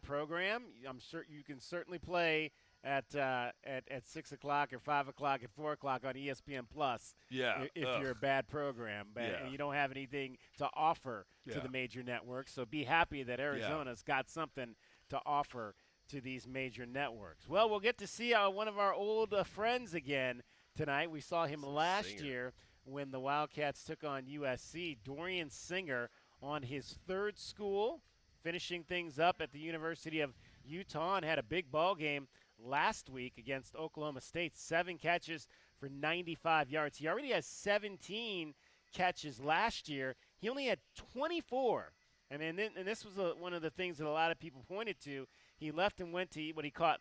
program, I'm sure you can certainly play at 6 o'clock or 5 o'clock or 4 o'clock on ESPN Plus. Yeah. If you're a bad program, and you don't have anything to offer to the major networks, so be happy that Arizona's got something to offer to these major networks. Well, we'll get to see one of our old friends again tonight. We saw him last year when the Wildcats took on USC. Dorian Singer on his third school, finishing things up at the University of Utah, and had a big ball game last week against Oklahoma State. 7 catches for 95 yards. He already has 17 catches last year. He only had 24. And this was one of the things that a lot of people pointed to. He left and went to what he caught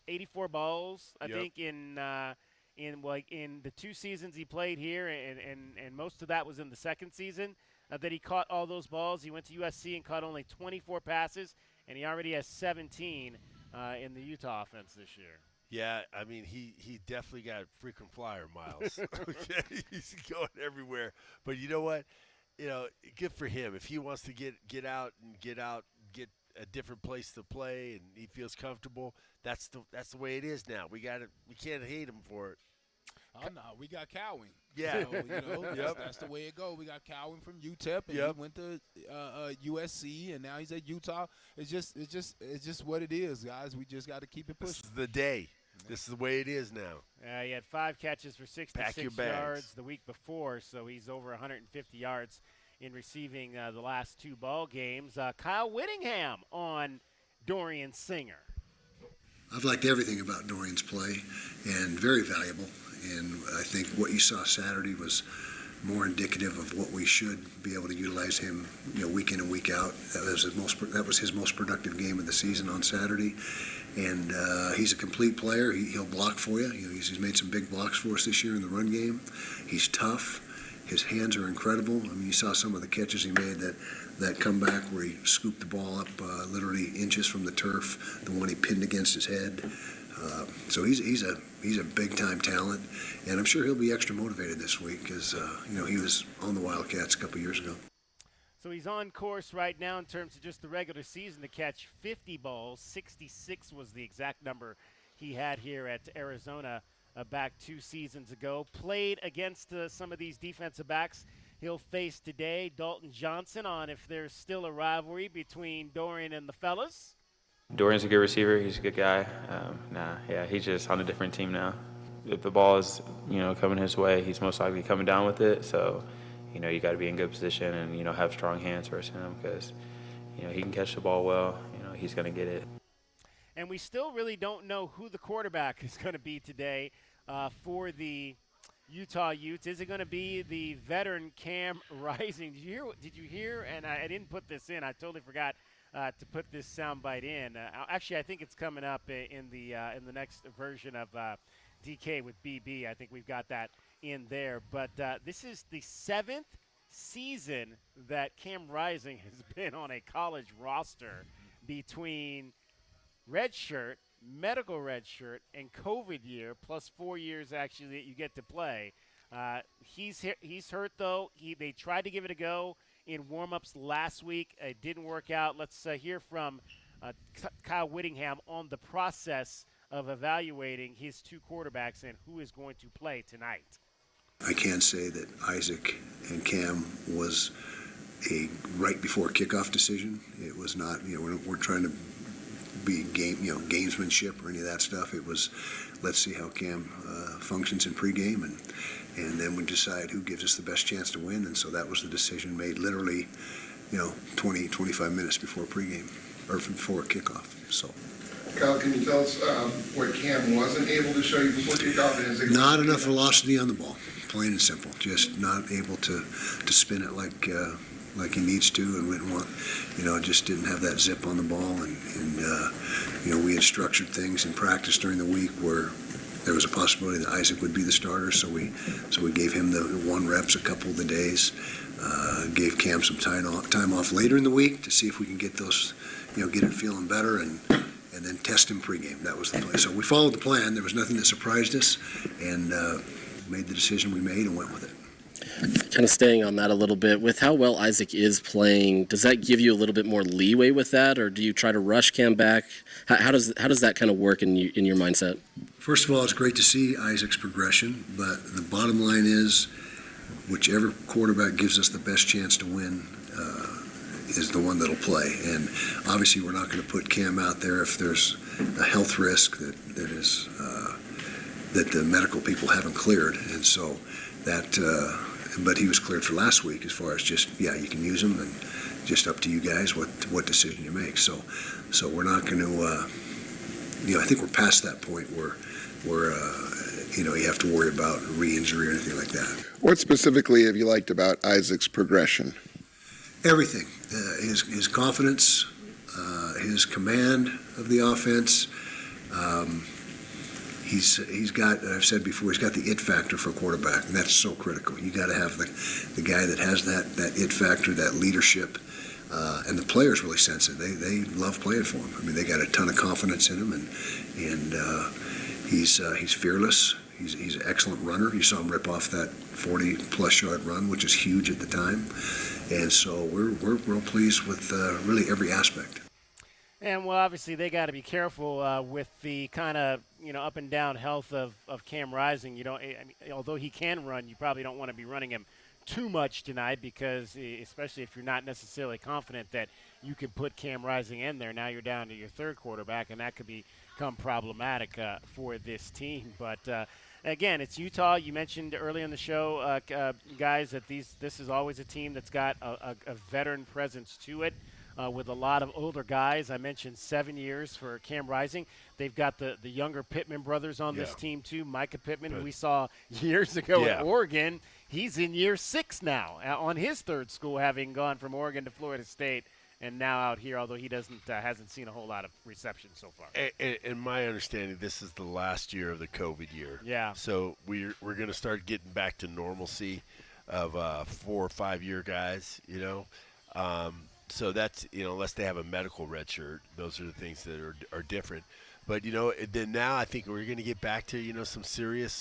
84 balls, I think, in the 2 seasons he played here, and most of that was in the second season. That he caught all those balls. He went to USC and caught only 24 passes, and he already has 17 in the Utah offense this year. Yeah, I mean, he definitely got frequent flyer miles. He's going everywhere. But you know what? Good for him. If he wants to get out, get a different place to play, and he feels comfortable, that's the way it is now. We can't hate him for it. Oh, no, we got Cowan. Yeah. So, that's the way it goes. We got Cowan from UTEP, and he went to USC, and now he's at Utah. It's just what it is, guys. We just got to keep it pushing. This is the day. This is the way it is now. He had 5 catches for 66 yards the week before, so he's over 150 yards in receiving the last 2 ball games. Kyle Whittingham on Dorian Singer. I've liked everything about Dorian's play, and very valuable. And I think what you saw Saturday was more indicative of what we should be able to utilize him, week in and week out. That was his most productive game of the season on Saturday, and he's a complete player. He'll block for you. He's made some big blocks for us this year in the run game. He's tough. His hands are incredible. I mean, you saw some of the catches he made that comeback where he scooped the ball up literally inches from the turf. The one he pinned against his head. So he's a big time talent, and I'm sure he'll be extra motivated this week because he was on the Wildcats a couple years ago. So he's on course right now in terms of just the regular season to catch 50 balls. 66 was the exact number he had here at Arizona back 2 seasons ago. Played against some of these defensive backs he'll face today. Dalton Johnson on if there's still a rivalry between Dorian and the fellas. Dorian's a good receiver. He's a good guy. He's just on a different team now. If the ball is, coming his way, he's most likely coming down with it. So, you got to be in good position and, have strong hands versus him because, he can catch the ball well. He's going to get it. And we still really don't know who the quarterback is going to be today for the Utah Utes. Is it going to be the veteran Cam Rising? Did you hear? And I didn't put this in. I totally forgot to put this soundbite in. Actually, I think it's coming up in the next version of DK with BB. I think we've got that in there. But this is the 7th season that Cam Rising has been on a college roster between redshirt, medical redshirt, and COVID year, plus 4 years actually that you get to play. He's hurt, though. They tried to give it a go in warm-ups last week. It didn't work out. Let's hear from Kyle Whittingham on the process of evaluating his two quarterbacks and who is going to play tonight. I can say that Isaac and Cam was a right before kickoff decision. It was not, we're trying to be gamesmanship or any of that stuff. It was, let's see how Cam functions in pregame, and then we decide who gives us the best chance to win. And so that was the decision made literally, 20, 25 minutes before pregame or before kickoff. So. Kyle, can you tell us what Cam wasn't able to show you before kickoff? Not enough velocity on the ball, plain and simple. Just not able to spin it like he needs to, and just didn't have that zip on the ball. And we had structured things in practice during the week where there was a possibility that Isaac would be the starter, so we gave him the 1 reps a couple of the days. Gave Cam some time off later in the week to see if we can get those, get it feeling better, and then test him pregame. That was the plan. So we followed the plan. There was nothing that surprised us, and made the decision we made and went with it. Kind of staying on that a little bit, with how well Isaac is playing, does that give you a little bit more leeway with that, or do you try to rush Cam back? How does that kind of work in your mindset? First of all, it's great to see Isaac's progression, but the bottom line is whichever quarterback gives us the best chance to win is the one that'll play. And obviously we're not going to put Cam out there if there's a health risk that the medical people haven't cleared. And so but he was cleared for last week as far as just, you can use him, and just up to you guys what decision you make. So we're not going to, I think we're past that point where you have to worry about re-injury or anything like that. What specifically have you liked about Isaac's progression? Everything. His confidence, his command of the offense. He's got, I've said before, he's got the it factor for a quarterback, and that's so critical. You got to have the guy that has that it factor, that leadership, and the players really sense it. They love playing for him. I mean, they got a ton of confidence in him, and he's fearless. He's an excellent runner. You saw him rip off that 40-plus yard run, which is huge at the time. And so we're real pleased with really every aspect. And, well, obviously they got to be careful with the kind of, up and down health of Cam Rising. Although he can run, you probably don't want to be running him too much tonight, because especially if you're not necessarily confident that you can put Cam Rising in there. Now you're down to your third quarterback, and that could become problematic for this team. But, again, it's Utah. You mentioned earlier in the show, guys, that this is always a team that's got a veteran presence to it. With a lot of older guys. I mentioned 7 years for Cam Rising. They've got the younger Pittman brothers on this team, too. Micah Pittman, who we saw years ago at Oregon. He's in year 6 now on his third school, having gone from Oregon to Florida State, and now out here, although he hasn't seen a whole lot of reception so far. And my understanding, this is the last year of the COVID year. Yeah. So we're going to start getting back to normalcy of 4 or 5 year guys, So that's, unless they have a medical red shirt, those are the things that are different. But, then now I think we're going to get back to, some serious,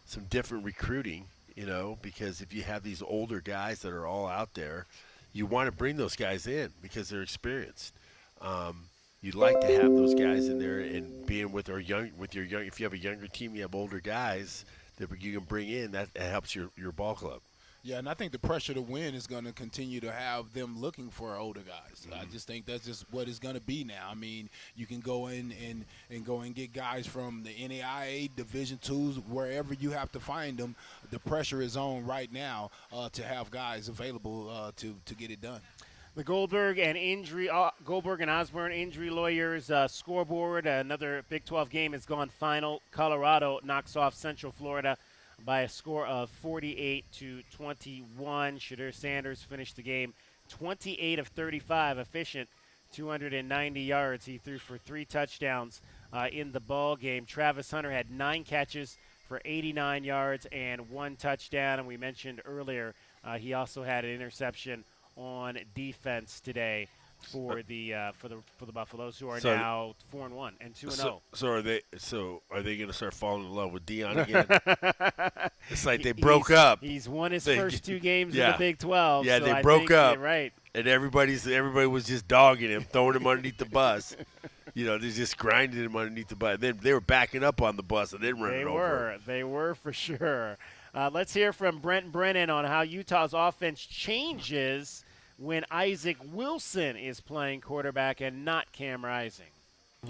some different recruiting, because if you have these older guys that are all out there, you want to bring those guys in because they're experienced. You'd like to have those guys in there, and being with your young, if you have a younger team, you have older guys that you can bring in, that helps your ball club. Yeah, and I think the pressure to win is going to continue to have them looking for older guys. I just think that's just what it's going to be now. I mean, you can go in and go and get guys from the NAIA Division IIs, wherever you have to find them. The pressure is on right now to have guys available to get it done. The Goldberg and Osborne injury lawyers scoreboard. Another Big 12 game has gone final. Colorado knocks off Central Florida by a score of 48-21. Shadur Sanders finished the game 28 of 35, efficient, 290 yards. He threw for 3 touchdowns in the ball game. Travis Hunter had 9 catches for 89 yards and 1 touchdown. And we mentioned earlier He also had an interception on defense today for the Buffaloes, who are now 4-1 and 2-0. So are they going to start falling in love with Dion again? It's like they broke up. He's won his first 2 games in the Big 12. Yeah, so they I broke think up. Right. And everybody was just dogging him, throwing him underneath the bus. They're just grinding him underneath the bus. Then they were backing up on the bus and then running over. They were for sure. Let's hear from Brent Brennan on how Utah's offense changes when Isaac Wilson is playing quarterback and not Cam Rising.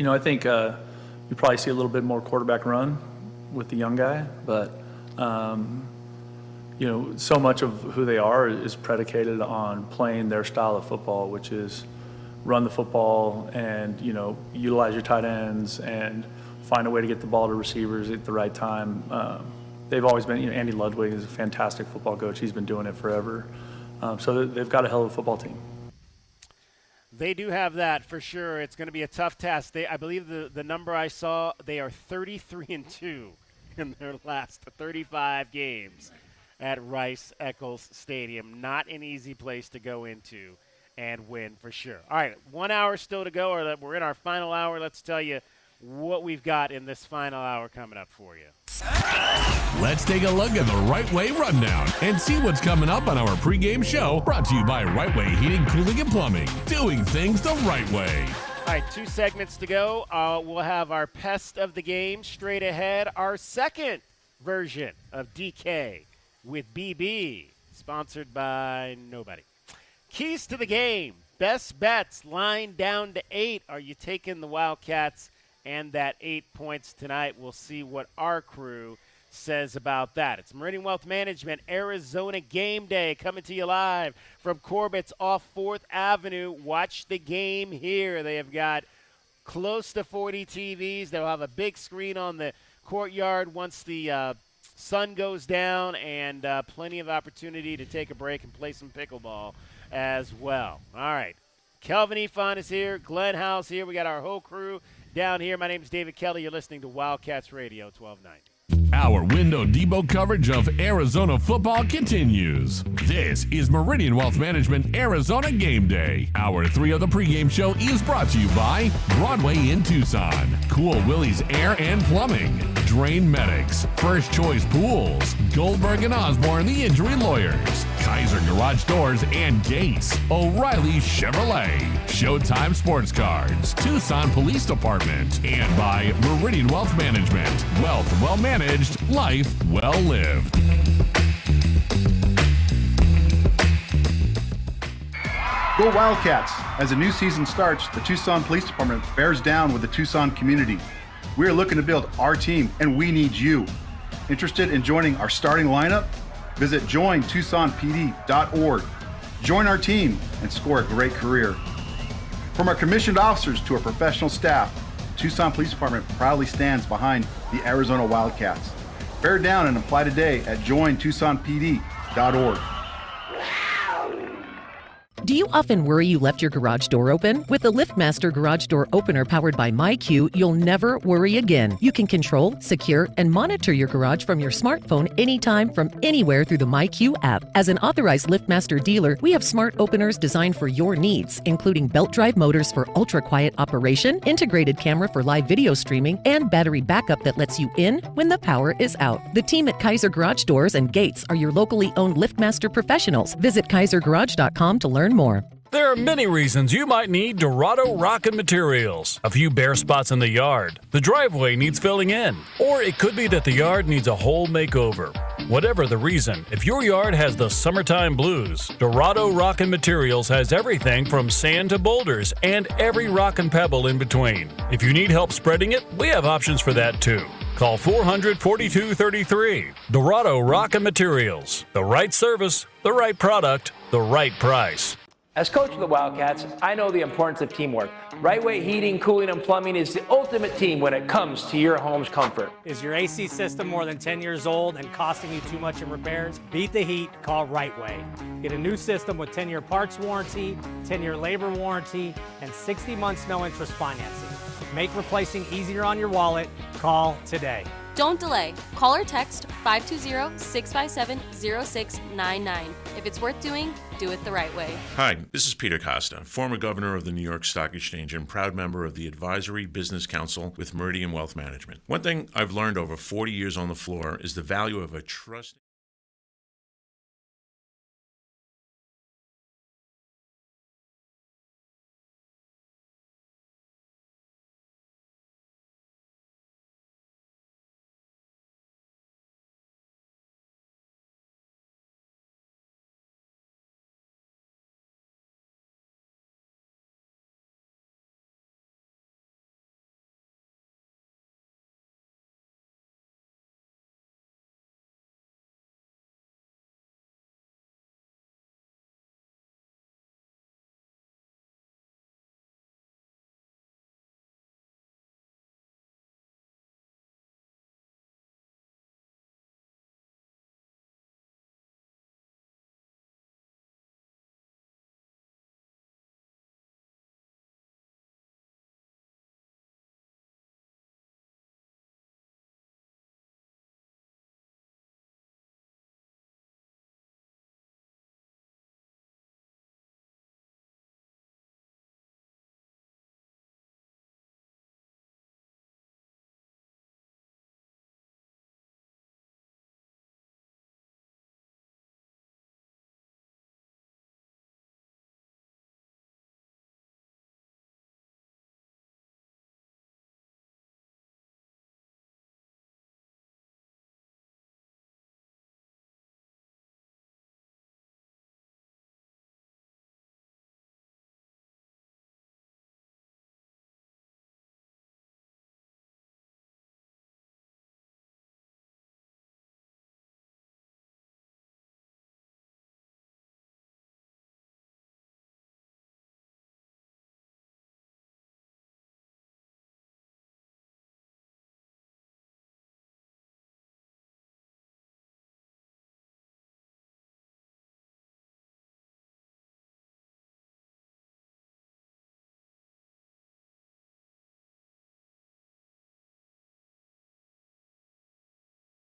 I think you probably see a little bit more quarterback run with the young guy, but so much of who they are is predicated on playing their style of football, which is run the football and, utilize your tight ends and find a way to get the ball to receivers at the right time. They've always been, Andy Ludwig is a fantastic football coach. He's been doing it forever. So they've got a hell of a football team. They do have that for sure. It's going to be a tough task. I believe the number I saw, they are 33-2 in their last 35 games at Rice-Eccles Stadium. Not an easy place to go into and win for sure. All right, 1 hour still to go, or we're in our final hour. Let's tell you what we've got in this final hour coming up for you. Let's take a look at the Right Way Rundown and see what's coming up on our pregame show, brought to you by Right Way Heating, Cooling, and Plumbing. Doing things the right way. All right, 2 segments to go. We'll have our Pest of the Game straight ahead. Our second version of DK with BB, sponsored by nobody. Keys to the game. Best bets, line down to 8. Are you taking the Wildcats and that 8 points tonight? We'll see what our crew says about that. It's Meridian Wealth Management, Arizona Game Day, coming to you live from Corbett's off 4th Avenue. Watch the game here. They have got close to 40 TVs. They'll have a big screen on the courtyard once the sun goes down, and plenty of opportunity to take a break and play some pickleball as well. All right. Kelvin Efon is here. Glenn House here. We got our whole crew down here. My name is David Kelly. You're listening to Wildcats Radio 1290. Our Window Depot coverage of Arizona football continues. This is Meridian Wealth Management Arizona Game Day. Hour 3 of the pregame show is brought to you by Broadway in Tucson, Cool Willie's Air and Plumbing, Drain Medics, First Choice Pools, Goldberg and Osborne, the Injury Lawyers, Kaiser Garage Doors and Gates, O'Reilly Chevrolet, Showtime Sports Cards, Tucson Police Department, and by Meridian Wealth Management. Wealth well managed, life well lived. Go Wildcats! As a new season starts, the Tucson Police Department bears down with the Tucson community. We are looking to build our team, and we need you. Interested in joining our starting lineup? Visit jointucsonpd.org. Join our team and score a great career. From our commissioned officers to our professional staff, the Tucson Police Department proudly stands behind the Arizona Wildcats. Bear down and apply today at jointucsonpd.org. Do you often worry you left your garage door open? With the LiftMaster Garage Door Opener powered by MyQ, you'll never worry again. You can control, secure, and monitor your garage from your smartphone anytime from anywhere through the MyQ app. As an authorized LiftMaster dealer, we have smart openers designed for your needs, including belt drive motors for ultra-quiet operation, integrated camera for live video streaming, and battery backup that lets you in when the power is out. The team at Kaiser Garage Doors and Gates are your locally owned LiftMaster professionals. Visit kaisergarage.com to learn more. There are many reasons you might need Dorado Rockin' Materials. A few bare spots in the yard, the driveway needs filling in, or it could be that the yard needs a whole makeover. Whatever the reason, if your yard has the summertime blues, Dorado Rockin' Materials has everything from sand to boulders and every rock and pebble in between. If you need help spreading it, we have options for that too. Call 400-4233. Dorado Rockin' Materials. The right service, the right product, the right price. As coach of the Wildcats, I know the importance of teamwork. Right Way Heating, Cooling, and Plumbing is the ultimate team when it comes to your home's comfort. Is your AC system more than 10 years old and costing you too much in repairs? Beat the heat, call Right Way. Get a new system with 10-year parts warranty, 10-year labor warranty, and 60 months no interest financing. Make replacing easier on your wallet. Call today. Don't delay. Call or text 520-657-0699. If it's worth doing, do it the right way. Hi, this is Peter Costa, former governor of the New York Stock Exchange and proud member of the Advisory Business Council with Meridian Wealth Management. One thing I've learned over 40 years on the floor is the value of a trusted...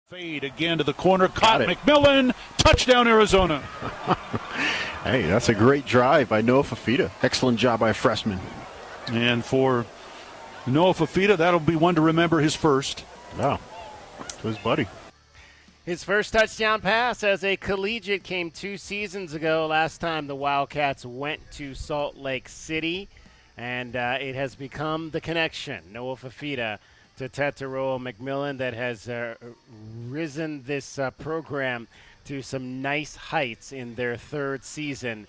Fade again to the corner, caught McMillan, touchdown Arizona. Hey, that's a great drive by Noah Fafita. Excellent job by a freshman. And for Noah Fafita, that'll be one to remember, his first. Wow, to his buddy. His first touchdown pass as a collegiate came 2 seasons ago. Last time the Wildcats went to Salt Lake City, and it has become the connection. Noah Fafita to Tetairoa McMillan that has risen this program to some nice heights in their 3rd season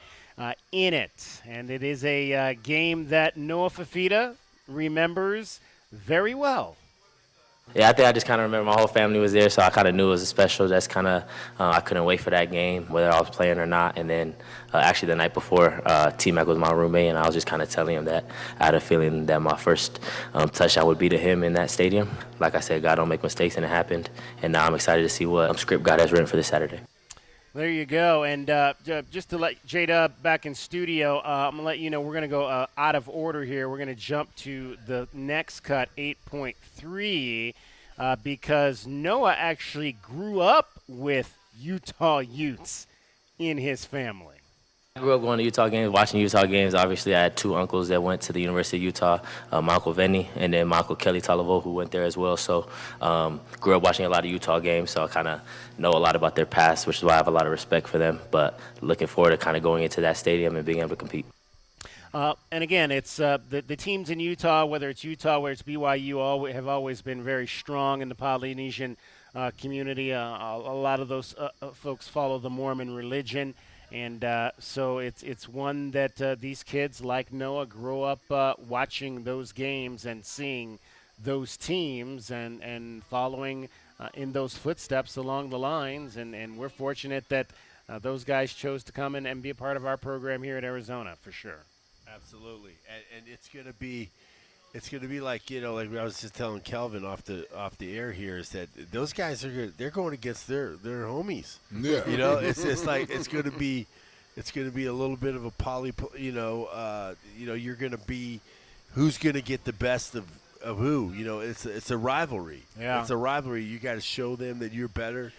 in it. And it is a game that Noah Fafita remembers very well. Yeah, I think I just kind of remember my whole family was there, so I kind of knew it was special. That's kind of, I couldn't wait for that game, whether I was playing or not. And then actually the night before, T-Mac was my roommate, and I was just kind of telling him that I had a feeling that my first touchdown would be to him in that stadium. Like I said, God don't make mistakes, and it happened. And now I'm excited to see what script God has written for this Saturday. There you go. And just to let J-Dub back in studio, I'm going to let you know we're going to go out of order here. We're going to jump to the next cut, 8.3, because Noah actually grew up with Utah Utes in his family. I grew up going to Utah games, watching Utah games. Obviously, I had 2 uncles that went to the University of Utah, my Uncle Venny and then my Uncle Kelly Talavo, who went there as well. So grew up watching a lot of Utah games, so I kind of know a lot about their past, which is why I have a lot of respect for them. But looking forward to kind of going into that stadium and being able to compete. And again, it's the teams in Utah, whether it's Utah, whether it's BYU, have always been very strong in the Polynesian community. A lot of those folks follow the Mormon religion. And so it's one that these kids like Noah grow up watching those games and seeing those teams and following in those footsteps along the lines. And we're fortunate that those guys chose to come in and be a part of our program here at Arizona, for sure. Absolutely. And it's going to be like, like I was just telling Kelvin off the air here, is that those guys they're going against their homies. Yeah. It's like it's going to be a little bit of a you're going to be who's going to get the best of who. You know, it's a rivalry. Yeah. It's a rivalry. You got to show them that you're better.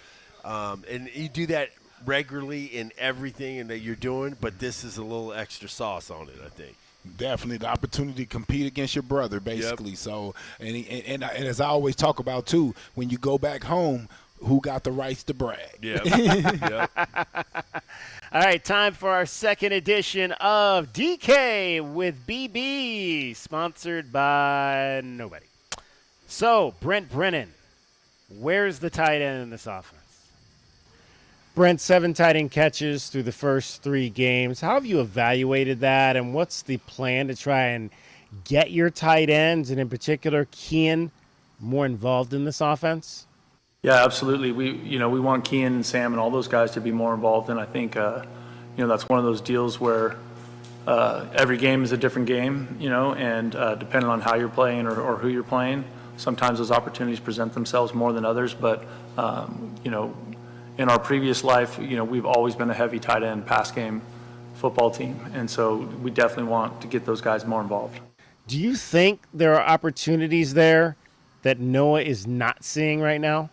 And you do that regularly in everything and that you're doing, but this is a little extra sauce on it, I think. Definitely the opportunity to compete against your brother, basically. Yep. So, and as I always talk about, too, when you go back home, who got the rights to brag? Yeah. Yep. All right, time for our second edition of DK with BB, sponsored by nobody. So, Brent Brennan, where's the tight end in this offense? Brent, 7 tight end catches through the first 3 games. How have you evaluated that, and what's the plan to try and get your tight ends, and in particular, Kean, more involved in this offense? Yeah, absolutely. We want Kean and Sam and all those guys to be more involved, and I think that's one of those deals where every game is a different game, and depending on how you're playing or who you're playing, sometimes those opportunities present themselves more than others. But in our previous life, we've always been a heavy tight end pass game football team, and so we definitely want to get those guys more involved. Do you think there are opportunities there that Noah is not seeing right now?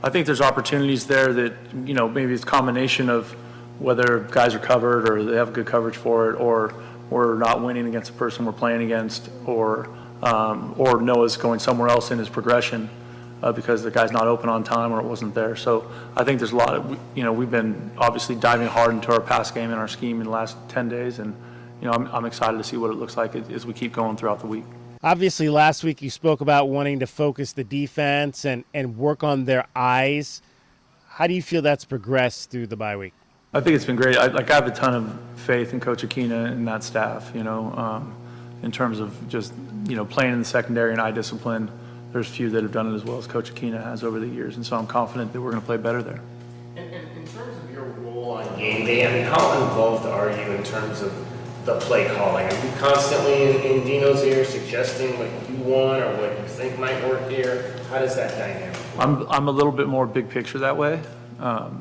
I think there's opportunities there that, maybe it's a combination of whether guys are covered or they have good coverage for it, or we're not winning against the person we're playing against, or Noah's going somewhere else in his progression because the guy's not open on time or it wasn't there. So I think there's a lot of, we've been obviously diving hard into our pass game and our scheme in the last 10 days, and I'm excited to see what it looks like as we keep going throughout the week. Obviously, last week you spoke about wanting to focus the defense and work on their eyes. How do you feel that's progressed through the bye week? I think it's been great. I have a ton of faith in Coach Aquina and that staff, in terms of just, playing in the secondary and eye discipline. There's few that have done it as well as Coach Aquina has over the years, and so I'm confident that we're going to play better there. In terms of your role on Gameday, how involved are you in terms of the play calling? Are you constantly in Dino's ear suggesting what you want or what you think might work here? How does that dynamic work? I'm a little bit more big picture that way,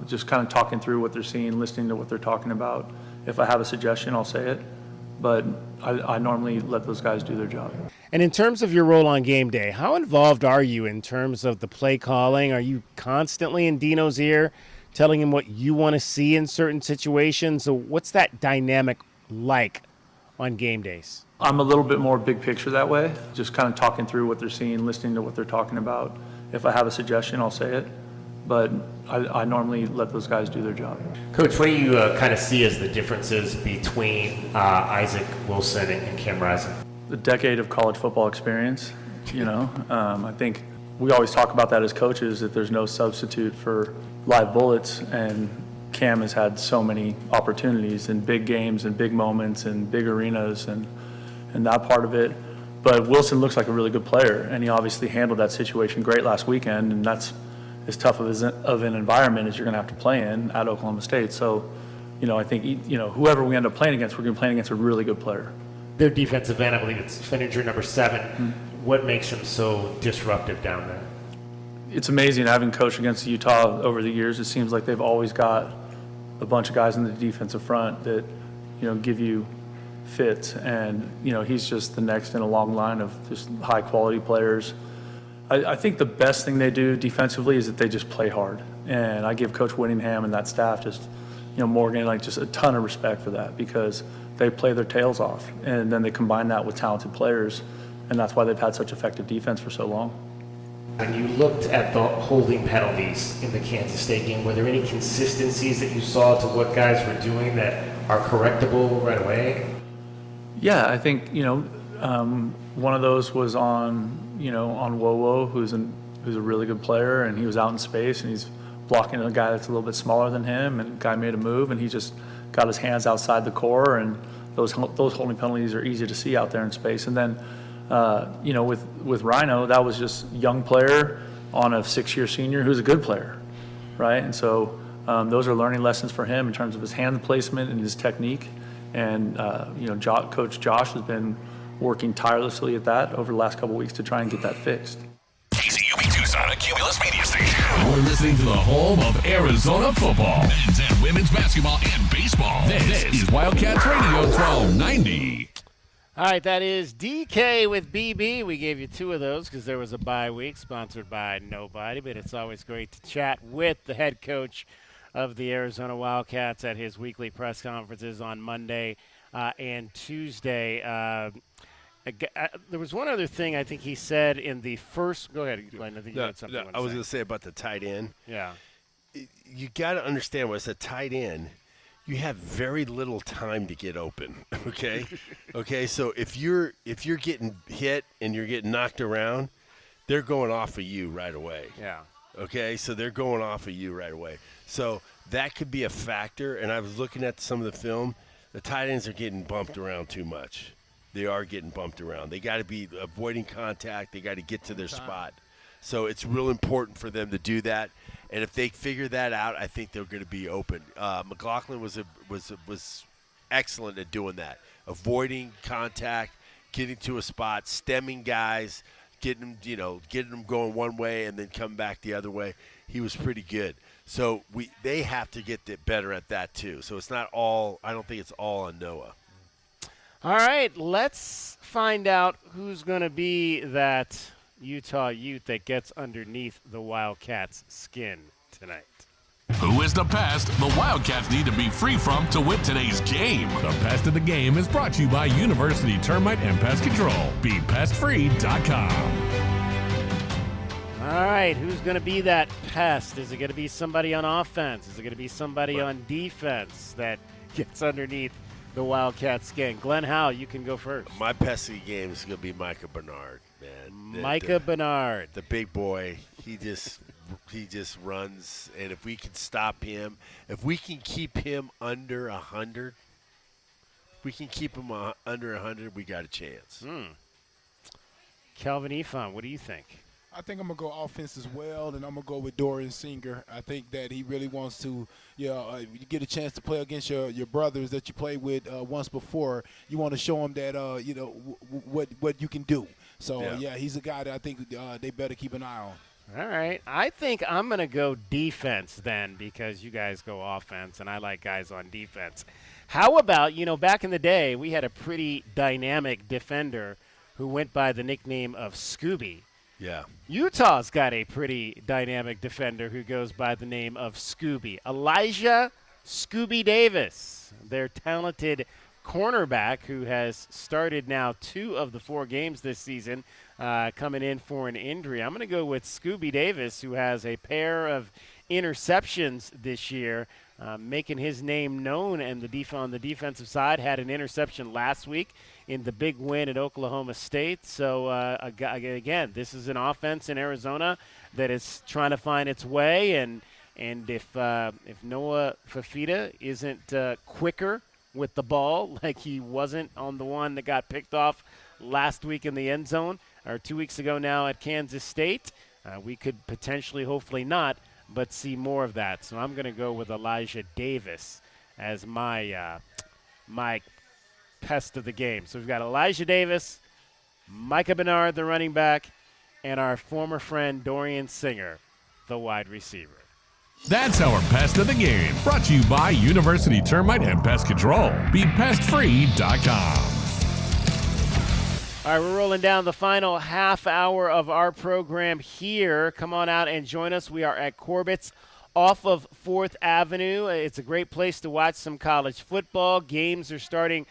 just kind of talking through what they're seeing, listening to what they're talking about. If I have a suggestion, I'll say it, but I normally let those guys do their job. And in terms of your role on Gameday, how involved are you in terms of the play calling? Are you constantly in Dino's ear telling him what you want to see in certain situations? So what's that dynamic like on game days? I'm a little bit more big picture that way, just kind of talking through what they're seeing, listening to what they're talking about. If I have a suggestion, I'll say it, but I normally let those guys do their job. Coach, what do you kind of see as the differences between Isaac Wilson and Cam Rising? The decade of college football experience, I think we always talk about that as coaches, that there's no substitute for live bullets, and Cam has had so many opportunities in big games and big moments and big arenas and that part of it. But Wilson looks like a really good player, and he obviously handled that situation great last weekend, and that's as tough of an environment as you're going to have to play in at Oklahoma State. So, I think, whoever we end up playing against, we're going to be playing against a really good player. Their defensive end, I believe it's finisher number 7. What makes him so disruptive down there? It's amazing having coached against Utah over the years. It seems like they've always got a bunch of guys in the defensive front that, give you fits. And, he's just the next in a long line of just high quality players. I think the best thing they do defensively is that they just play hard. And I give Coach Whittingham and that staff just, Morgan, just a ton of respect for that, because they play their tails off. And then they combine that with talented players. And that's why they've had such effective defense for so long. When you looked at the holding penalties in the Kansas State game, were there any consistencies that you saw to what guys were doing that are correctable right away? Yeah, I think, one of those was on Wowo, who's a really good player, and he was out in space, and he's blocking a guy that's a little bit smaller than him, and the guy made a move, and he just got his hands outside the core, and those holding penalties are easy to see out there in space. And then, with Rhino, that was just a young player on a 6-year senior who's a good player, right? And so those are learning lessons for him in terms of his hand placement and his technique. And, Coach Josh has been working tirelessly at that over the last couple of weeks to try and get that fixed. KCUB Tucson, a Cumulus media station. You're listening to the home of Arizona football, men's and women's basketball and baseball. This is Wildcats Radio 1290. All right, that is DK with BB. We gave you 2 of those because there was a bye week sponsored by nobody, but it's always great to chat with the head coach of the Arizona Wildcats at his weekly press conferences on Monday and Tuesday. There was one other thing I think he said in the first – go ahead, Glenn. I think you had something I was going to say about the tight end. Yeah. You got to understand when it's a tight end, you have very little time to get open, okay? Okay, so if you're getting hit and you're getting knocked around, they're going off of you right away. Yeah. Okay, so they're going off of you right away. So that could be a factor, and I was looking at some of the film. The tight ends are getting bumped around too much. They are getting bumped around. They got to be avoiding contact. They got to get to their spot. So it's real important for them to do that. And if they figure that out, I think they're going to be open. McLaughlin was excellent at doing that, avoiding contact, getting to a spot, stemming guys, getting them going one way and then come back the other way. He was pretty good. So they have to get better at that too. So it's not all. I don't think it's all on Noah. All right, let's find out who's going to be that Utah Ute that gets underneath the Wildcats' skin tonight. Who is the pest the Wildcats need to be free from to win today's game? The Pest of the Game is brought to you by University Termite and Pest Control. BePestFree.com. All right, who's going to be that pest? Is it going to be somebody on offense? Is it going to be somebody on defense that gets underneath the Wildcats' skin? Glenn Howe, you can go first. My pest of the game is going to be Micah Bernard, man. Micah Bernard. The big boy. He just runs, and if we can stop him, if we can keep him under 100, we got a chance. Calvin Efon, what do you think? I think I'm going to go offense as well, and I'm going to go with Dorian Singer. I think that he really wants to, you get a chance to play against your brothers that you played with once before. You want to show them that, what you can do. So, he's a guy that I think they better keep an eye on. All right. I think I'm going to go defense then because you guys go offense, and I like guys on defense. How about, back in the day, we had a pretty dynamic defender who went by the nickname of Scooby. Yeah. Utah's got a pretty dynamic defender who goes by the name of Scooby. Elijah Scooby Davis, their talented cornerback who has started now 2 of the 4 games this season, coming in for an injury. I'm going to go with Scooby Davis, who has a pair of interceptions this year, making his name known, and on the defensive side had an interception last week in the big win at Oklahoma State. So, again, this is an offense in Arizona that is trying to find its way, and if Noah Fafita isn't quicker with the ball like he wasn't on the one that got picked off last week in the end zone, or 2 weeks ago now at Kansas State, we could potentially, hopefully not, but see more of that. So I'm going to go with Elijah Davis as my pest of the game. So we've got Elijah Davis, Micah Bernard, the running back, and our former friend Dorian Singer, the wide receiver. That's our Pest of the Game, brought to you by University Termite and Pest Control. BePestFree.com. All right, we're rolling down the final half hour of our program here. Come on out and join us. We are at Corbett's off of 4th Avenue. It's a great place to watch some college football. More games are starting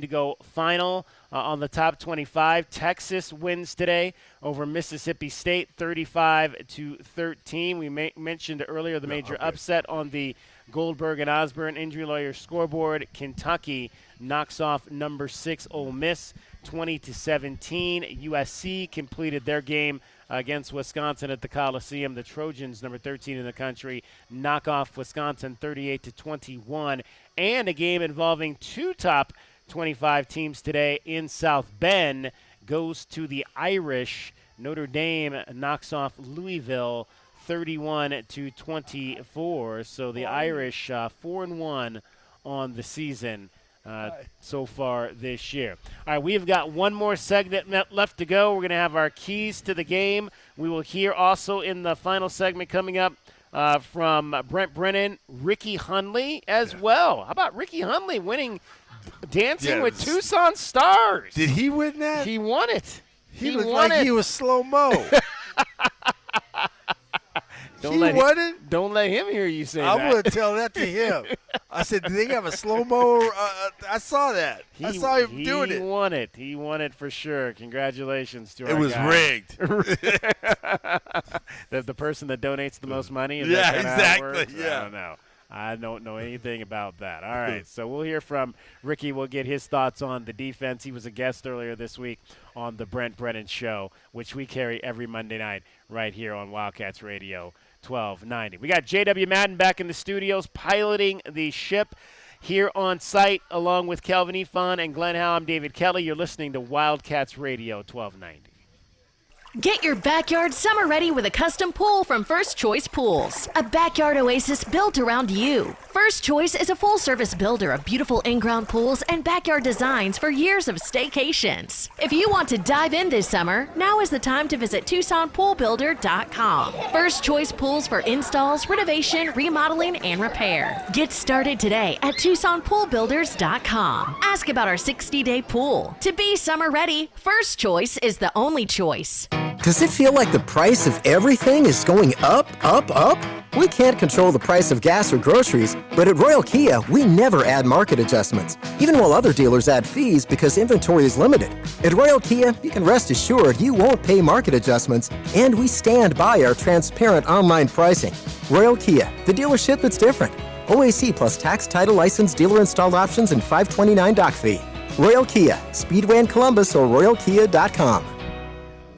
to go final on the top 25. Texas wins today over Mississippi State, 35-13. We mentioned earlier the major upset on the Goldberg and Osborne injury lawyer scoreboard. Kentucky knocks off number 6 Ole Miss, 20-17. USC completed their game against Wisconsin at the Coliseum. The Trojans, number 13 in the country, knock off Wisconsin 38-21. And a game involving 2 top 25 teams today in South Bend goes to the Irish. Notre Dame knocks off Louisville 31-24. So the Irish 4-1 on the season so far this year. All right, we've got one more segment left to go. We're going to have our keys to the game. We will hear also in the final segment coming up from Brent Brennan, Ricky Hundley as well. How about Ricky Hundley winning Dancing with Tucson Stars. Did he win that? He won it. He looked like he was slow-mo. Don't let him hear you say that. I would tell that to him. I said, do they have a slow-mo? I saw that. I saw him doing it. He won it. He won it for sure. Congratulations to our guy. It was rigged. The person that donates the most money? Is yeah, that exactly. How it works? Yeah. I don't know. I don't know anything about that. All right, so we'll hear from Ricky. We'll get his thoughts on the defense. He was a guest earlier this week on the Brent Brennan Show, which we carry every Monday night right here on Wildcats Radio 1290. We got J.W. Madden back in the studios piloting the ship here on site along with Kelvin Efon and Glenn Howe. I'm David Kelly. You're listening to Wildcats Radio 1290. Get your backyard summer ready with a custom pool from First Choice Pools. A backyard oasis built around you. First Choice is a full-service builder of beautiful in-ground pools and backyard designs for years of staycations. If you want to dive in this summer, now is the time to visit TucsonPoolBuilder.com. First Choice Pools for installs, renovation, remodeling, and repair. Get started today at TucsonPoolBuilders.com. Ask about our 60-day pool. To be summer ready, First Choice is the only choice. Does it feel like the price of everything is going up, up, up? We can't control the price of gas or groceries, but at Royal Kia, we never add market adjustments, even while other dealers add fees because inventory is limited. At Royal Kia, you can rest assured you won't pay market adjustments, and we stand by our transparent online pricing. Royal Kia, the dealership that's different. OAC plus tax, title, license, dealer installed options, and $529 doc fee. Royal Kia, Speedway in Columbus or RoyalKia.com.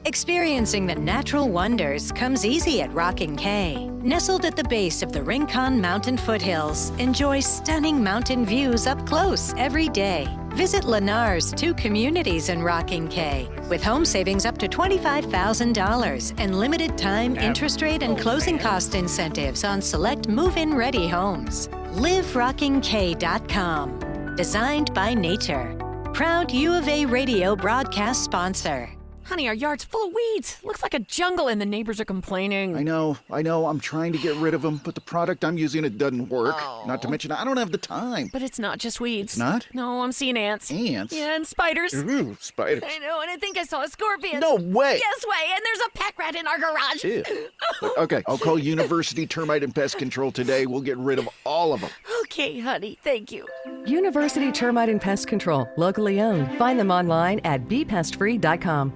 Experiencing the natural wonders comes easy at Rockin' K. Nestled at the base of the Rincon Mountain foothills, enjoy stunning mountain views up close every day. Visit Lennar's 2 communities in Rockin' K with home savings up to $25,000 and limited time interest rate and closing cost incentives on select move-in ready homes. LiveRockinK.com. Designed by nature. Proud U of A radio broadcast sponsor. Honey, our yard's full of weeds. Looks like a jungle and the neighbors are complaining. I know. I'm trying to get rid of them, but the product I'm using, it doesn't work. Oh. Not to mention, I don't have the time. But it's not just weeds. It's not? No, I'm seeing ants. Ants? Yeah, and spiders. Ooh, spiders. I know, and I think I saw a scorpion. No way. Yes way, and there's a pack rat in our garage. Ew. Okay, I'll call University Termite and Pest Control today. We'll get rid of all of them. Okay, honey, thank you. University Termite and Pest Control, locally owned. Find them online at bepestfree.com.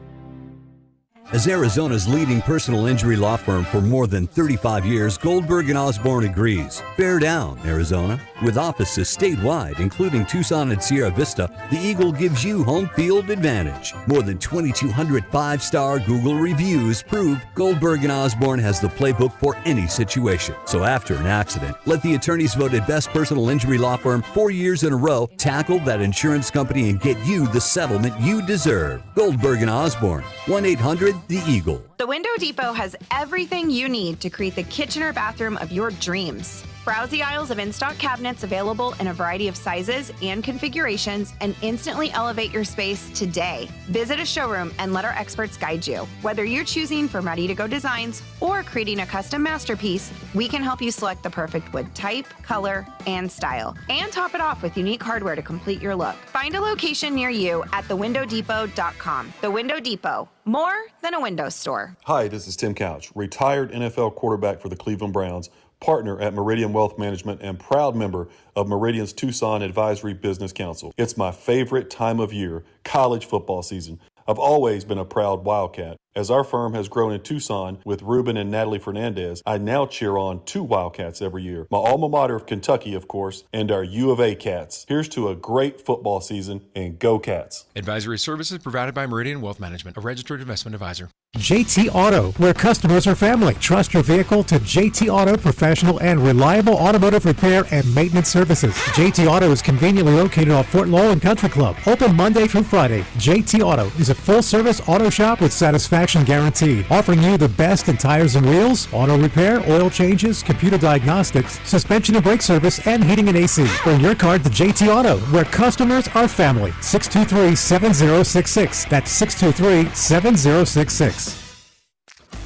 As Arizona's leading personal injury law firm for more than 35 years, Goldberg & Osborne agrees. Bear down, Arizona. With offices statewide, including Tucson and Sierra Vista, the Eagle gives you home field advantage. More than 2,200 5-star Google reviews prove Goldberg & Osborne has the playbook for any situation. So after an accident, let the attorneys voted best personal injury law firm 4 years in a row tackle that insurance company and get you the settlement you deserve. Goldberg & Osborne, 1-800-THE EAGLE. The Window Depot has everything you need to create the kitchen or bathroom of your dreams. Browse the aisles of in-stock cabinets available in a variety of sizes and configurations and instantly elevate your space today. Visit a showroom and let our experts guide you. Whether you're choosing from ready-to-go designs or creating a custom masterpiece, we can help you select the perfect wood type, color, and style, and top it off with unique hardware to complete your look. Find a location near you at thewindowdepot.com. The Window Depot, more than a window store. Hi, this is Tim Couch, retired NFL quarterback for the Cleveland Browns, partner at Meridian Wealth Management, and proud member of Meridian's Tucson Advisory Business Council. It's my favorite time of year, college football season. I've always been a proud Wildcat. As our firm has grown in Tucson with Ruben and Natalie Fernandez, I now cheer on 2 Wildcats every year. My alma mater of Kentucky, of course, and our U of A Cats. Here's to a great football season, and go Cats. Advisory services provided by Meridian Wealth Management, a registered investment advisor. JT Auto, where customers are family. Trust your vehicle to JT Auto professional and reliable automotive repair and maintenance services. JT Auto is conveniently located off Fort Laurel Country Club. Open Monday through Friday. JT Auto is a full-service auto shop with satisfaction guaranteed, offering you the best in tires and wheels, auto repair, oil changes, computer diagnostics, suspension and brake service, and heating and AC. Bring your car to JT Auto, where customers are family. 623-7066. That's 623-7066.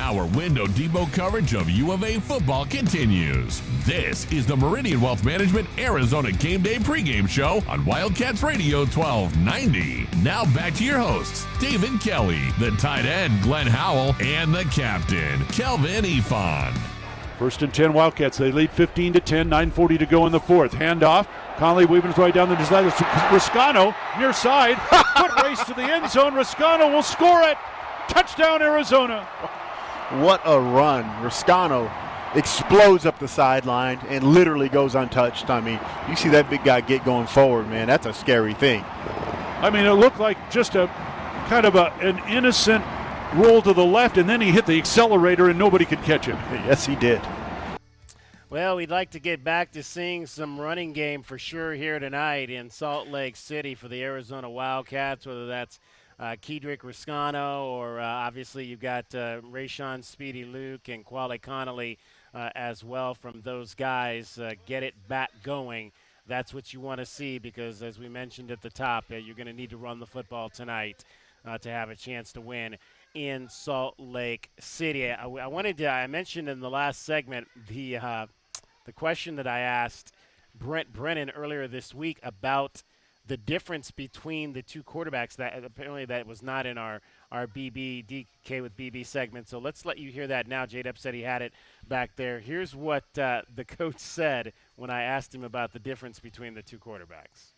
Our Window Depot coverage of U of A football continues. This is the Meridian Wealth Management Arizona Game Day pregame show on Wildcats Radio 1290. Now back to your hosts, David Kelly, the tight end Glenn Howell, and the captain, Kelvin Ifan. 1st and 10 Wildcats. They lead 15-10, 9:40 to go in the fourth. Handoff. Conley weaving his way down the side. Riscano near side. Foot race to the end zone. Riscano will score it. Touchdown, Arizona. What a run. Riscano explodes up the sideline and literally goes untouched. I mean, you see that big guy get going forward, man. That's a scary thing. I mean, it looked like just a kind of an innocent roll to the left, and then he hit the accelerator and nobody could catch him. Yes, he did. Well, we'd like to get back to seeing some running game for sure here tonight in Salt Lake City for the Arizona Wildcats, whether that's Kedrick Riscano or obviously you've got Rayshon Speedy Luke and Quale Connolly as well from those guys. Get it back going. That's what you want to see because, as we mentioned at the top, you're going to need to run the football tonight to have a chance to win in Salt Lake City. I mentioned in the last segment the question that I asked Brent Brennan earlier this week about the difference between the two quarterbacks. That apparently that was not in our BB DK with BB segment. So let's let you hear that now. J-Dub said he had it back there. Here's what the coach said when I asked him about the difference between the two quarterbacks.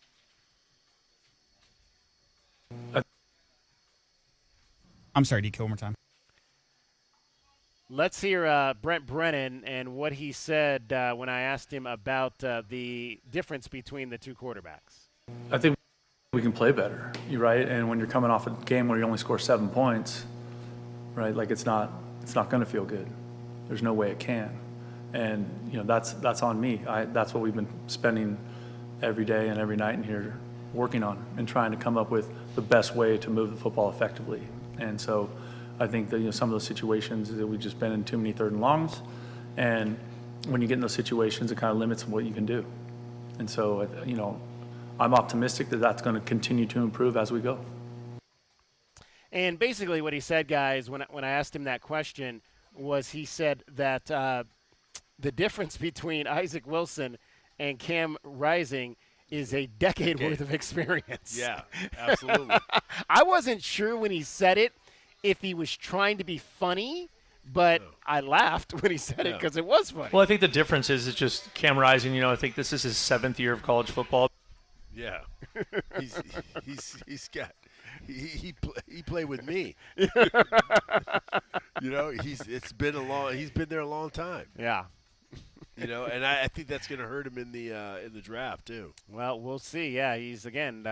I'm sorry, DK, one more time. Let's hear Brent Brennan and what he said when I asked him about the difference between the two quarterbacks. I think we can play better, right? And when you're coming off a game where you only score 7 points, right? Like it's not going to feel good. There's no way it can. And that's on me. That's what we've been spending every day and every night in here working on and trying to come up with the best way to move the football effectively. And so I think that some of those situations that we've just been in too many 3rd and longs, and when you get in those situations, it kind of limits what you can do. And so I'm optimistic that that's going to continue to improve as we go. And basically what he said, guys, when I asked him that question, was he said that the difference between Isaac Wilson and Cam Rising is a decade worth of experience. Yeah, absolutely. I wasn't sure when he said it if he was trying to be funny, but I laughed when he said it because it was funny. Well, I think the difference is it's just Cam Rising. I think this is his 7th year of college football. Yeah, he's got he played with me. He's been there a long time. Yeah. And I think that's going to hurt him in the draft too. Well, we'll see. Yeah, he's again.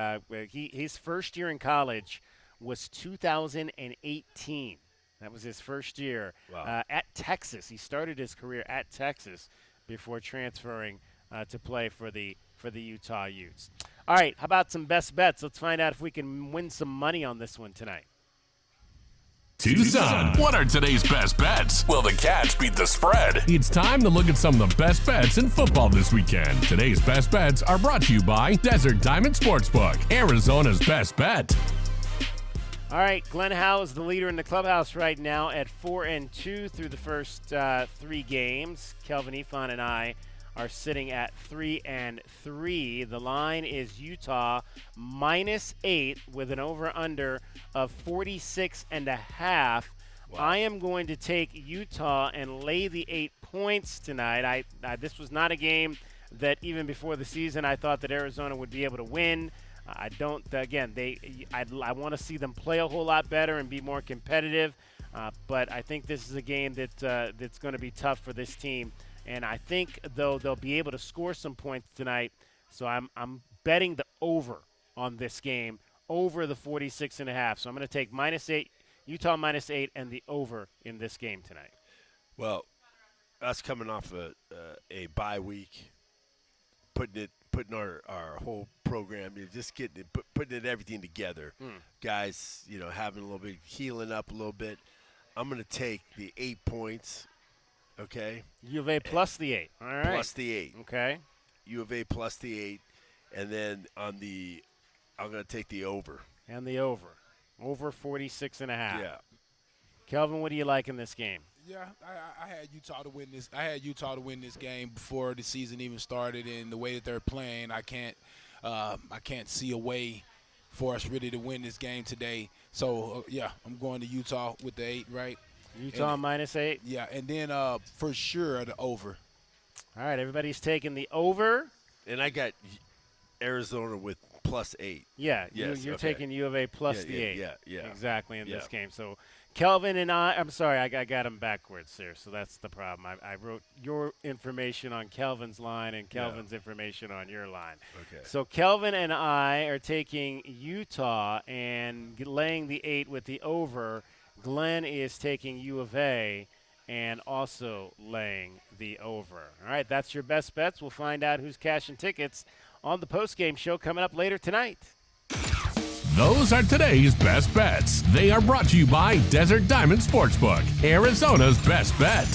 His first year in college was 2018. That was his first year at Texas. He started his career at Texas before transferring to play for the Utah Utes. All right, how about some best bets? Let's find out if we can win some money on this one tonight. Tucson, what are today's best bets? Will the Cats beat the spread? It's time to look at some of the best bets in football this weekend. Today's best bets are brought to you by Desert Diamond Sportsbook, Arizona's best bet. All right, Glenn Howe is the leader in the clubhouse right now at 4-2 through the first 3 games. Kelvin Ifan and I are sitting at 3-3. The line is Utah -8 with an over-under of 46.5. Wow. I am going to take Utah and lay the 8 points tonight. This was not a game that even before the season I thought that Arizona would be able to win. I don't. Again, I want to see them play a whole lot better and be more competitive. But I think this is a game that's going to be tough for this team. And I think, though, they'll be able to score some points tonight. So I'm betting the over on this game, over the 46.5. So I'm going to take -8, Utah -8, and the over in this game tonight. Well, us coming off a bye week, putting our whole program, just putting everything together. Guys, having a little bit, healing up a little bit. I'm going to take the 8 points. Okay. U of A plus the 8. All right. Plus the 8. Okay. U of A plus the 8, and then I'm going to take the over. And the over. Over 46.5. Yeah. Kelvin, what do you like in this game? Yeah, I had Utah to win this. I had Utah to win this game before the season even started, and the way that they're playing, I can't see a way for us really to win this game today. So yeah, I'm going to Utah with the 8, right? Utah -8. Yeah, and then for sure the over. All right, everybody's taking the over. And I got Arizona with +8. Yeah, yes, you're okay. taking U of A plus the 8. Yeah. Exactly in this game. So Kelvin and I'm sorry, I got them backwards here, so that's the problem. I wrote your information on Kelvin's line and Kelvin's information on your line. Okay. So Kelvin and I are taking Utah and laying the 8 with the over. Glenn is taking U of A and also laying the over. All right, that's your best bets. We'll find out who's cashing tickets on the postgame show coming up later tonight. Those are today's best bets. They are brought to you by Desert Diamond Sportsbook, Arizona's best bet.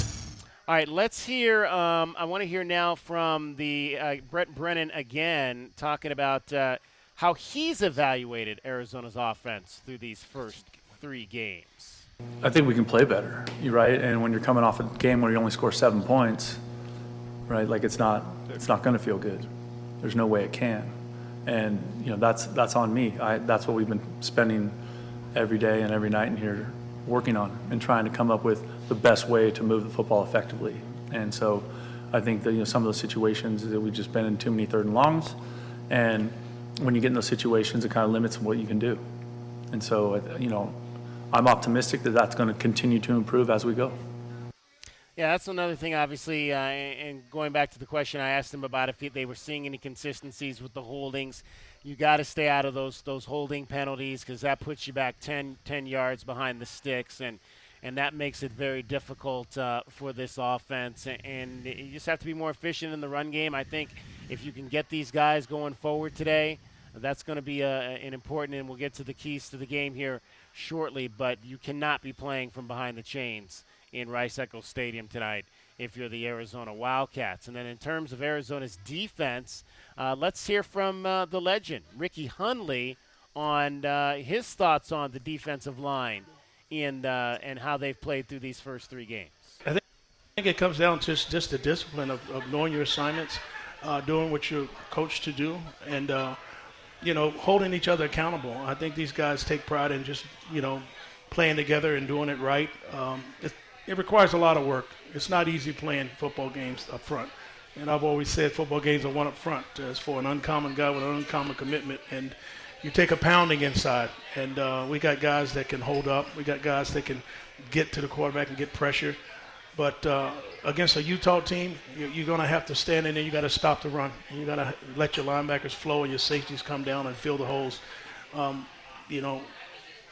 All right, let's hear. I want to hear now from the Brett Brennan again, talking about how he's evaluated Arizona's offense through these first 3 games. I think we can play better, you're right. And when you're coming off a game where you only score 7 points, right? Like it's not going to feel good. There's no way it can. And that's on me. That's what we've been spending every day and every night in here working on and trying to come up with the best way to move the football effectively. And so I think that some of those situations that we've just been in too many 3rd and longs, and when you get in those situations, it kind of limits what you can do. And so I'm optimistic that that's going to continue to improve as we go. Yeah, that's another thing, obviously, and going back to the question I asked them about if they were seeing any consistencies with the holdings. You got to stay out of those holding penalties because that puts you back 10 yards behind the sticks, and that makes it very difficult for this offense. And you just have to be more efficient in the run game. I think if you can get these guys going forward today, that's going to be an important, and we'll get to the keys to the game here shortly, but you cannot be playing from behind the chains in Rice-Eccles Stadium tonight if you're the Arizona Wildcats. And then in terms of Arizona's defense, let's hear from the legend, Ricky Hundley, on his thoughts on the defensive line and how they've played through these first 3 games. I think it comes down to just the discipline of knowing your assignments, doing what you're coached to do, and holding each other accountable. I think these guys take pride in just playing together and doing it right. It requires a lot of work. It's not easy playing football games up front. And I've always said football games are won up front. It's for an uncommon guy with an uncommon commitment. And you take a pounding inside. And we got guys that can hold up. We got guys that can get to the quarterback and get pressure. But against a Utah team, you're going to have to stand in there. You got to stop the run. And you got to let your linebackers flow and your safeties come down and fill the holes.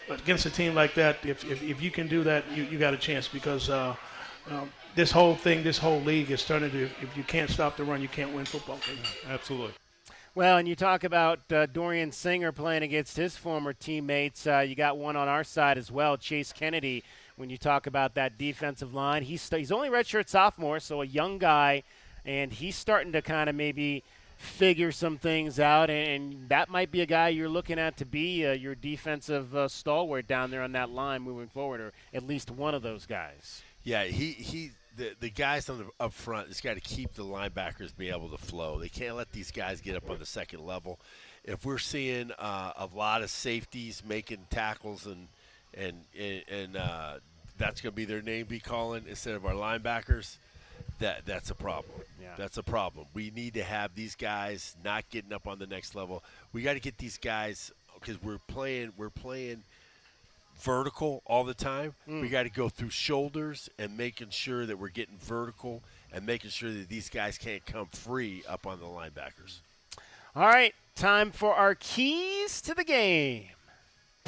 But against a team like that, if you can do that, you got a chance because this whole league is turning to, if you can't stop the run, you can't win football games. Absolutely. Well, and you talk about Dorian Singer playing against his former teammates. You got one on our side as well, Chase Kennedy. When you talk about that defensive line, he's only redshirt sophomore, so a young guy, and he's starting to kind of maybe figure some things out, and that might be a guy you're looking at to be your defensive stalwart down there on that line moving forward, or at least one of those guys. Yeah, the guys up front has got to keep the linebackers be able to flow. They can't let these guys get up on the second level. If we're seeing a lot of safeties making tackles and that's going to be their name be calling instead of our linebackers, that's a problem. Yeah. That's a problem. We need to have these guys not getting up on the next level. We got to get these guys, because we're playing vertical all the time. We got to go through shoulders and making sure that we're getting vertical and making sure that these guys can't come free up on the linebackers. All right, time for our keys to the game.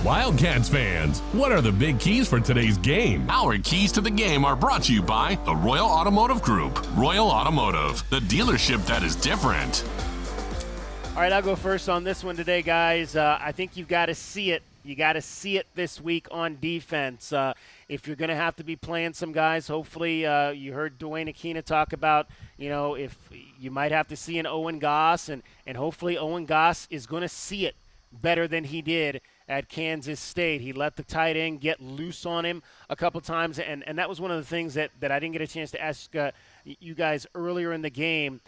Wildcats fans, what are the big keys for today's game? Our keys to the game are brought to you by the Royal Automotive Group. Royal Automotive, the dealership that is different. All right, I'll go first on this one today, guys. I think you've got to see it. You got to see it this week on defense. If you're going to have to be playing some guys, hopefully you heard Dwayne Aquina talk about, if you might have to see an Owen Goss, and hopefully Owen Goss is going to see it better than he did at Kansas State. He let the tight end get loose on him a couple times, and that was one of the things that I didn't get a chance to ask you guys earlier in the game.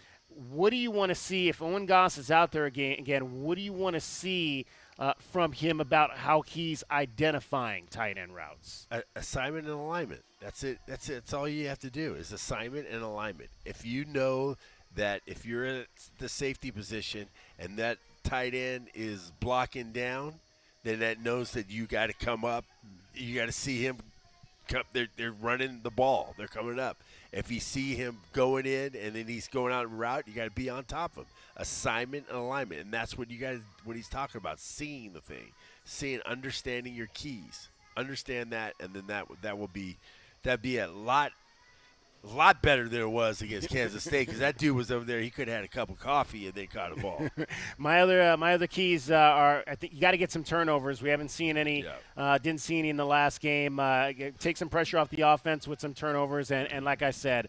What do you want to see if Owen Goss is out there again? What do you want to see from him about how he's identifying tight end routes? Assignment and alignment. That's it. That's all you have to do is assignment and alignment. If you know that if you're in the safety position and that tight end is blocking down, then that knows that you got to come up. You got to see him come. They're running the ball. They're coming up. If you see him going in and then he's going out en route, you got to be on top of him. Assignment and alignment, and that's what what he's talking about. Seeing the thing, understanding your keys. Understand that, and then that'd be a lot better than it was against Kansas State, because that dude was over there. He could have had a cup of coffee and then caught a ball. My other keys are, I think you got to get some turnovers. We haven't seen any. Didn't see any in the last game. Take some pressure off the offense with some turnovers, and like I said,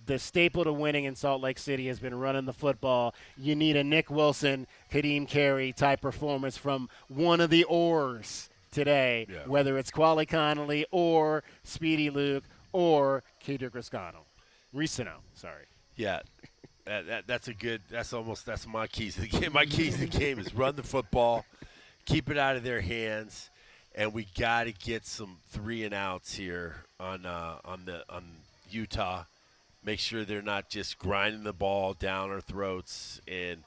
the staple to winning in Salt Lake City has been running the football. You need a Nick Wilson, Kadeem Carey type performance from one of the Oars today, whether it's Quali Connolly or Speedy Luke or Kedrick Risano, sorry. Yeah, that's my keys to the game. My keys to the game is run the football, keep it out of their hands, and we got to get some 3 and outs here on Utah. Make sure they're not just grinding the ball down our throats and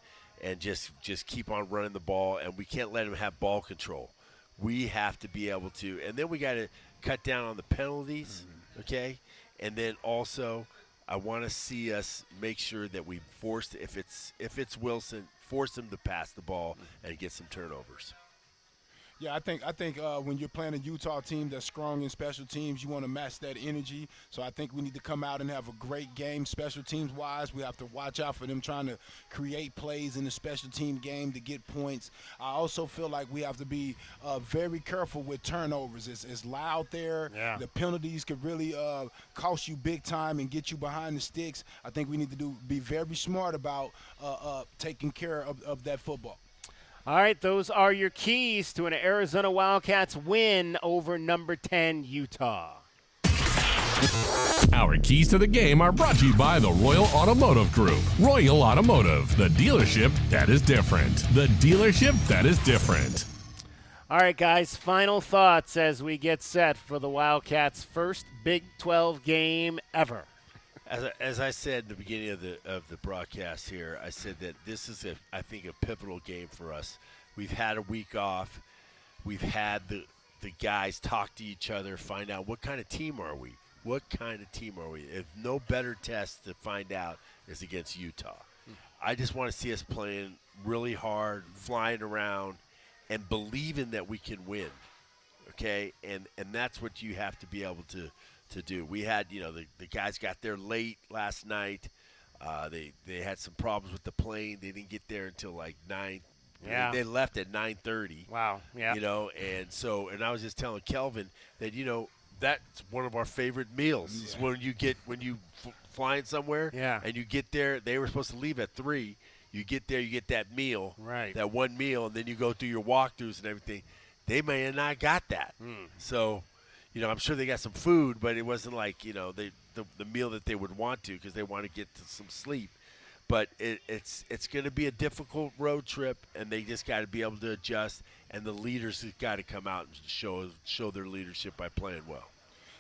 just keep on running the ball, and we can't let them have ball control. We have to be able to, and then we got to cut down on the penalties. Okay, and then also I want to see us make sure that we force, if it's Wilson, force him to pass the ball and get some turnovers. Yeah, I think when you're playing a Utah team that's strong in special teams, you want to match that energy. So I think we need to come out and have a great game special teams wise. We have to watch out for them trying to create plays in the special team game to get points. I also feel like we have to be very careful with turnovers. It's loud there. Yeah. The penalties could really cost you big time and get you behind the sticks. I think we need to be very smart about taking care of that football. All right, those are your keys to an Arizona Wildcats win over number 10 Utah. Our keys to the game are brought to you by the Royal Automotive Group. Royal Automotive, the dealership that is different. The dealership that is different. All right, guys, final thoughts as we get set for the Wildcats' first Big 12 game ever. As I said in the beginning of the broadcast here, I said that this is, I think, a pivotal game for us. We've had a week off. We've had the guys talk to each other, find out what kind of team are we. What kind of team are we? If no better test to find out is against Utah. I just want to see us playing really hard, flying around, and believing that we can win. Okay, and that's what you have to be able to do. We had, the guys got there late last night. They had some problems with the plane. They didn't get there until like 9. Yeah. They left at 9:30. Wow. Yeah. And I was just telling Kelvin that that's one of our favorite meals. Is when you flying somewhere. Yeah. And you get there. They were supposed to leave at 3. You get there, you get that meal. Right. That one meal, and then you go through your walkthroughs and everything. They may have not got that. So. I'm sure they got some food, but it wasn't like, the meal that they would want to, because they want to get to some sleep. But it's going to be a difficult road trip, and they just got to be able to adjust, and the leaders have got to come out and show their leadership by playing well.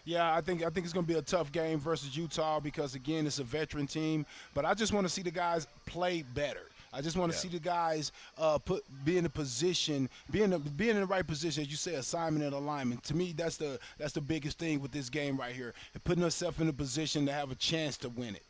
Yeah, I think it's going to be a tough game versus Utah because, again, it's a veteran team. But I just want to see the guys play better. I just want to see the guys be in the right position, as you say, assignment and alignment. To me, that's the biggest thing with this game right here, and putting ourselves in a position to have a chance to win it.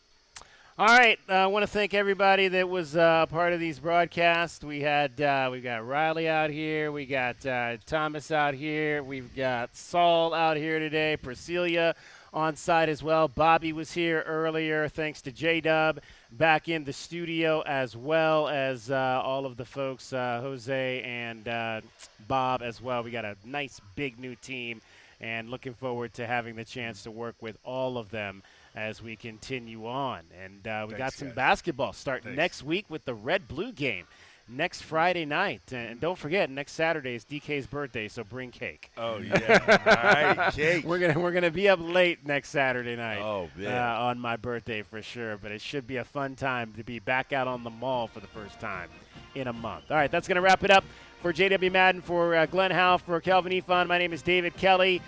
All right, I want to thank everybody that was part of these broadcasts. We got Riley out here, we got Thomas out here, we've got Saul out here today, Priscilla on site as well. Bobby was here earlier. Thanks to J-Dub back in the studio, as well as all of the folks, Jose and Bob as well. We got a nice big new team, and looking forward to having the chance to work with all of them as we continue on. And we got some basketball starting next week with the Red-Blue game. next Friday night. And don't forget, next Saturday is DK's birthday, so bring cake. Oh, yeah. All right, cake. We're gonna be up late next Saturday night. Oh, man. On my birthday for sure. But it should be a fun time to be back out on the mall for the first time in a month. All right, that's going to wrap it up for J.W. Madden, for Glenn Howe, for Kelvin Efon. My name is David Kelly.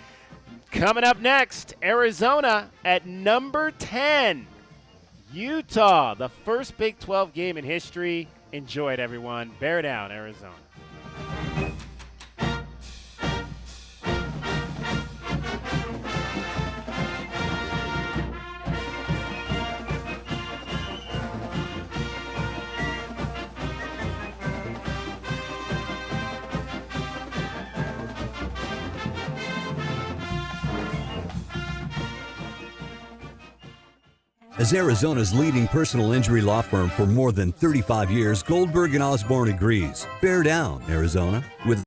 Coming up next, Arizona at number 10. Utah, the first Big 12 game in history. Enjoy it, everyone. Bear down, Arizona. As Arizona's leading personal injury law firm for more than 35 years, Goldberg & Osborne agrees. Bear down, Arizona, with